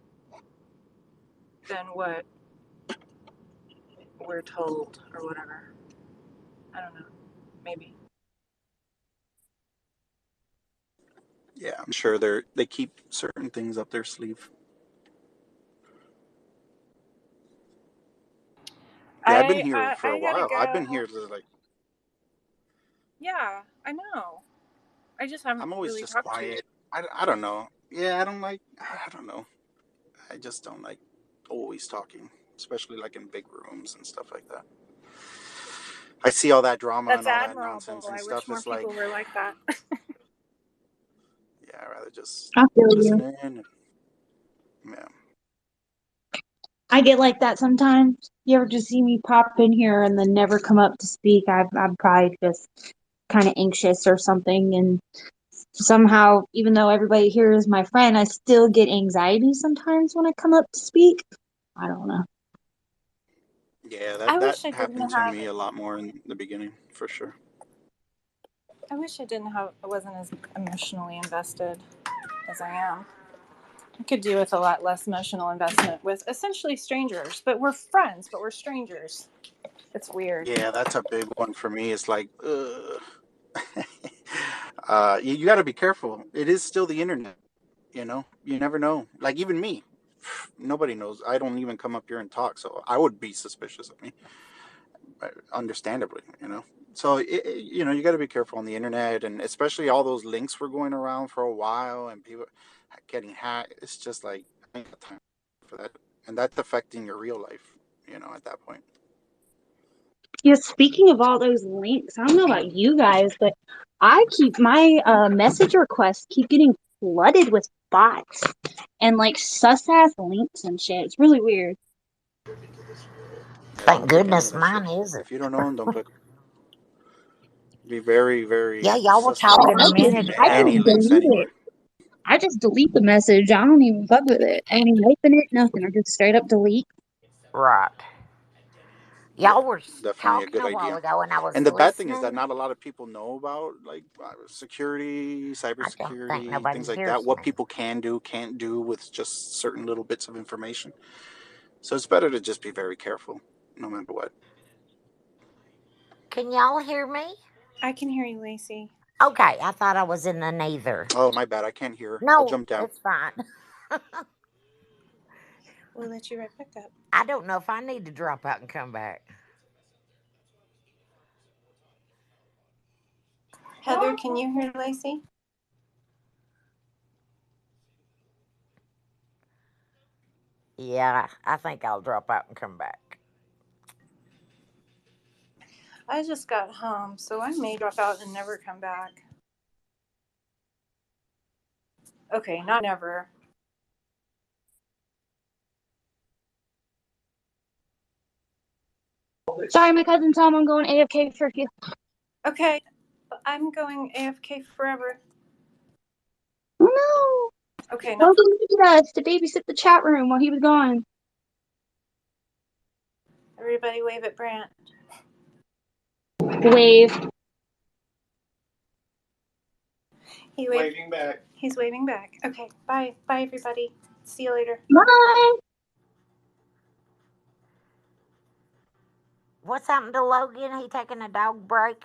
P: than what we're told or whatever. I don't know. Maybe.
Q: Yeah, I'm sure they keep certain things up their sleeve. Yeah, I've been
C: I
Q: here
C: I,
Q: for a
C: I gotta
Q: while. I've been
C: go.
Q: here to like
C: Yeah, I know. I just haven't
Q: I'm always
C: really
Q: just
C: talked to you.
Q: quiet. I don't know. Yeah, I don't know. I just don't like always talking, especially like in big rooms and stuff like that. I see all that drama
C: That's
Q: and all that
C: admirable.
Q: nonsense and
C: I wish
Q: stuff.
C: more
Q: It's like,
C: people were like that.
Q: yeah, I'd rather just
F: I feel
Q: listen
F: you.
Q: in. And, yeah.
F: I get like that sometimes. You ever just see me pop in here and then never come up to speak? I'm probably just kind of anxious or something. And somehow, even though everybody here is my friend, I still get anxiety sometimes when I come up to speak. I don't know.
Q: Yeah,
C: I
Q: that
C: wish I
Q: happened
C: didn't
Q: to
C: have.
Q: me a lot more in the beginning, for sure.
C: I wish I didn't have. I wasn't as emotionally invested as I am. I could do with a lot less emotional investment with essentially strangers, but we're friends, but we're strangers. It's weird.
Q: Yeah, that's a big one for me. It's like, you got to be careful. It is still the internet. You never know. Like even me, nobody knows. I don't even come up here and talk, so I would be suspicious of me, understandably. So you got to be careful on the internet, and especially all those links were going around for a while, and people getting hacked. It's just like I ain't got time for that, and that's affecting your real life. At that point.
F: Yeah, speaking of all those links, I don't know about you guys, but I keep my message requests keep getting flooded with bots and like sus ass links and shit. It's really weird.
Q: Yeah,
A: Thank
Q: don't click any of
A: goodness
Q: that shit.
A: mine isn't.
Q: If you don't know them, don't click. Be very,
A: Yeah,
Q: very
A: y'all were
F: Oh,
Q: suspect
A: talking a
Q: of
A: minute
F: I
Q: any
A: ago.
F: just
Q: links
F: delete it.
Q: anywhere.
F: I just delete the message. I don't even fuck with it. I don't even open it. Nothing. I just straight up delete.
A: Right.
Q: Yeah,
A: Y'all were
Q: definitely a
A: talking
Q: good
A: a while
Q: idea.
A: ago and I was
Q: And the bad thing is that
A: listening.
Q: not a lot of people know about like security,
A: I don't think
Q: cybersecurity,
A: nobody
Q: things like that.
A: hears
Q: What
A: me.
Q: people can do, can't do with just certain little bits of information. So it's better to just be very careful, no matter what.
A: Can y'all hear me?
C: I can hear you, Lacey.
A: Okay, I thought I was in the neither.
Q: Oh, my bad. I can't hear. I'll
A: No,
Q: jump down.
A: it's fine.
C: We'll let you right back up.
A: I don't know if I need to drop out and come back.
C: Heather, can you hear Lacey?
A: Yeah, I think I'll drop out and come back.
C: I just got home, so I may drop out and never come back. Okay, not never.
F: Sorry, my cousin told me I'm going AFK for a few.
C: Okay, I'm going AFK forever.
F: Oh no!
C: Okay, not.
F: Logan needed us to babysit the chat room while he was gone.
C: Everybody wave at Brant.
F: Wave.
C: Waving back. He's waving back. Okay, bye. Bye, everybody. See you later.
F: Bye.
A: What's happened to Logan? He taking a dog break?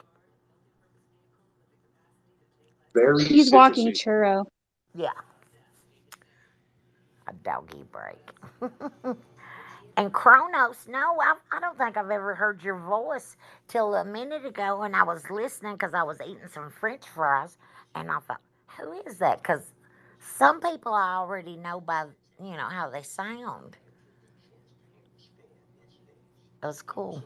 F: He's walking churro.
A: Yeah, a doggy break. And Kronos, no, I don't think I've ever heard your voice till a minute ago when I was listening because I was eating some French fries, and I thought, who is that? Because some people I already know by how they sound. That's cool.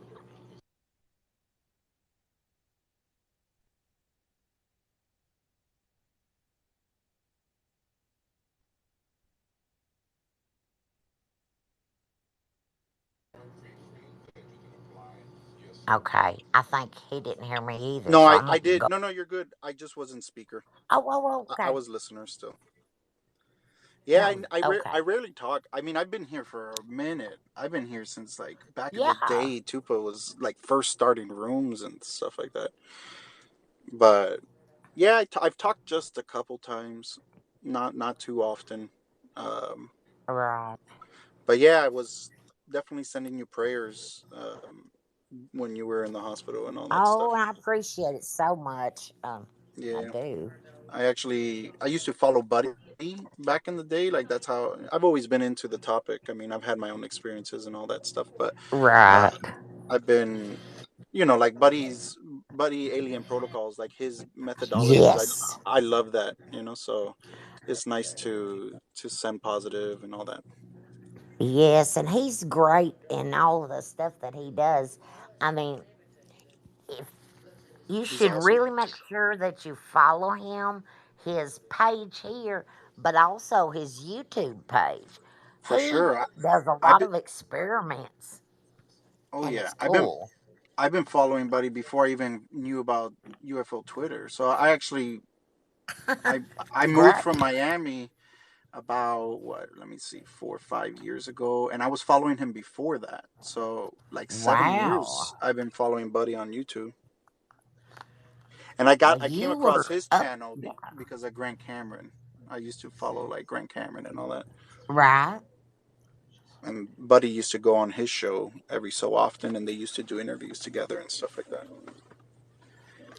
A: Okay, I think he didn't hear me either,
Q: No,
A: so
Q: I,
A: I'm
Q: I
A: gonna
Q: did.
A: go.
Q: No, you're good. I just wasn't speaker.
A: Oh,
Q: I
A: okay.
Q: was listener still. Yeah,
A: No,
Q: I
A: okay.
Q: rarely talk. I mean, I've been here for a minute. I've been here since like back in the
A: Yeah,
Q: day. Tupa was like first starting rooms and stuff like that. But yeah, I've talked just a couple times, not too often. Um,
A: right.
Q: but yeah, I was definitely sending you prayers when you were in the hospital and all that
A: Oh,
Q: stuff.
A: I appreciate it so much. I
Q: Yeah,
A: do.
Q: I used to follow Buddy back in the day. Like that's how I've always been into the topic. I mean, I've had my own experiences and all that stuff, but
A: Right.
Q: I've been, like Buddy Alien Protocols, like his methodologies. I
A: Yes.
Q: I love that. So it's nice to send positive and all that.
A: Yes, and he's great in all of the stuff that he does. I mean, if you
Q: He's
A: should
Q: awesome.
A: really make sure that you follow him, his page here, but also his YouTube page.
Q: For
A: He
Q: sure.
A: does a
Q: I've
A: lot
Q: been.
A: of experiments,
Q: Oh
A: and
Q: yeah,
A: it's cool.
Q: I've been following Buddy before I even knew about UFO Twitter. So I I moved
A: Great.
Q: from Miami about what, let me see, 4 or 5 years ago, and I was following him before that. So like seven
A: Wow.
Q: years I've been following Buddy on YouTube. And
A: Well,
Q: I came
A: you
Q: across
A: were
Q: his
A: up.
Q: channel
A: Yeah.
Q: because of Grant Cameron. I used to follow like Grant Cameron and all that.
A: Right.
Q: And Buddy used to go on his show every so often, and they used to do interviews together and stuff like that.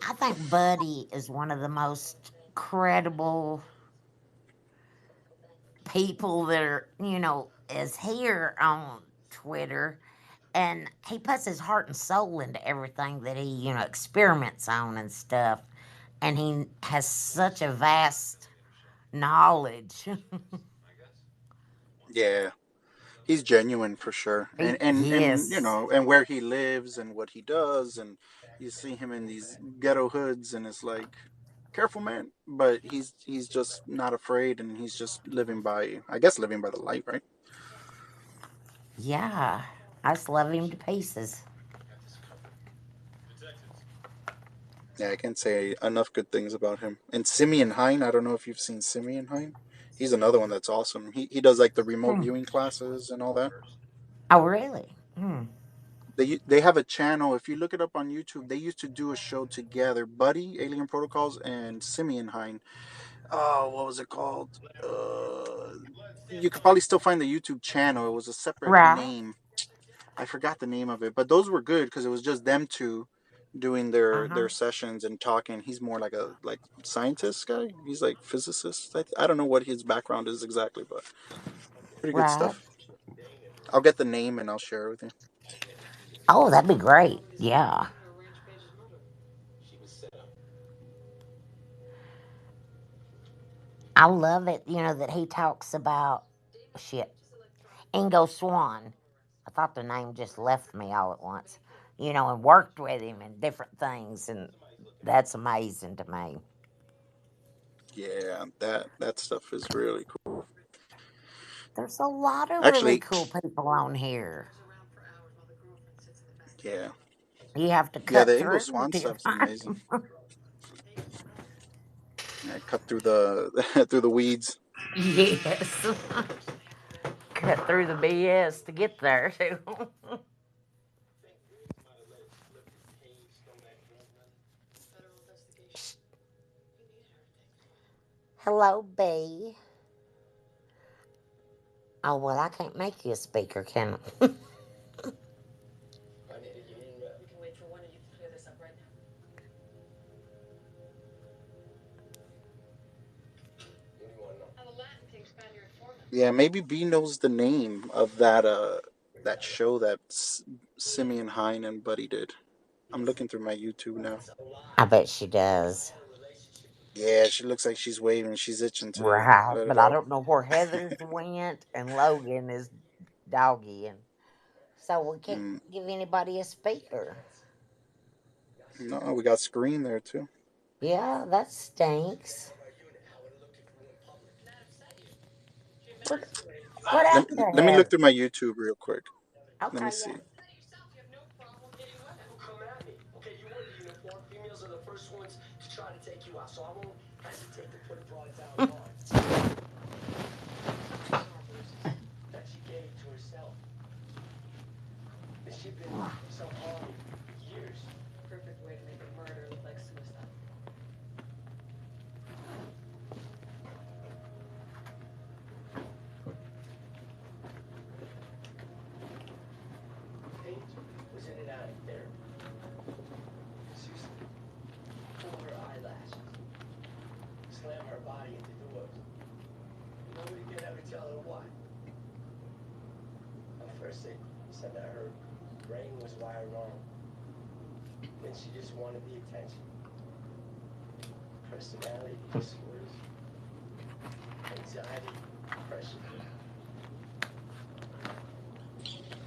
A: I think Buddy is one of the most credible people that is here on Twitter. And he puts his heart and soul into everything that he, experiments on and stuff. And he has such a vast knowledge.
Q: Yeah, he's genuine for sure. And
A: Yes.
Q: and where he lives and what he does, and you see him in these ghetto hoods, and it's like, careful man, but he's just not afraid, and he's just living by, I guess, living by the light, right?
A: Yeah. I just love him to pieces.
Q: Yeah, I can't say enough good things about him. And Simeon Hine, I don't know if you've seen Simeon Hine. He's another one that's awesome. He does like the remote
A: Hmm.
Q: viewing classes and all that.
A: Oh, really? Hmm.
Q: They have a channel. If you look it up on YouTube, they used to do a show together. Buddy, Alien Protocols, and Simeon Hine. Oh, what was it called? You could probably still find the YouTube channel. It was a separate
A: Right.
Q: name. I forgot the name of it, but those were good because it was just them two doing
A: Uh huh.
Q: their sessions and talking. He's more like a scientist guy. He's like physicist. I don't know what his background is exactly, but pretty good
A: Right.
Q: stuff. I'll get the name and I'll share it with you.
A: Oh, that'd be great. Yeah. I love it, that he talks about shit. Ingo Swan. I thought the name just left me all at once. And worked with him in different things, and that's amazing to me.
Q: Yeah, that stuff is really cool.
A: There's a lot of really
Q: Actually,
A: cool people on here.
Q: yeah,
A: You have to
Q: yeah, the
A: cut
Q: Ingo
A: through
Q: Swan
A: to
Q: stuff's
A: find
Q: amazing.
A: 'em.
Q: Yeah, cut through the through the weeds.
A: Yes. Cut through the BS to get there, too. Hello, B. Oh, well, I can't make you a speaker, can I?
Q: Yeah, maybe B knows the name of that show that Simeon Hine and Buddy did. I'm looking through my YouTube now.
A: I bet she does.
Q: Yeah, she looks like she's waving. She's itching to
A: Right,
Q: let it
A: but I
Q: out.
A: don't know where Heather's went and Logan is doggy, and so we can't
Q: Mm,
A: give anybody a speaker.
Q: no, we got Screen there too.
A: Yeah, that stinks. What, what
Q: Let,
A: happened to
Q: let me look
A: Heather?
Q: through my YouTube real quick. Let me
A: Okay, yeah.
Q: see.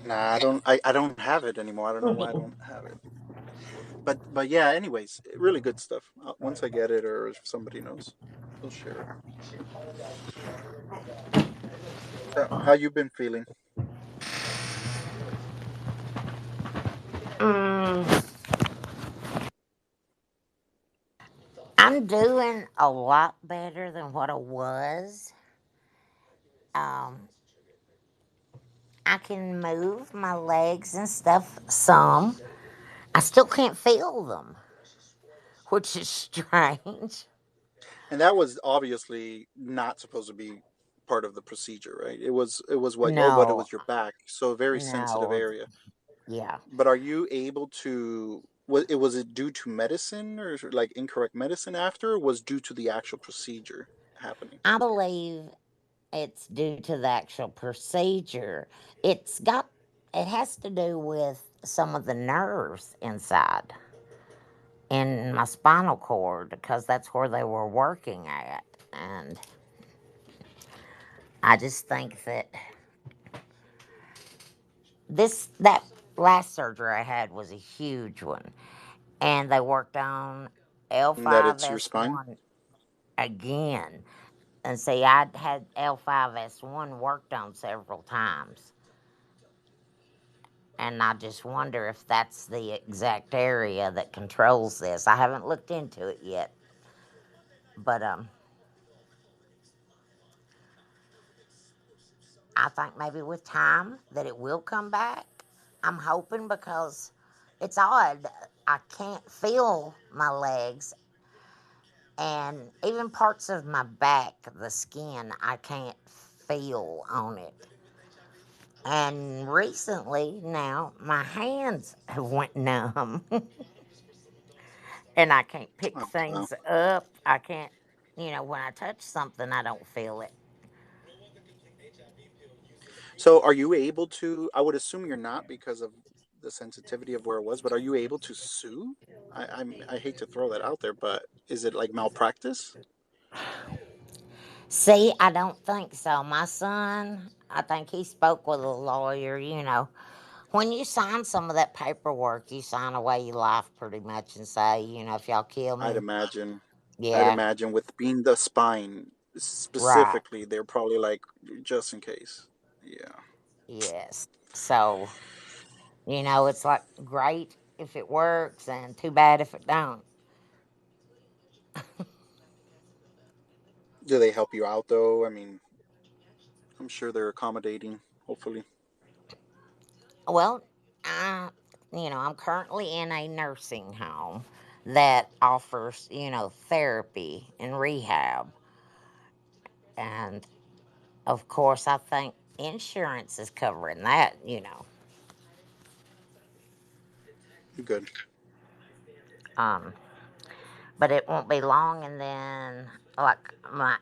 Q: Nah, I don't have it anymore. I don't know why I don't have it. But yeah. Anyways, really good stuff. Once I get it, or if somebody knows, we'll share it. So, how you been feeling?
A: Mm, I'm doing a lot better than what I was. Um, I can move my legs and stuff some. I still can't feel them, which is strange.
Q: And that was obviously not supposed to be part of the procedure, right? It was what? Oh, but it
A: No,
Q: was your back, so a very sensitive
A: no,
Q: area.
A: yeah.
Q: But are you able to? Was it due to medicine or like incorrect medicine after, or was due to the actual procedure happening?
A: I believe it's due to the actual procedure. It's got, it has to do with some of the nerves inside in my spinal cord because that's where they were working at. And I just think that that last surgery I had was a huge one. And they worked on
Q: And that it's your spine.
A: L5S1 again. And see, I'd had L5S1 worked on several times. And I just wonder if that's the exact area that controls this. I haven't looked into it yet, but I think maybe with time that it will come back. I'm hoping because it's odd. I can't feel my legs and even parts of my back, the skin, I can't feel on it. And recently now my hands have went numb and I can't pick
Q: Oh, wow.
A: things up. I can't, when I touch something, I don't feel it.
Q: So, are you able to? I would assume you're not because of the sensitivity of where it was. But are you able to sue? I hate to throw that out there, but is it like malpractice?
A: See, I don't think so. My son, I think he spoke with a lawyer. When you sign some of that paperwork, you sign away your life pretty much and say, if y'all kill
Q: I'd
A: me,
Q: imagine. I'd
A: yeah,
Q: imagine with being the spine
A: right,
Q: specifically, they're probably like just in case. Yeah.
A: yes. So, it's like great if it works and too bad if it don't.
Q: Do they help you out though? I mean, I'm sure they're accommodating. Hopefully.
A: Well, I'm currently in a nursing home that offers, therapy and rehab. And of course, I think insurance is covering that.
Q: Good.
A: Um, but it won't be long, and then, like, my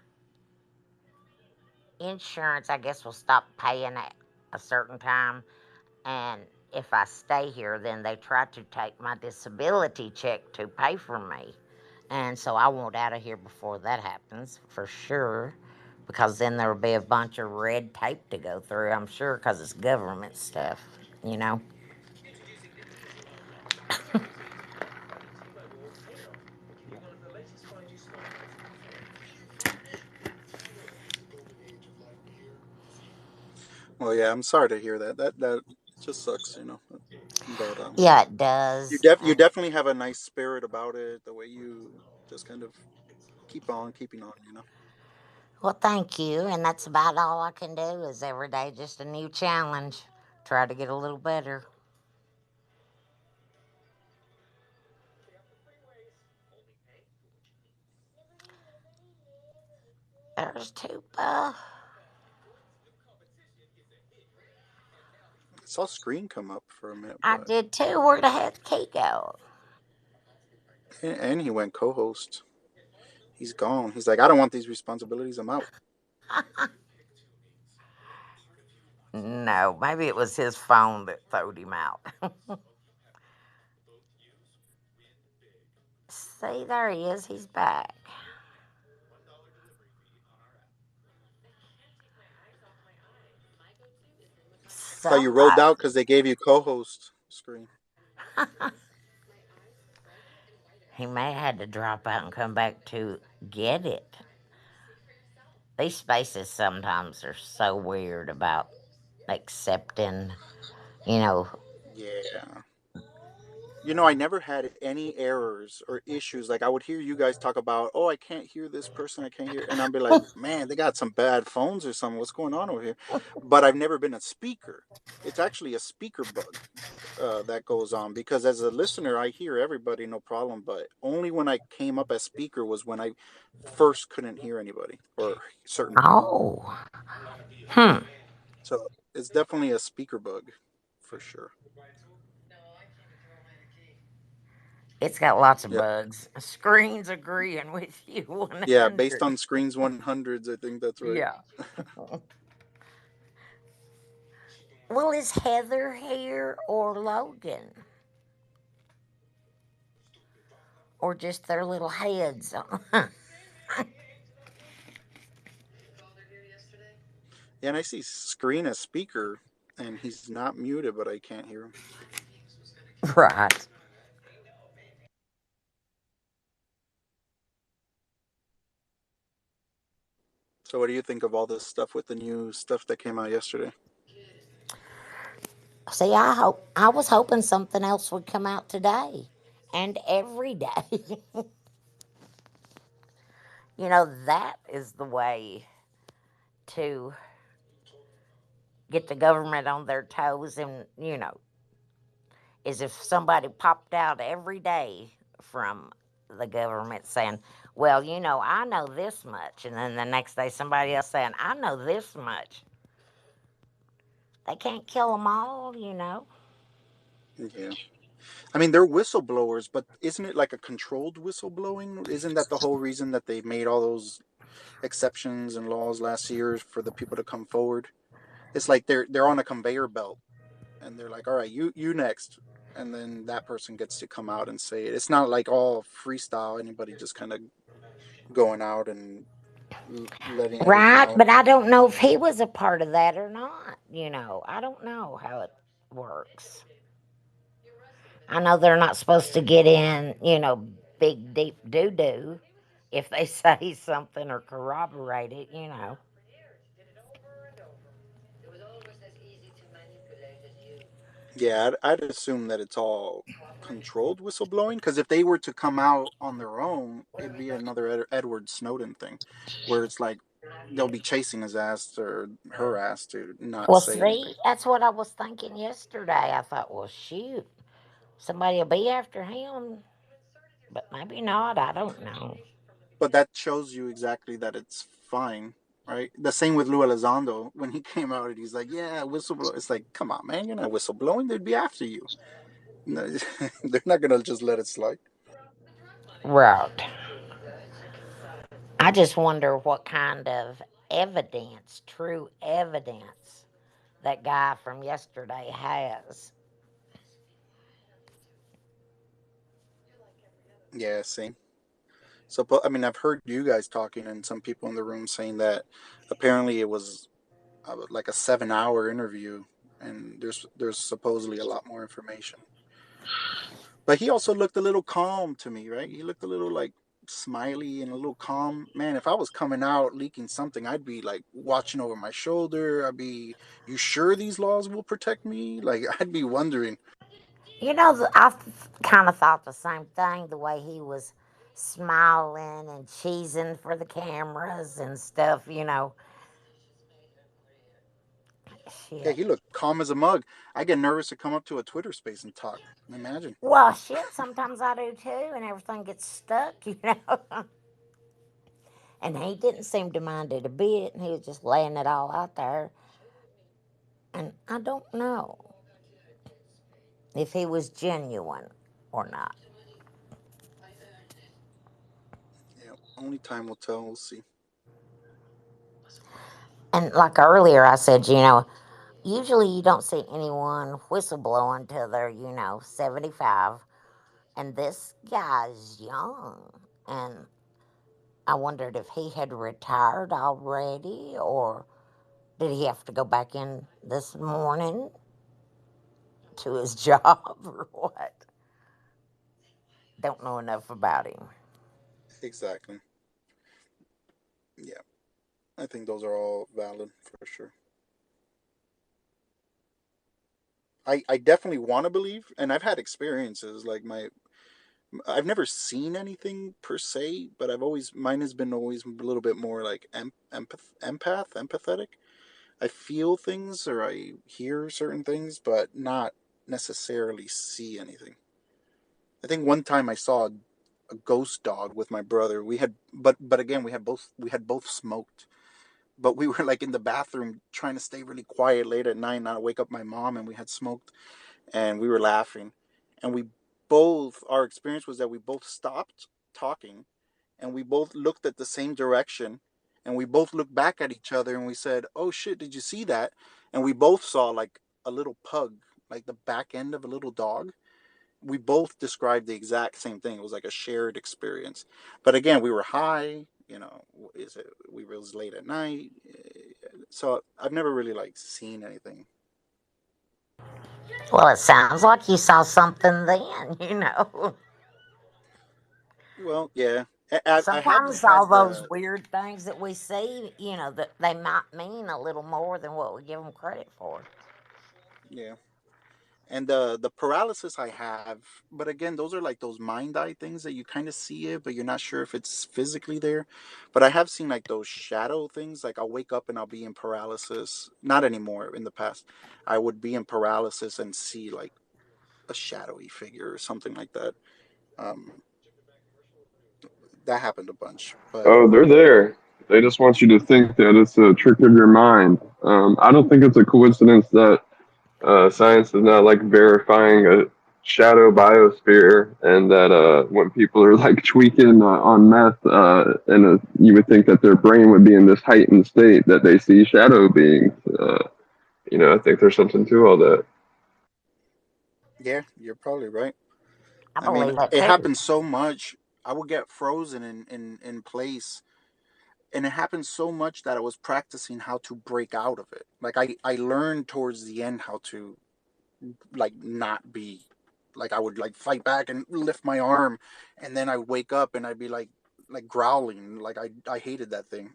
A: insurance, I guess, will stop paying at a certain time. And if I stay here, then they try to take my disability check to pay for me. And so I want out of here before that happens, for sure. Because then there will be a bunch of red tape to go through, I'm sure, because it's government stuff, you know?
Q: Well, yeah. I'm sorry to hear that. That just sucks, you know. But
A: Yeah, it
Q: you
A: does.
Q: you definitely have a nice spirit about it. The way you just kind of keep on keeping on, you know.
A: Well, thank you. And that's about all I can do is every day just a new challenge. Try to get a little better. There's Tupa.
Q: I saw screen come up for a minute,
A: I
Q: but
A: did too. Where the heck he go?
Q: and he went co-host. He's gone. He's like, I don't want these responsibilities. I'm out.
A: No, maybe it was his phone that throwed him out. See, there he is. He's back.
Q: Thought you rolled
A: Somebody.
Q: out because they gave you co-host screen.
A: He may have had to drop out and come back to get it. These spaces sometimes are so weird about accepting, you know.
Q: Yeah. You know, I never had any errors or issues. Like I would hear you guys talk about, oh, I can't hear this person, I can't hear, and I'd be like, man, they got some bad phones or something. What's going on over here? But I've never been a speaker. It's actually a speaker bug that goes on because as a listener, I hear everybody, no problem. But only when I came up as speaker was when I first couldn't hear anybody or certain people.
A: Oh, hmm.
Q: So it's definitely a speaker bug for sure.
A: It's got lots of
Q: Yeah.
A: bugs. Screens agreeing with you
Q: Yeah, based
A: 100.
Q: on screens 100s, I think that's right.
A: Yeah. Well, is Heather here or Logan? Or just their little heads?
Q: Yeah, and I see screen as speaker, and he's not muted, but I can't hear him.
A: Right.
Q: So, what do you think of all this stuff with the new stuff that came out yesterday?
A: See, I was hoping something else would come out today and every day. That is the way to get the government on their toes and, is if somebody popped out every day from the government saying, well, I know this much. And then the next day somebody else saying, I know this much. They can't kill them all.
Q: Yeah. I mean, they're whistleblowers, but isn't it like a controlled whistleblowing? Isn't that the whole reason that they made all those exceptions and laws last year for the people to come forward? It's like they're on a conveyor belt, and they're like, all right, you next, and then that person gets to come out and say it. It's not like all freestyle. Anybody just kind of going out and letting everything
A: Right,
Q: out.
A: but I don't know if he was a part of that or not. I don't know how it works. I know they're not supposed to get in, big deep doo doo if they say something or corroborate it.
Q: Yeah, I'd assume that it's all controlled whistleblowing because if they were to come out on their own, it'd be another Edward Snowden thing, where it's like they'll be chasing his ass or her ass to not
A: Well,
Q: say anything.
A: see, that's what I was thinking yesterday. I thought, well, shoot, somebody will be after him, but maybe not. I don't know.
Q: But that shows you exactly that it's fine, right? The same with Lou Elizondo when he came out and he's like, "Yeah, whistleblower." It's like, come on, man, you're not whistleblowing. They'd be after you. No, they're not gonna just let it slide.
A: Right. I just wonder what kind of evidence, true evidence, that guy from yesterday has.
Q: Yeah, same. So, I mean, I've heard you guys talking and some people in the room saying that apparently it was like a 7 hour interview, and there's supposedly a lot more information. But he also looked a little calm to me, right? He looked a little like smiley and a little calm. Man, if I was coming out leaking something, I'd be like watching over my shoulder. I'd be, you sure these laws will protect me? Like I'd be wondering.
A: I kind of thought the same thing, the way he was smiling and cheesing for the cameras and stuff.
Q: Yeah,
A: Shit.
Q: he looked calm as a mug. I get nervous to come up to a Twitter space and talk. Imagine.
A: Well, shit, sometimes I do too, and everything gets stuck. And he didn't seem to mind it a bit, and he was just laying it all out there. And I don't know if he was genuine or not.
Q: Yeah, only time will tell. We'll see.
A: And like earlier, I said, usually you don't see anyone whistleblowing till they're, 75. And this guy's young. And I wondered if he had retired already or did he have to go back in this morning to his job or what? Don't know enough about him.
Q: Exactly. Yeah, I think those are all valid for sure. I definitely want to believe, and I've had experiences like I've never seen anything per se, but mine has been always a little bit more like empathetic. I feel things or I hear certain things, but not necessarily see anything. I think one time I saw a ghost dog with my brother. We had, but again, we had both smoked, but we were like in the bathroom trying to stay really quiet late at night, not wake up my mom, and we had smoked, and we were laughing, and our experience was that we both stopped talking, and we both looked at the same direction, and we both looked back at each other, and we said, "Oh shit, did you see that?" And we both saw like a little pug, like the back end of a little dog. We both described the exact same thing. It was like a shared experience. But again, we were high. We was late at night, so I've never really like seen anything.
A: Well, it sounds like you saw something then.
Q: Well, yeah, I have
A: Sometimes all
Q: had
A: those
Q: the
A: weird things that we see, that they might mean a little more than what we give them credit for.
Q: yeah. And the paralysis I have, but again, those are like those mind eye things that you kind of see it, but you're not sure if it's physically there. But I have seen like those shadow things. Like I'll wake up and I'll be in paralysis. Not anymore. In the past, I would be in paralysis and see like a shadowy figure or something like that. Um, that happened a bunch, but
R: Oh, they're there. They just want you to think that it's a trick of your mind. I don't think it's a coincidence that science is now like verifying a shadow biosphere, and that when people are like tweaking on meth, you would think that their brain would be in this heightened state that they see shadow beings. I think there's something to all that.
Q: yeah, you're probably right.
A: I
Q: I mean,
A: believe that
Q: it
A: too.
Q: happens so much. I would get frozen in place, and it happened so much that I was practicing how to break out of it. Like I learned towards the end how to like not be like I would like fight back and lift my arm, and then I wake up and I'd be like growling like I hated that thing.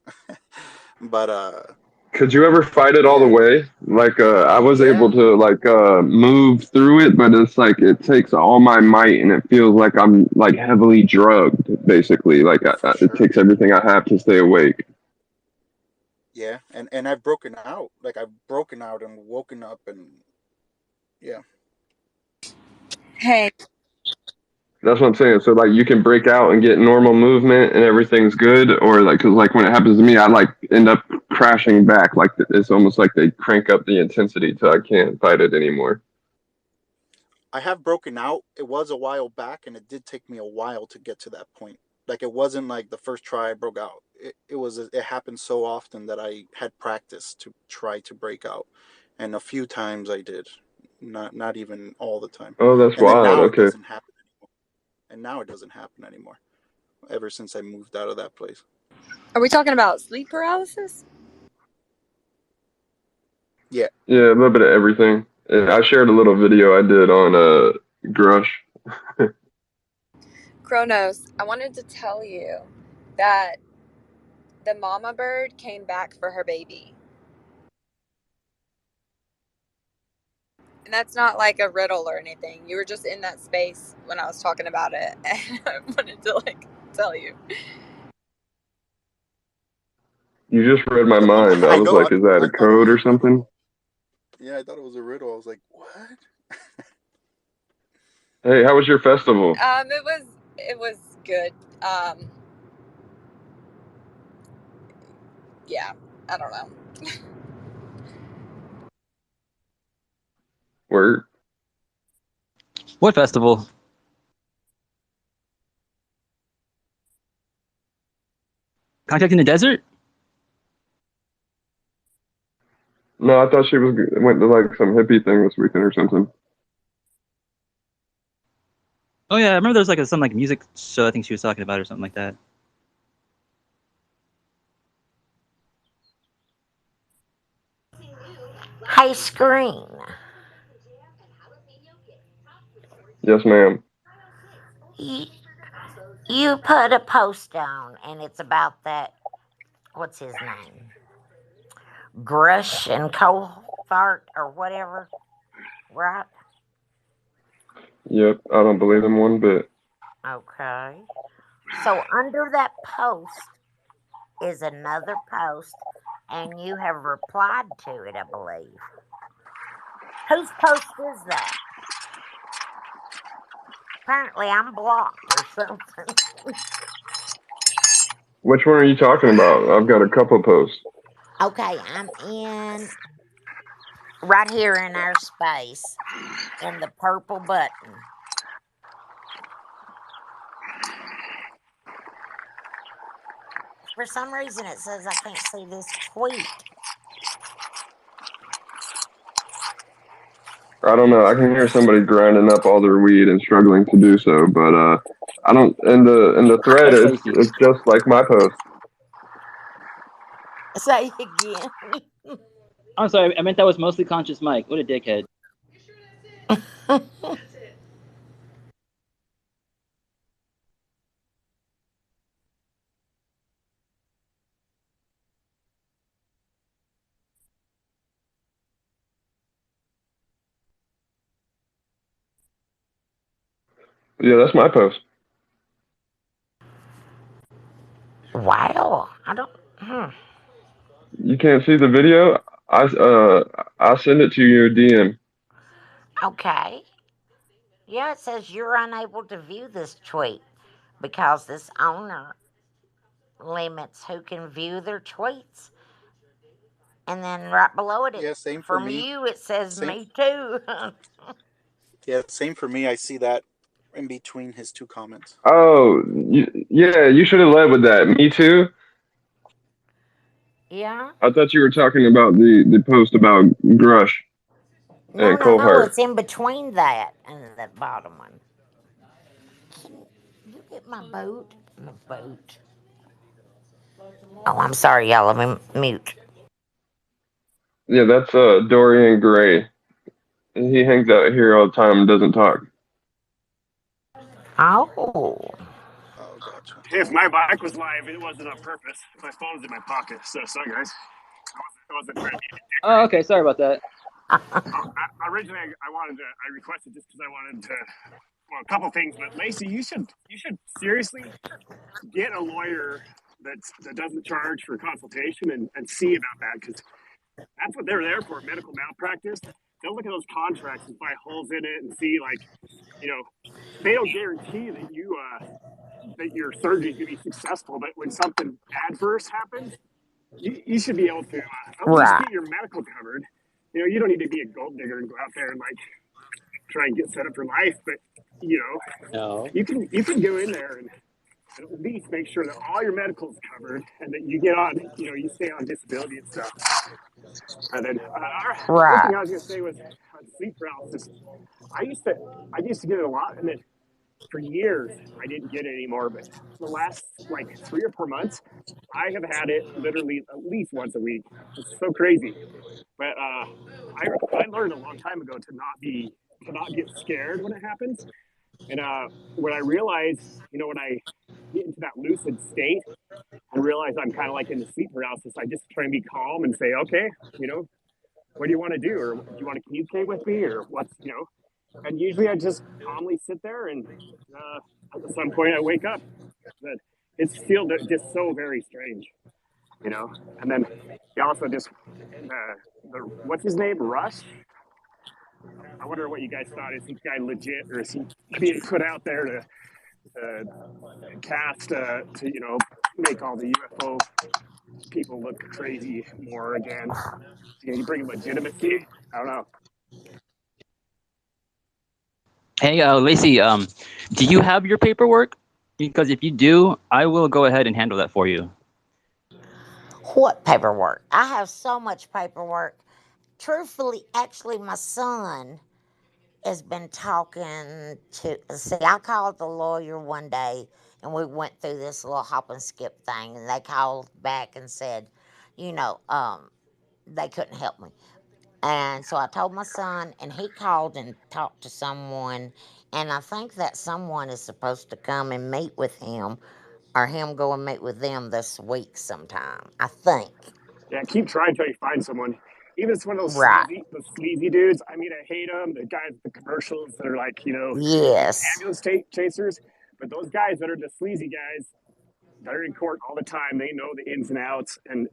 Q: But
R: Could you ever fight it all the
Q: yeah,
R: way? Like, I was able
Q: yeah,
R: to like move through it, but it's like it takes all my might, and it feels like I'm like heavily drugged, basically. Like,
Q: for
R: it
Q: sure.
R: takes everything I have to stay awake.
Q: Yeah, and I've broken out. Like I've broken out and woken up, and yeah.
G: Hey,
R: That's what I'm saying. So like, you can break out and get normal movement, and everything's good, or like, cause like when it happens to me, I like end up crashing back. Like it's almost like they crank up the intensity till I can't fight it anymore.
Q: I have broken out. It was a while back, and it did take me a while to get to that point. Like it wasn't like the first try I broke out. It happened so often that I had practice to try to break out, and a few times I did, not even all the time.
R: Oh, that's
Q: And then
R: wild.
Q: now it
R: Okay.
Q: doesn't happen anymore. And now it doesn't happen anymore. Ever since I moved out of that place.
G: are we talking about sleep paralysis?
Q: Yeah.
R: Yeah, a little bit of everything. And I shared a little video I did on Grush.
S: Kronos, I wanted to tell you that the mama bird came back for her baby. And that's not like a riddle or anything. You were just in that space when I was talking about it. And I wanted to like tell you.
R: You just read my
Q: The mama.
R: mind. I
Q: I
R: was
Q: know.
R: like, is that
Q: I
R: a
Q: thought it
R: code
Q: was
R: or
Q: a riddle.
R: something?
Q: Yeah, I thought it was a riddle. I was like, what?
R: Hey, how was your festival?
S: It was good. Yeah, I don't know.
R: Word.
K: What festival? Contact in the Desert?
R: No, I thought she went to like some hippie thing this weekend or something.
K: Oh yeah, I remember there was like some like music show I think she was talking about or something like that.
A: Hey, Screen.
R: Yes, ma'am.
A: You put a post on, and it's about that. What's his name? Grush and Cohart or whatever, right?
R: Yep, I don't believe him one bit.
A: Okay. So under that post is another post, and you have replied to it, I believe. Whose post is that? Apparently, I'm blocked or something.
R: Which one are you talking about? I've got a couple posts.
A: Okay, I'm in right here in our space in the purple button. For some reason, it says I can't see this tweet.
R: I don't know. I can hear somebody grinding up all their weed and struggling to do so, but I don't. In the thread,
K: That's
R: it's
K: Lacey.
R: it's just like my post.
A: Say again.
K: I'm sorry, I meant that was mostly conscious Mike. What a dickhead.
R: Yeah, that's my post.
A: Wow, I don't.
R: You can't see the video. I send it to your DM.
A: Okay. Yeah, it says you're unable to view this tweet because this owner limits who can view their tweets. And then right below it,
Q: Yeah, same for
A: from
Q: me.
A: you, it says
Q: Same.
A: me too.
Q: Yeah, same for me. I see that in between his two comments.
R: Oh, yeah. You should have led with that. Me too.
A: Yeah.
R: I thought you were talking about the post about Grush
A: No,
R: and
A: no, no.
R: Cohart.
A: It's in between that and that bottom one. Can you get my boat? My boat. Oh, I'm sorry, y'all. Let me mute.
R: Yeah, that's Dorian Gray. He hangs out here all the time and doesn't talk.
A: Oh.
Q: Oh, gotcha.
T: If my mic was live, it wasn't on purpose. My phone's in my pocket. So sorry, guys. I wasn't trying to be a dick or
K: Oh,
T: anything.
K: okay, sorry about that.
T: Originally, I requested just because I wanted to, well, a couple things. But Lacey, you should seriously get a lawyer that doesn't charge for consultation and see about that, because that's what they're there for, medical malpractice. They'll look at those contracts and find holes in it and see, like, they don't guarantee that your surgery is going to be successful, but when something adverse happens, you should be able to at least
A: Right.
T: get your medical covered. You don't need to be a gold digger and go out there and like try and get set up for life, but
K: No.
T: you can go in there and at least make sure that all your medical is covered and that you get on, you stay on disability and stuff. And then the other
A: Right.
T: thing I was going to say was sleep paralysis. I used to get it a lot, and then for years I didn't get it anymore. But the last like 3 or 4 months, I have had it literally at least once a week. It's so crazy. But I learned a long time ago to not get scared when it happens. And when I realize, when I get into that lucid state and realize I'm kind of like in the sleep paralysis, I just try and be calm and say, okay, what do you want to do? Or do you want to communicate with me? Or what's. And usually I just calmly sit there and at some point I wake up. But it's still just so very strange. And then he also just, what's his name? Rush? I wonder what you guys thought. Is this guy legit, or is he being put out there to cast to make all the UFO people look crazy more again? Can you bring legitimacy? I don't know.
K: Hey, Lacey, do you have your paperwork? Because if you do, I will go ahead and handle that for you.
A: What paperwork? I have so much paperwork, truthfully, actually, my son has been talking to. See, I called the lawyer one day, and we went through this little hop and skip thing, and they called back and said, you know, they couldn't help me. And so I told my son, and he called and talked to someone, and I think that someone is supposed to come and meet with him, or him go and meet with them this week sometime. I think.
T: Yeah, keep trying until you find someone. Even if it's one of
A: Right.
T: those sleazy dudes. I mean, I hate them. The guys, the commercials that are like, these
A: Yes.
T: ambulance chasers. But those guys that are the sleazy guys that are in court all the time, they know the ins and outs. And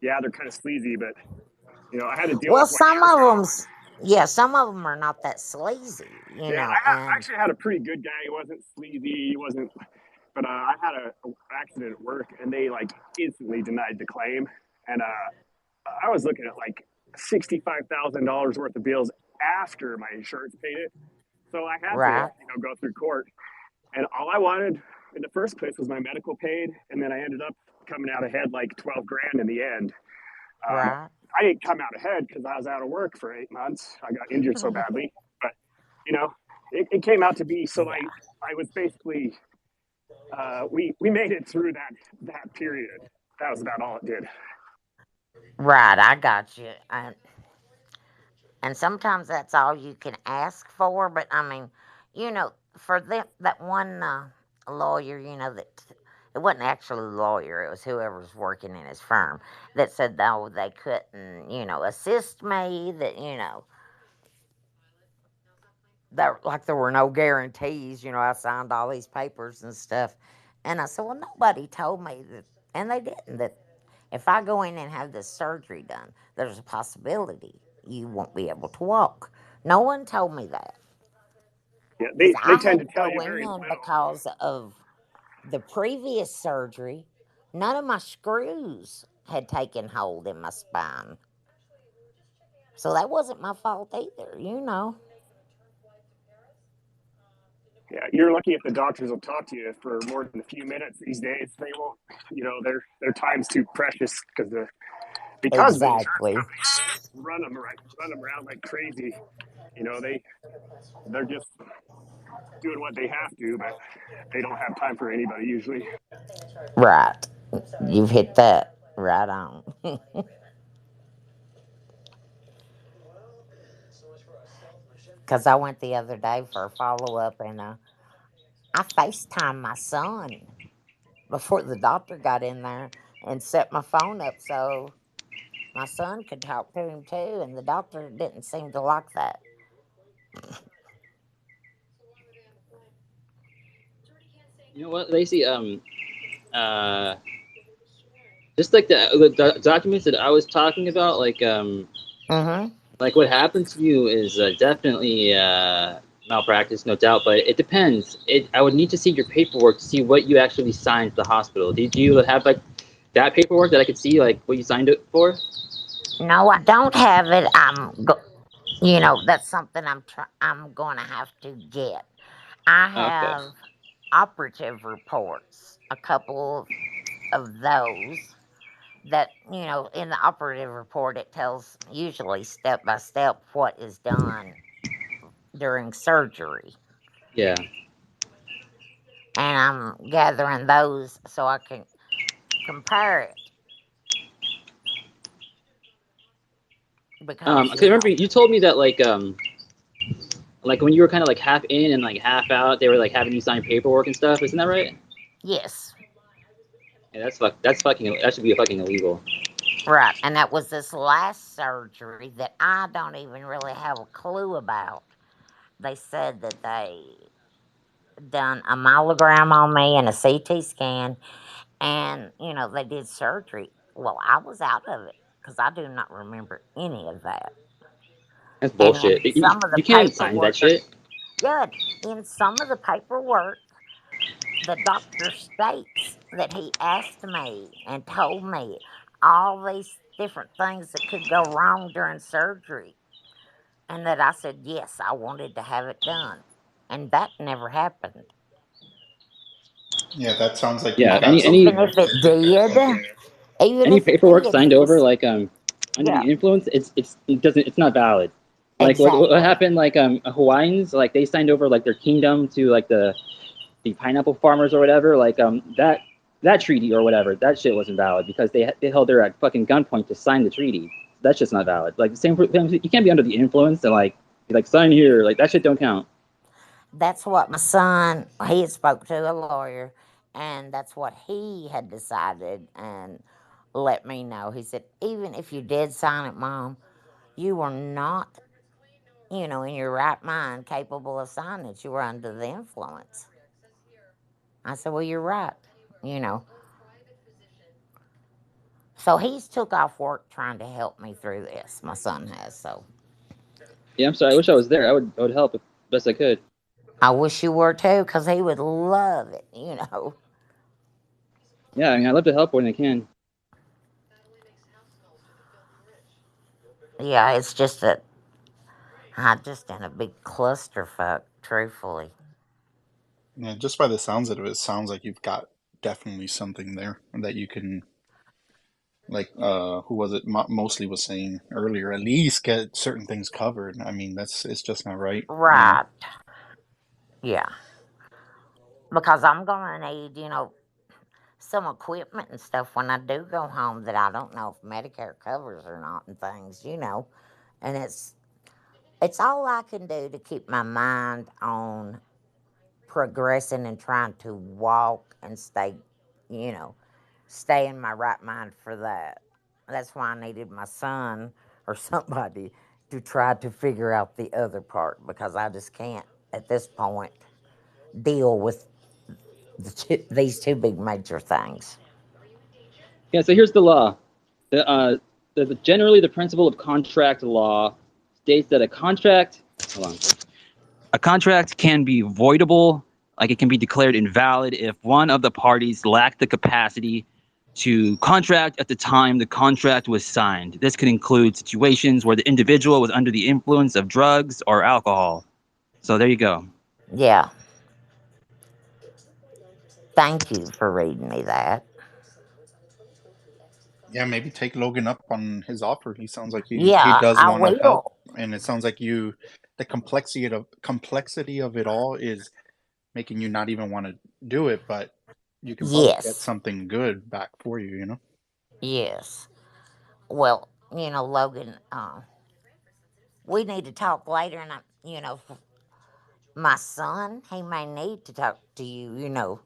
T: yeah, they're kind of sleazy, but I had to deal
A: Well,
T: with one
A: some
T: years
A: of
T: ago.
A: them's yeah, some of them are not that sleazy,
T: Yeah, I
A: and
T: actually had a pretty good guy. He wasn't sleazy. He wasn't, but I had a accident at work, and they like instantly denied the claim. And I was looking at like $65,000 worth of bills after my insurance paid it. So I had to,
A: right,
T: go through court. And all I wanted in the first place was my medical paid, and then I ended up coming out ahead like 12 grand in the end. Um,
A: right.
T: I didn't come out ahead because I was out of work for 8 months. I got injured so badly, but it came out to be so
A: Yeah,
T: I was basically we made it through that period. That was about all it did.
A: right. I got you. And sometimes that's all you can ask for. But I mean, for that one lawyer, that it wasn't actually a lawyer; it was whoever's working in his firm that said no, they couldn't, assist me. That that like there were no guarantees. I signed all these papers and stuff, and I said, well, nobody told me that, and they didn't. That if I go in and have this surgery done, there's a possibility you won't be able to walk. No one told me that
T: Yeah,
A: because
T: they
A: I
T: tend
A: had
T: to
A: to
T: tell
A: go
T: you very
A: in
T: little.
A: because of the previous surgery. None of my screws had taken hold in my spine, so that wasn't my fault either.
T: Yeah, you're lucky if the doctors will talk to you for more than a few minutes these days. They won't. Their time's too precious because the insurance
A: Exactly.
T: companies run them around like crazy. They're just doing what they have to, but they don't have time for anybody usually.
A: Right. You've hit that right on. Because I went the other day for a follow up, and I FaceTimed my son before the doctor got in there and set my phone up so my son could talk to him too. And the doctor didn't seem to like that.
K: You know what, Lacey? Uh, just like the documents that I was talking about,
A: Mm-hmm.
K: like what happened to you is definitely malpractice, no doubt. But it depends. I would need to see your paperwork to see what you actually signed to the hospital. Do you have like that paperwork that I could see like what you signed it for?
A: No, I don't have it. That's something I'm going to have to get. I
K: Okay.
A: have operative reports, a couple of those that in the operative report it tells usually step by step what is done during surgery,
K: Yeah.
A: and I'm gathering those so I can compare it because
K: 'Cause I remember you told me that like when you were kind of like half in and like half out, they were like having you sign paperwork and stuff. Isn't that right?
A: yes,
K: Yeah, that's fucking that should be fucking illegal.
A: right, and that was this last surgery that I don't even really have a clue about. They said that they done a myelogram on me and a CT scan, and they did surgery. Well, I was out of it because I do not remember any of that.
K: That's
A: And
K: bullshit.
A: in some of the
K: You can't sign that
A: paperwork,
K: shit.
A: yeah, in some of the paperwork, the doctor states that he asked me and told me all these different things that could go wrong during surgery, and that I said yes, I wanted to have it done, and that never happened.
Q: Yeah, that sounds like
K: Yeah.
Q: you've
A: And
Q: got
K: Any
Q: something
A: even
Q: there.
A: if it did, even
K: any
A: if it
K: paperwork
A: did,
K: signed
A: it
K: over
A: was
K: under
A: Yeah,
K: the influence, it's not valid. Like what
A: exactly.
K: happened? Like Hawaiians, like they signed over like their kingdom to like the pineapple farmers or whatever. Like that treaty or whatever, that shit wasn't valid because they held her at fucking gunpoint to sign the treaty. That's just not valid. Like the same, you can't be under the influence and like be like sign here. Like that shit don't count.
A: That's what my son, he had spoke to a lawyer, and that's what he had decided and let me know. He said, even if you did sign it, Mom, you were not, in your right mind capable of signing it. You were under the influence. I said, well, you're right, you know. So he's took off work trying to help me through this. My son has. So
K: Yeah, I'm sorry. I wish I was there. I would help as best I could.
A: I wish you were too, because he would love it.
K: Yeah, I mean, I love to help when I can.
A: Yeah, it's just that I'm just in a big clusterfuck, truthfully.
Q: Yeah, just by the sounds of it, it sounds like you've got definitely something there that you can, like, who was it? Mostly was saying earlier, at least get certain things covered. I mean, it's just not right, you know.
A: Right. Yeah. Because I'm going to need, some equipment and stuff when I do go home that I don't know if Medicare covers or not and things. And it's all I can do to keep my mind on progressing and trying to walk and you know, stay in my right mind for that. That's why I needed my son or somebody to try to figure out the other part because I just can't at this point deal with these two big major things.
K: Yeah, so here's the law. Generally, the principle of contract law states that hold on, a contract can be voidable, like it can be declared invalid if one of the parties lacked the capacity to contract at the time the contract was signed. This could include situations where the individual was under the influence of drugs or alcohol. So there you go.
A: Yeah, thank you for reading me that.
Q: Yeah, maybe take Logan up on his offer. He sounds like he
A: Yeah,
Q: does
A: I
Q: want to help,
A: will.
Q: and it sounds like the complexity of it all is making you not even want to do it, but you can probably get
A: Yes,
Q: something good back for you, you know?
A: yes. Well, Logan, we need to talk later, and my son, he may need to talk to you.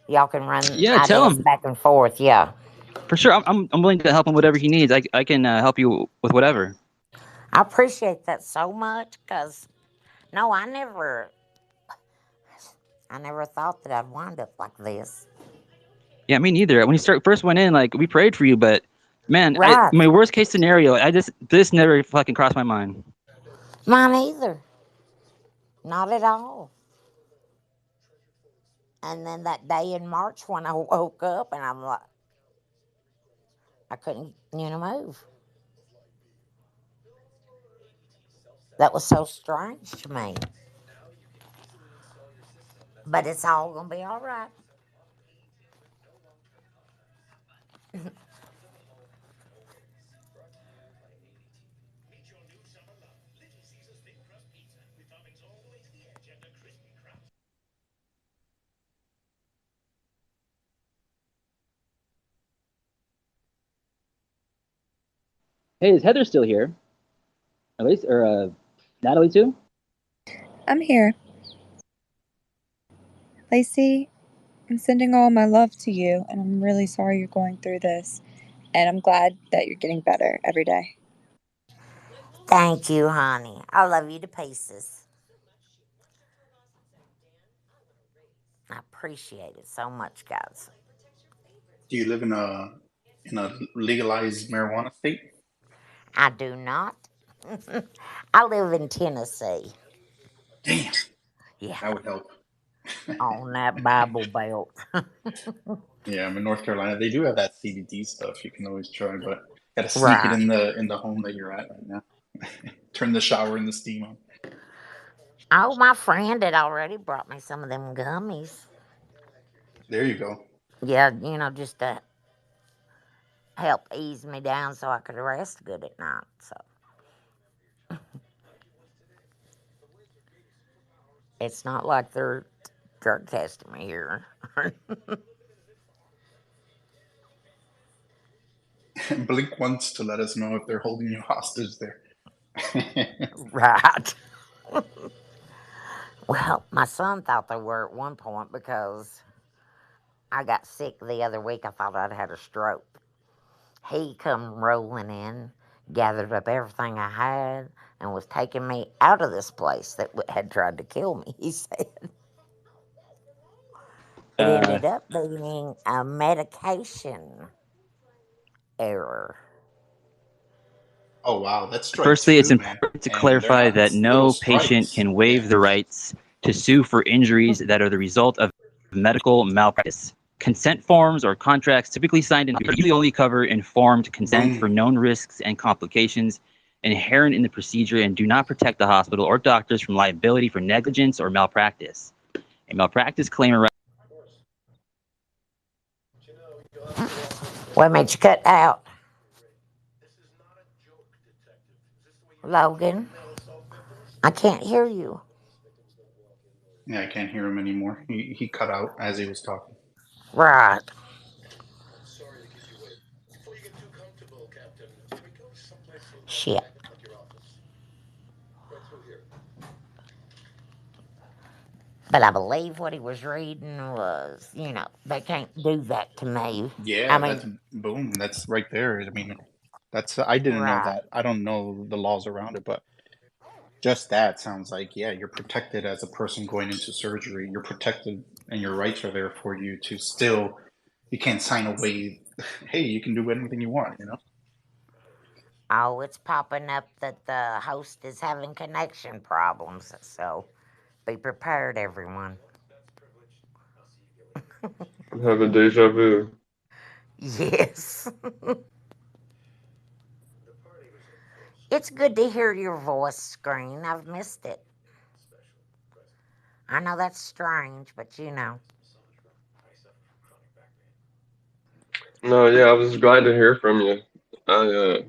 A: Y'all can run
K: Yeah, tell
A: ideas
K: him.
A: back and forth. Yeah,
K: For sure. I'm willing to help him whatever he needs. I can help you with whatever.
A: I appreciate that so much because no, I never thought that I'd wind up like this.
K: Yeah, me neither. When you first went in, like we prayed for you, but man,
A: Right,
K: my worst case scenario, this never fucking crossed my mind.
A: mine either, not at all. And then that day in March when I woke up and I'm like, I couldn't, move. That was so strange to me. But it's all gonna be all right.
K: Hey, is Heather still here? At least, or Natalie too?
S: I'm here. Lacey, I'm sending all my love to you, and I'm really sorry you're going through this. And I'm glad that you're getting better every day.
A: Thank you, honey. I love you to pieces. I appreciate it so much, guys.
Q: Do you live in a legalized marijuana state?
A: I do not. I live in Tennessee.
Q: Damn,
A: Yeah,
Q: that would help.
A: on that Bible Belt.
Q: Yeah, I'm in North Carolina. They do have that CBD stuff you can always try, but gotta sneak it
A: Right.
Q: in the home that you're at right now. Turn the shower and the steam on.
A: Oh, my friend had already brought me some of them gummies.
Q: There you go.
A: Yeah, just help ease me down so I could rest good at night. So it's not like they're drug testing me here.
Q: Blink wants to let us know if they're holding you hostage there.
A: Right. Well, my son thought they were at one point because I got sick the other week. I thought I'd had a stroke. He come rolling in, gathered up everything I had, and was taking me out of this place that had tried to kill me. He said it ended up being a medication error.
Q: Oh wow, that's strike
D: Firstly, it's
Q: two, man.
D: important to
Q: And they're
D: clarify
Q: not
D: that
Q: little
D: no patient
Q: strikes.
D: can waive
Q: Yeah.
D: the rights to sue for injuries that are the result of medical malpractice. Consent forms or contracts typically signed in usually only cover informed consent for
Q: Boom.
D: known risks and complications inherent in the procedure and do not protect the hospital or doctors from liability for negligence or malpractice. A malpractice claim arises.
A: What made you cut out? Logan, I can't hear you.
Q: Yeah, I can't hear him anymore. He cut out as he was talking.
A: Right. Shit. But I believe what he was reading was, they can't do that to me. I
Q: Yeah,
A: mean,
Q: that's boom. That's right there. I mean, that's I didn't know
A: right.
Q: that. I don't know the laws around it, but just that sounds like, yeah, you're protected as a person going into surgery. You're protected and your rights are there for you to still, you can't sign away, hey, you can do anything you want, you know?
A: Oh, it's popping up that the host is having connection problems. So be prepared, everyone.
R: I'm having deja vu.
A: Yes. It's good to hear your voice, Screen. I've missed it. I know that's strange, but
R: No, yeah, I was glad to hear from you. I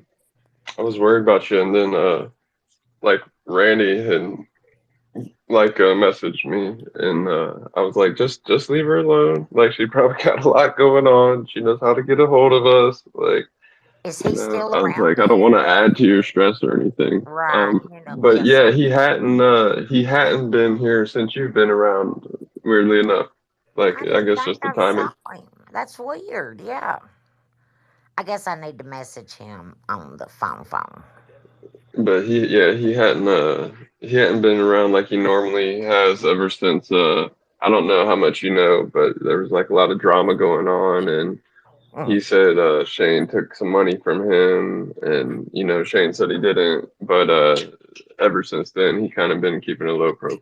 R: was worried about you, and then like Randy had messaged me, and I was like, just leave her alone. Like she probably got a lot going on. She knows how to get a hold of us. Like,
A: Is he still
R: I was
A: around
R: like, I don't
A: here?
R: want to add to your stress or anything.
A: Right.
R: But
A: Yes,
R: yeah,
A: I
R: he hadn't been here since you've been around. Weirdly enough, like I
A: didn't
R: guess
A: think
R: just the
A: I saw
R: timing.
A: him. That's weird. Yeah. I guess I need to message him on the phone.
R: But he hadn't been around like he normally has ever since I don't know how much you know, but there was like a lot of drama going on, and
A: Mm.
R: he said Shane took some money from him, and Shane said he didn't, but ever since then he kind of been keeping a low profile.